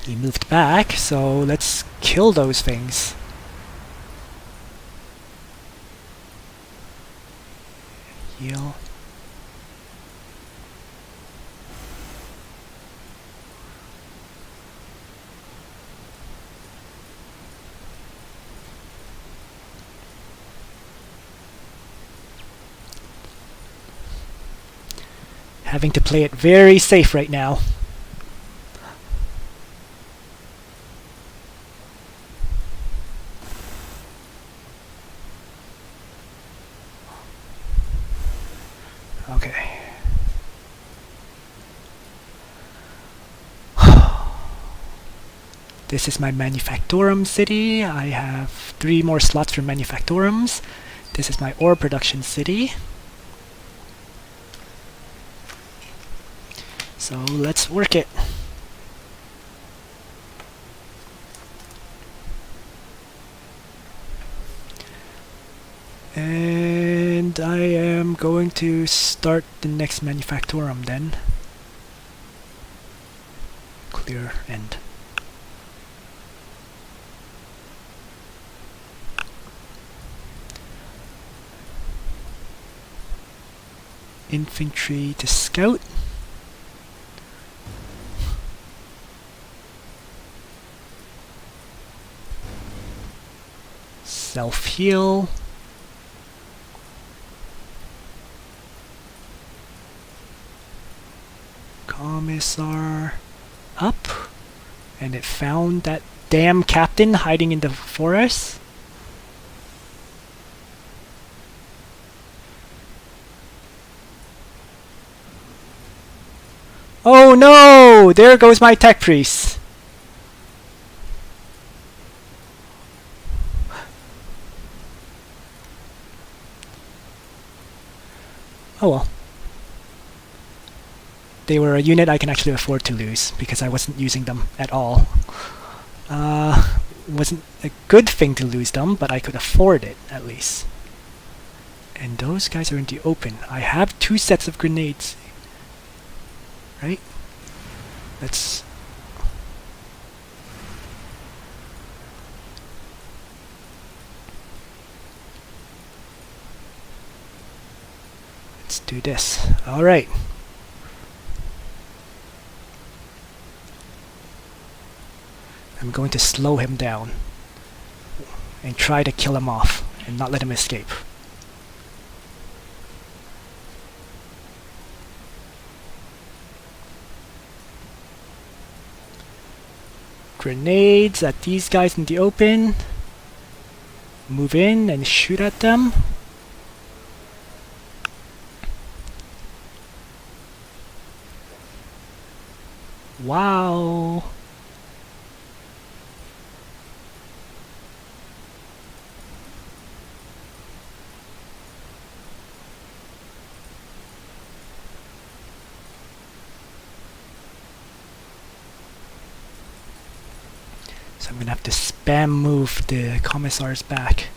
he moved back, so let's kill those things. Heal. Having to play it very safe right now. Okay. This is my manufactorum city. I have 3 more slots for manufactorums. This is my ore production city. So let's work it. And I am going to start the next manufactorum then. Clear end. Infantry to scout. Self-heal. Commissar up. And it found that damn captain hiding in the forest. Oh no! There goes my tech priest. Oh well. They were a unit I can actually afford to lose because I wasn't using them at all. Wasn't a good thing to lose them, but I could afford it at least. And those guys are in the open. I have 2 sets of grenades. Right? Let's... Let's do this. Alright. I'm going to slow him down and try to kill him off and not let him escape. Grenades at these guys in the open. Move in and shoot at them. Wow. So I'm gonna have to spam move the commissars back.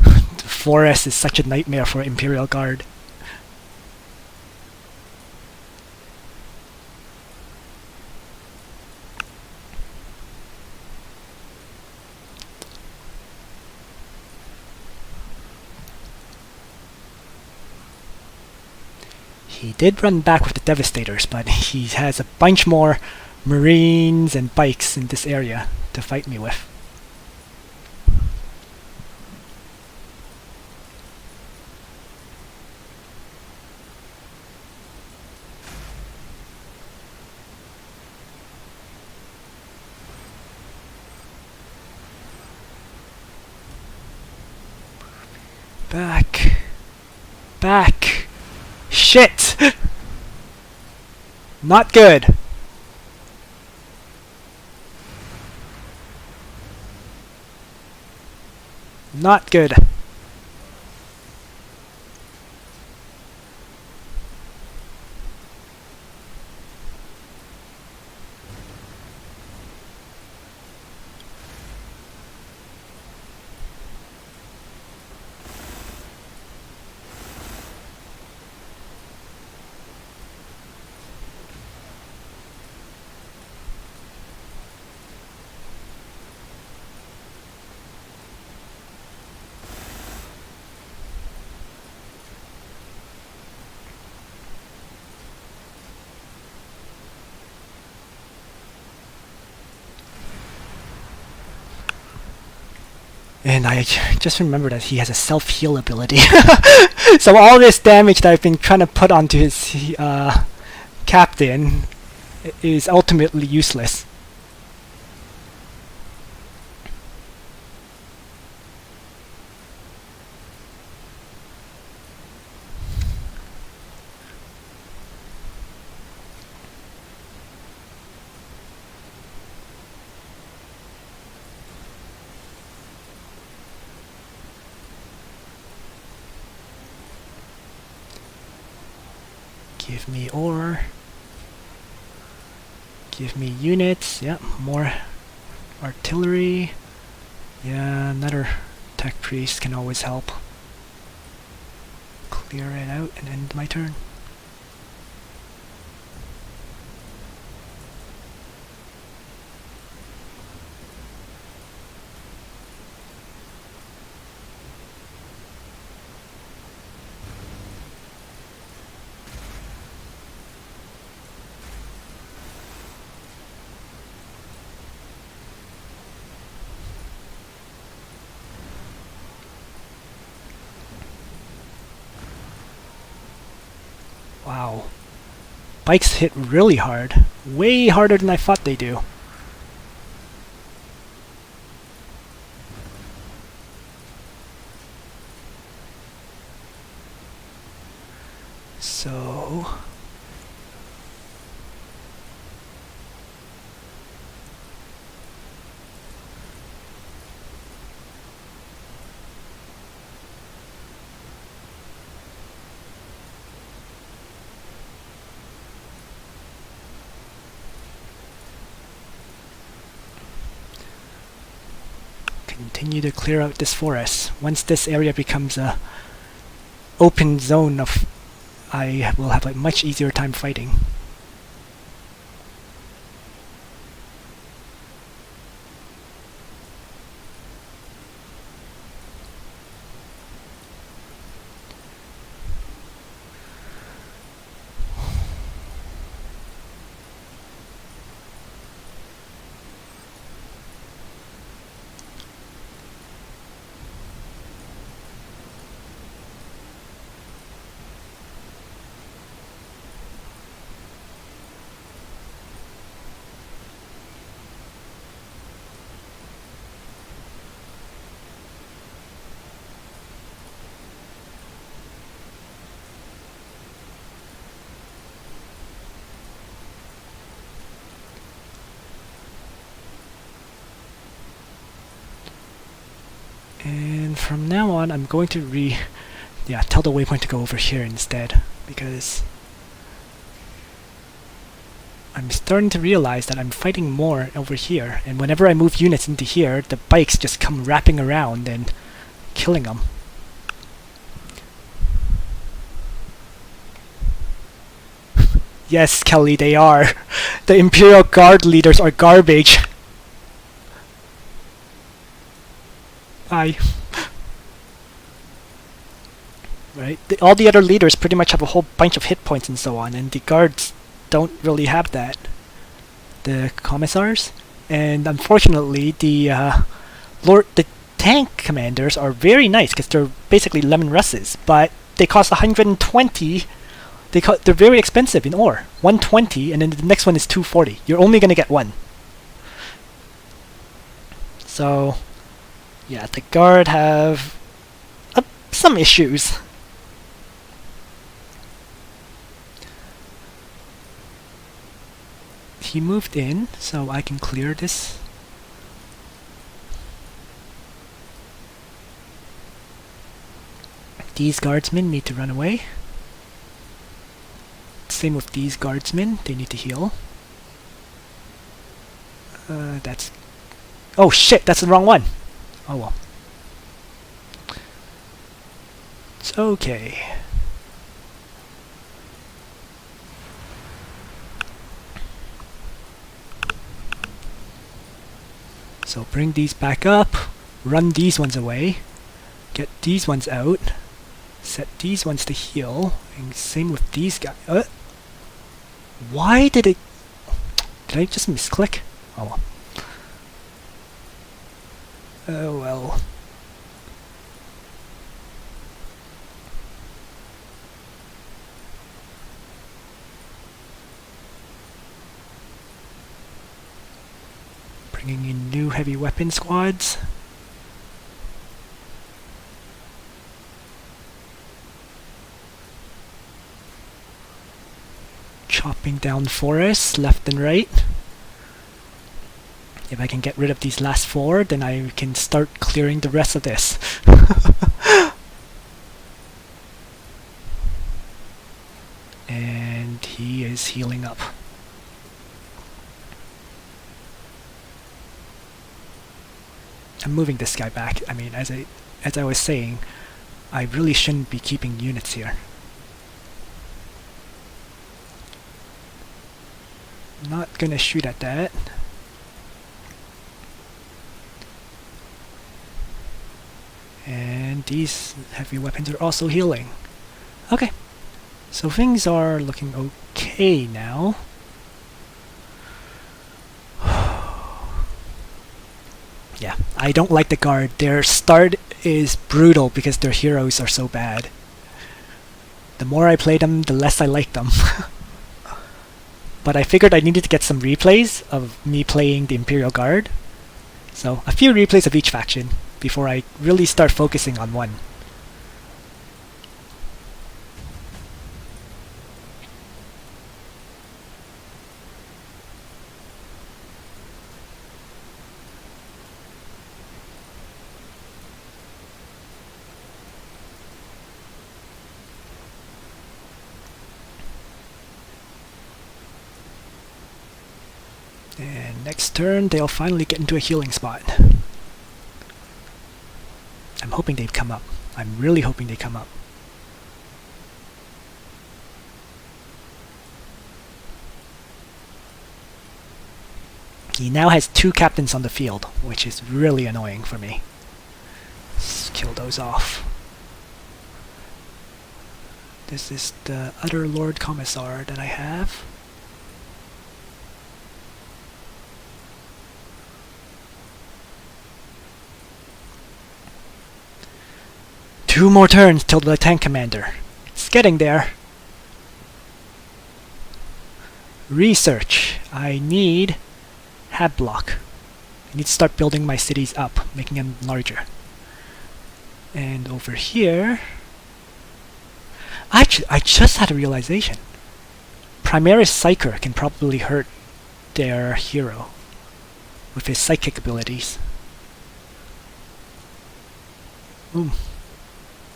The forest is such a nightmare for Imperial Guard. He did run back with the Devastators, but he has a bunch more Marines and bikes in this area to fight me with. Back. Back. Shit! Not good. Not good. And I just remember that he has a self-heal ability. So all this damage that I've been trying to put onto his captain is ultimately useless. Give me ore. Give me units. Yep, more artillery. Yeah, another Tech Priest can always help. Clear it out and end my turn. Wow. Bikes hit really hard. Way harder than I thought they do. So... continue to clear out this forest. Once this area becomes a open zone of, I will have a much easier time fighting. And from now on, I'm going to tell the waypoint to go over here instead, because I'm starting to realize that I'm fighting more over here, and whenever I move units into here, the bikes just come wrapping around and killing them. Yes, Kelly, they are. The Imperial Guard leaders are garbage. Bye. Right? All the other leaders pretty much have a whole bunch of hit points and so on, and the guards don't really have that. The commissars, and unfortunately, the tank commanders are very nice because they're basically lemon russes, but they cost 120. They're very expensive in ore. 120, and then the next one is 240. You're only gonna get one. So. Yeah, the guard have some issues. He moved in, so I can clear this. These guardsmen need to run away. Same with these guardsmen, they need to heal. That's... Oh shit, that's the wrong one! Oh well. It's okay. So bring these back up, run these ones away, get these ones out, set these ones to heal, and same with these guys. Why did it... Did I just misclick? Oh well. Oh well. Bringing in new heavy weapon squads. Chopping down forests left and right. If I can get rid of these last four, then I can start clearing the rest of this. And he is healing up. I'm moving this guy back. I mean, as I was saying, I really shouldn't be keeping units here. Not gonna shoot at that. And these heavy weapons are also healing. Okay, so things are looking okay now. Yeah, I don't like the guard. Their start is brutal because their heroes are so bad. The more I play them, the less I like them. But I figured I needed to get some replays of me playing the Imperial Guard. So, a few replays of each faction before I really start focusing on one. And next turn, they'll finally get into a healing spot. I'm hoping they come up. I'm really hoping they come up. He now has 2 captains on the field, which is really annoying for me. Let's kill those off. This is the other Lord Commissar that I have. Two more turns till the tank commander. It's getting there. Research. I need hab block. I need to start building my cities up, making them larger. And over here, I just had a realization. Primaris Psyker can probably hurt their hero with his psychic abilities.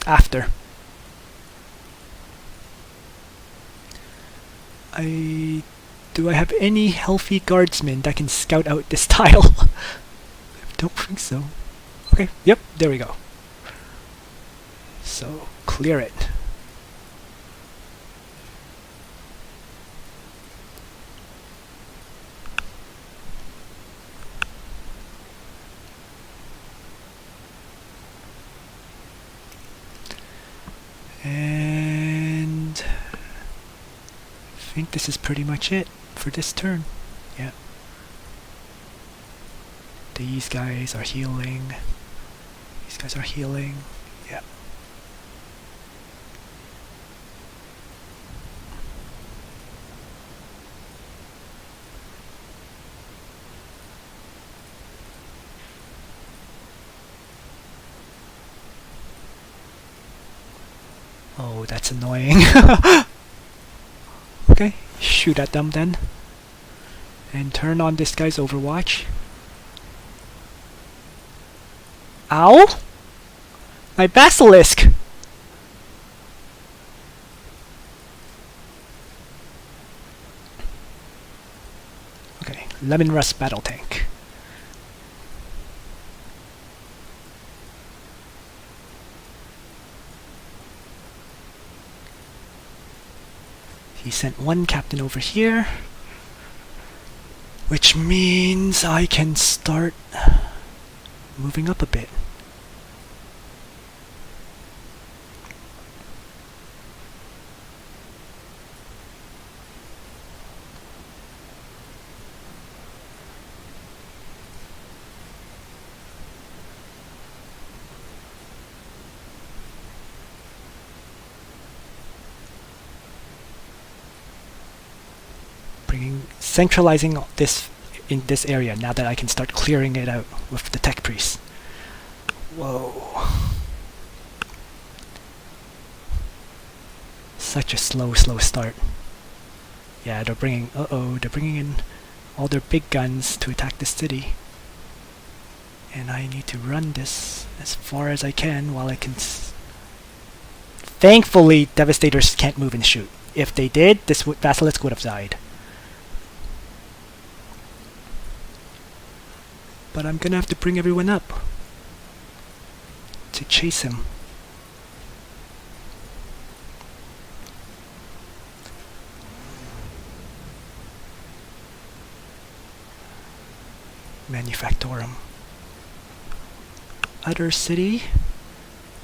After. Do I have any healthy guardsmen that can scout out this tile? I don't think so. Okay, yep, there we go. So, clear it. And I think this is pretty much it for this turn. Yeah. These guys are healing. These guys are healing. Yeah. Oh, that's annoying. Okay, shoot at them then. And turn on this guy's overwatch. Ow! My basilisk! Okay, Lemon Rust battle tank. He sent one captain over here, which means I can start moving up a bit. Centralizing this in this area now that I can start clearing it out with the tech priest. Whoa. Such a slow start. Yeah, they're bringing in all their big guns to attack the city. And I need to run this as far as I can while I can Thankfully, Devastators can't move and shoot. If they did, this Basilisk would have died. But I'm gonna have to bring everyone up. to chase him. Manufactorum. Other city.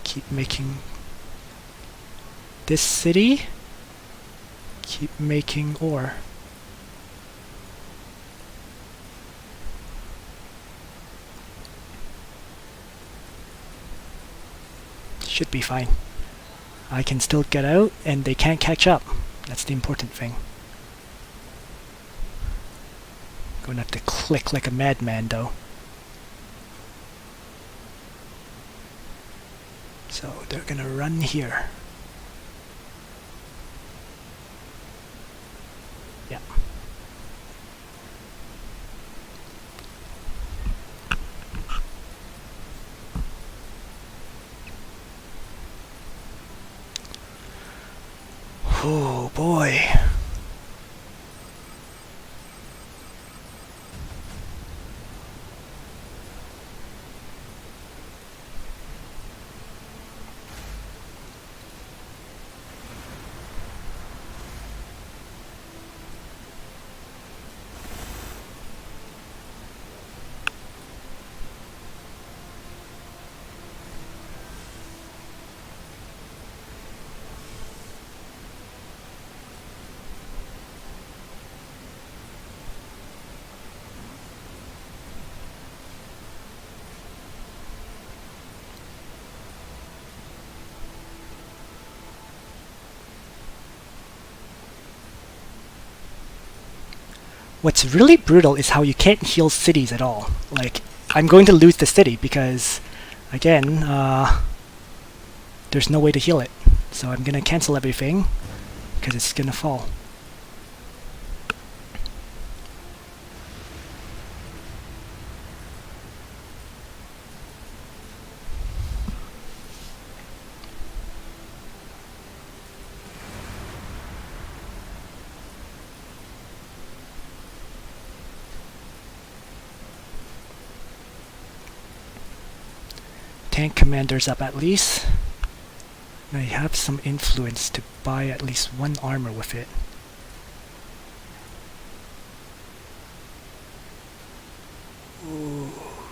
Keep making this city. Keep making ore. Should be fine. I can still get out and they can't catch up. That's the important thing. Gonna have to click like a madman though. So they're gonna run here. Yeah. Oh boy. What's really brutal is how you can't heal cities at all. Like, I'm going to lose the city because, again, there's no way to heal it. So I'm gonna cancel everything because it's gonna fall. Tank commander's up at least. I have some influence to buy at least one armor with it.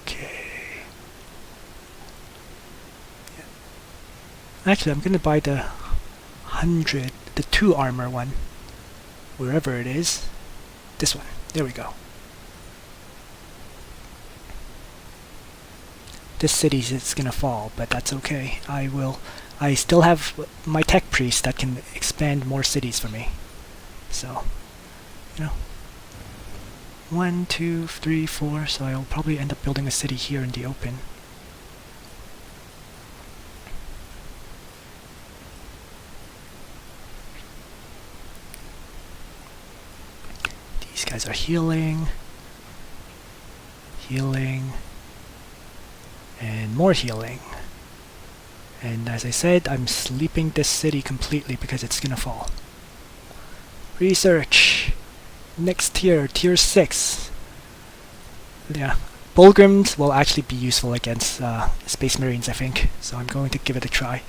Okay. Yeah. Actually, I'm gonna buy the 2 armor one. Wherever it is. This one. There we go. This city is gonna fall, but that's okay. I still have my tech priest that can expand more cities for me. So, you know. 1, 2, 3, 4, so I'll probably end up building a city here in the open. These guys are healing. Healing. And more healing. And as I said, I'm sleeping this city completely because it's gonna fall. Research! Next tier, tier 6. Yeah, Bulgrims will actually be useful against Space Marines, I think. So I'm going to give it a try.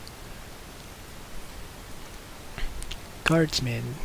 Guardsmen.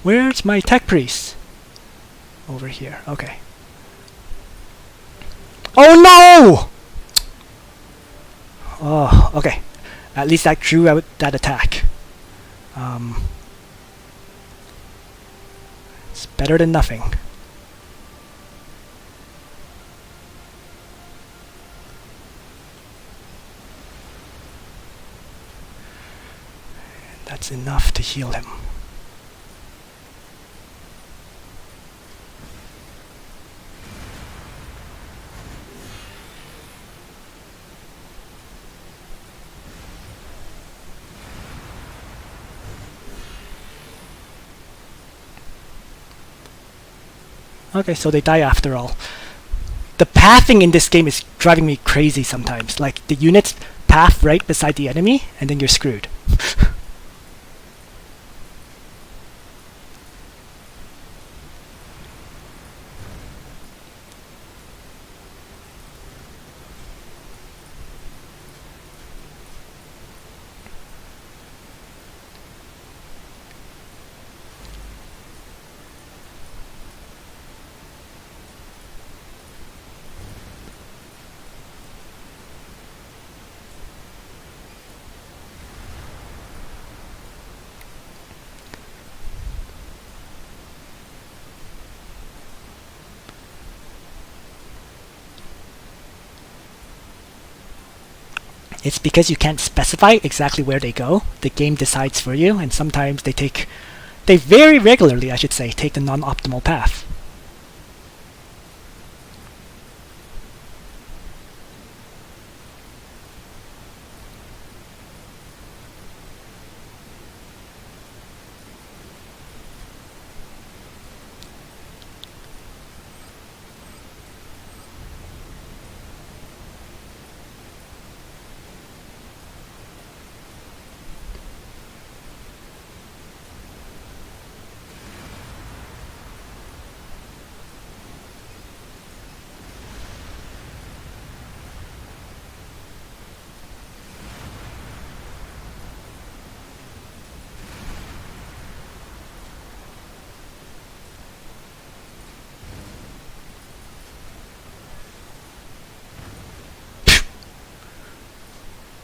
Where's my tech priest? Over here, okay. Oh no! Oh, okay. At least I drew out that attack. It's better than nothing. That's enough to heal him. Okay, so they die after all. The pathing in this game is driving me crazy sometimes. Like, the units path right beside the enemy, and then you're screwed. It's because you can't specify exactly where they go. The game decides for you, and sometimes they very regularly, I should say, take the non-optimal path.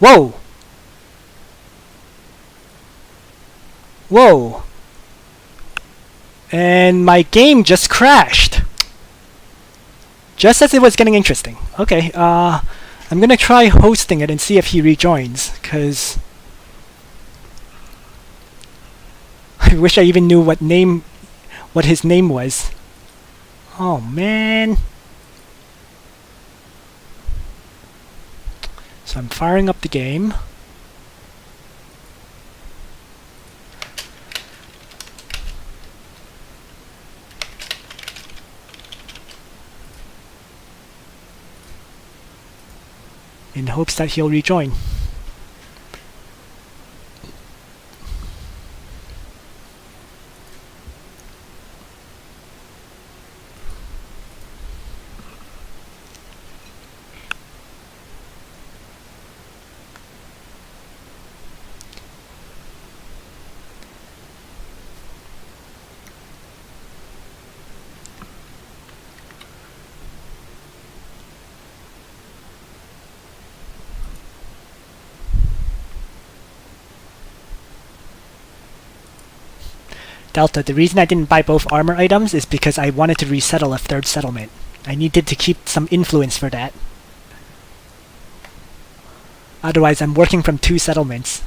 Whoa! Whoa! And my game just crashed! Just as it was getting interesting. Okay, I'm gonna try hosting it and see if he rejoins, cause I wish I even knew what his name was. Oh man. So I'm firing up the game. In hopes that he'll rejoin. Delta, the reason I didn't buy both armor items is because I wanted to resettle a third settlement. I needed to keep some influence for that. Otherwise, I'm working from 2 settlements.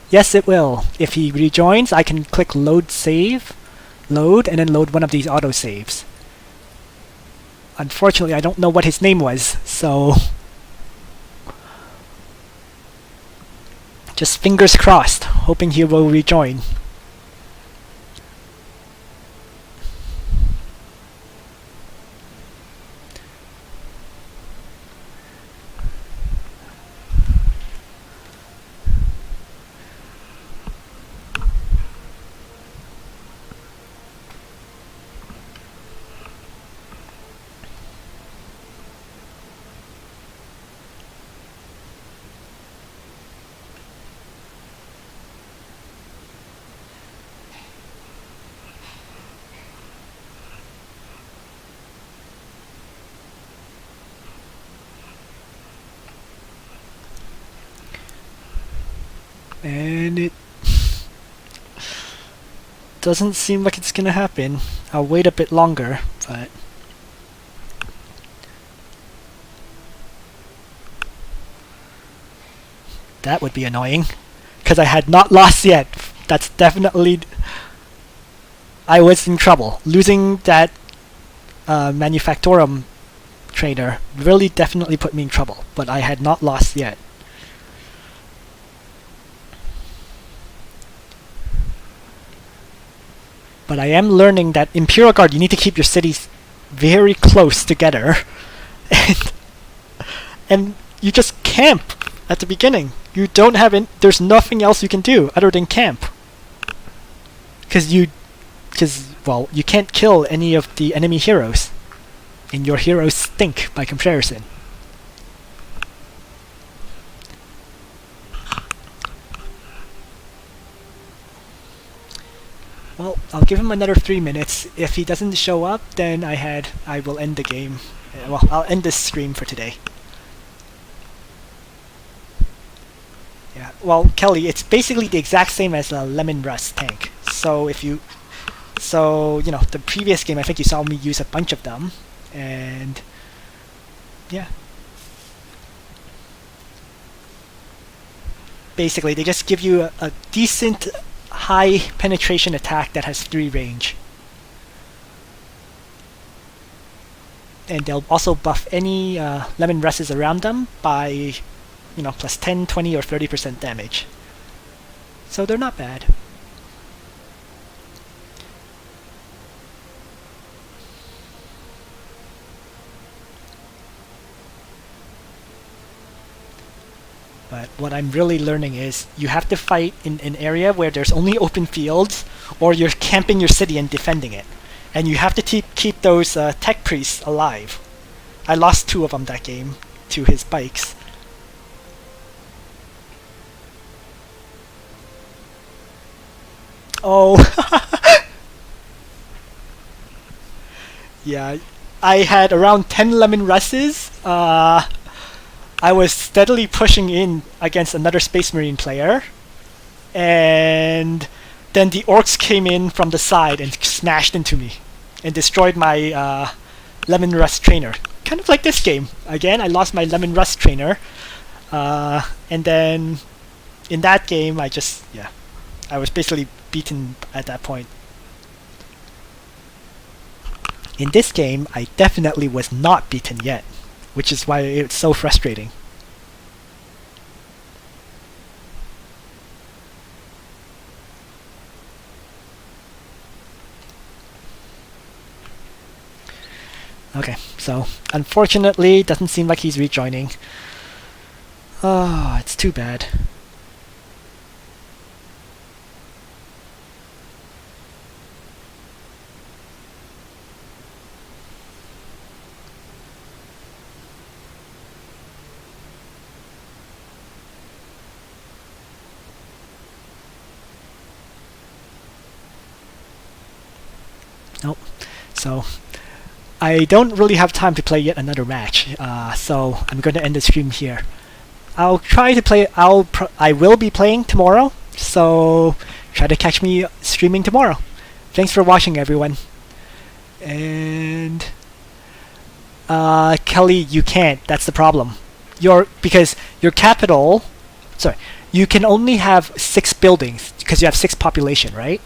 Yes, it will. If he rejoins, I can click load save, load, and then load one of these autosaves. Unfortunately, I don't know what his name was, so just fingers crossed, hoping he will rejoin. And it doesn't seem like it's gonna happen. I'll wait a bit longer, but that would be annoying, because I had not lost yet. That's definitely... I was in trouble. Losing that Manufactorum trader really definitely put me in trouble, but I had not lost yet. But I am learning that Imperial Guard, you need to keep your cities very close together. And you just camp at the beginning. You don't have there's nothing else you can do other than camp. Well, you can't kill any of the enemy heroes. And your heroes stink by comparison. Well, I'll give him another 3 minutes. If he doesn't show up, then I will end the game. Well, I'll end this stream for today. Yeah, well, Kelly, it's basically the exact same as a Lemon Rust tank. So you know, the previous game, I think you saw me use a bunch of them, and yeah. Basically, they just give you a decent high penetration attack that has 3 range. And they'll also buff any Lemon Rusts around them by, you know, plus 10, 20, or 30% damage. So they're not bad. But what I'm really learning is you have to fight in an area where there's only open fields, or you're camping your city and defending it. And you have to keep those tech priests alive. I lost 2 of them that game to his bikes. Oh, yeah, I had around 10 Lemon Rusts. I was steadily pushing in against another Space Marine player, and then the orcs came in from the side and smashed into me and destroyed my Lemon Rust trainer. Kind of like this game. Again, I lost my Lemon Rust trainer, and then in that game I was basically beaten at that point. In this game, I definitely was not beaten yet, which is why it's so frustrating. Okay, so unfortunately, it doesn't seem like he's rejoining. Oh, it's too bad. Nope. So I don't really have time to play yet another match, so I'm going to end the stream here. I'll try to play. I will be playing tomorrow, so try to catch me streaming tomorrow. Thanks for watching, everyone. And Kelly, you can't. That's the problem. Because your capital. Sorry, you can only have 6 buildings because you have 6 population, right?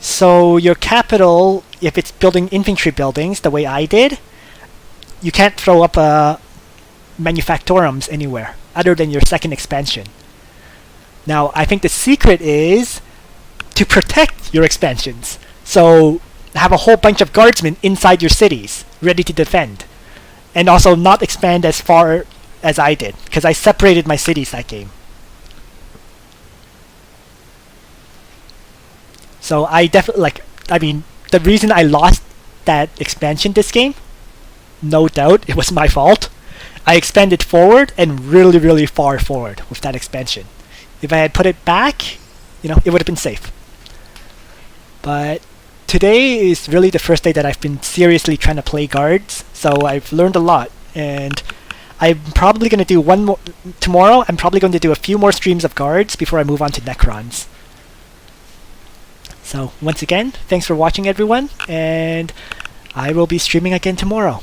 So your capital, if it's building infantry buildings the way I did, you can't throw up manufactorums anywhere other than your second expansion. Now, I think the secret is to protect your expansions. So have a whole bunch of guardsmen inside your cities, ready to defend. And also not expand as far as I did, because I separated my cities that game. So I definitely, the reason I lost that expansion this game, no doubt, it was my fault. I expanded forward and really, really far forward with that expansion. If I had put it back, it would have been safe. But today is really the first day that I've been seriously trying to play guards, so I've learned a lot. And I'm probably going to do one more tomorrow. I'm probably going to do a few more streams of guards before I move on to Necrons. So once again, thanks for watching, everyone, and I will be streaming again tomorrow.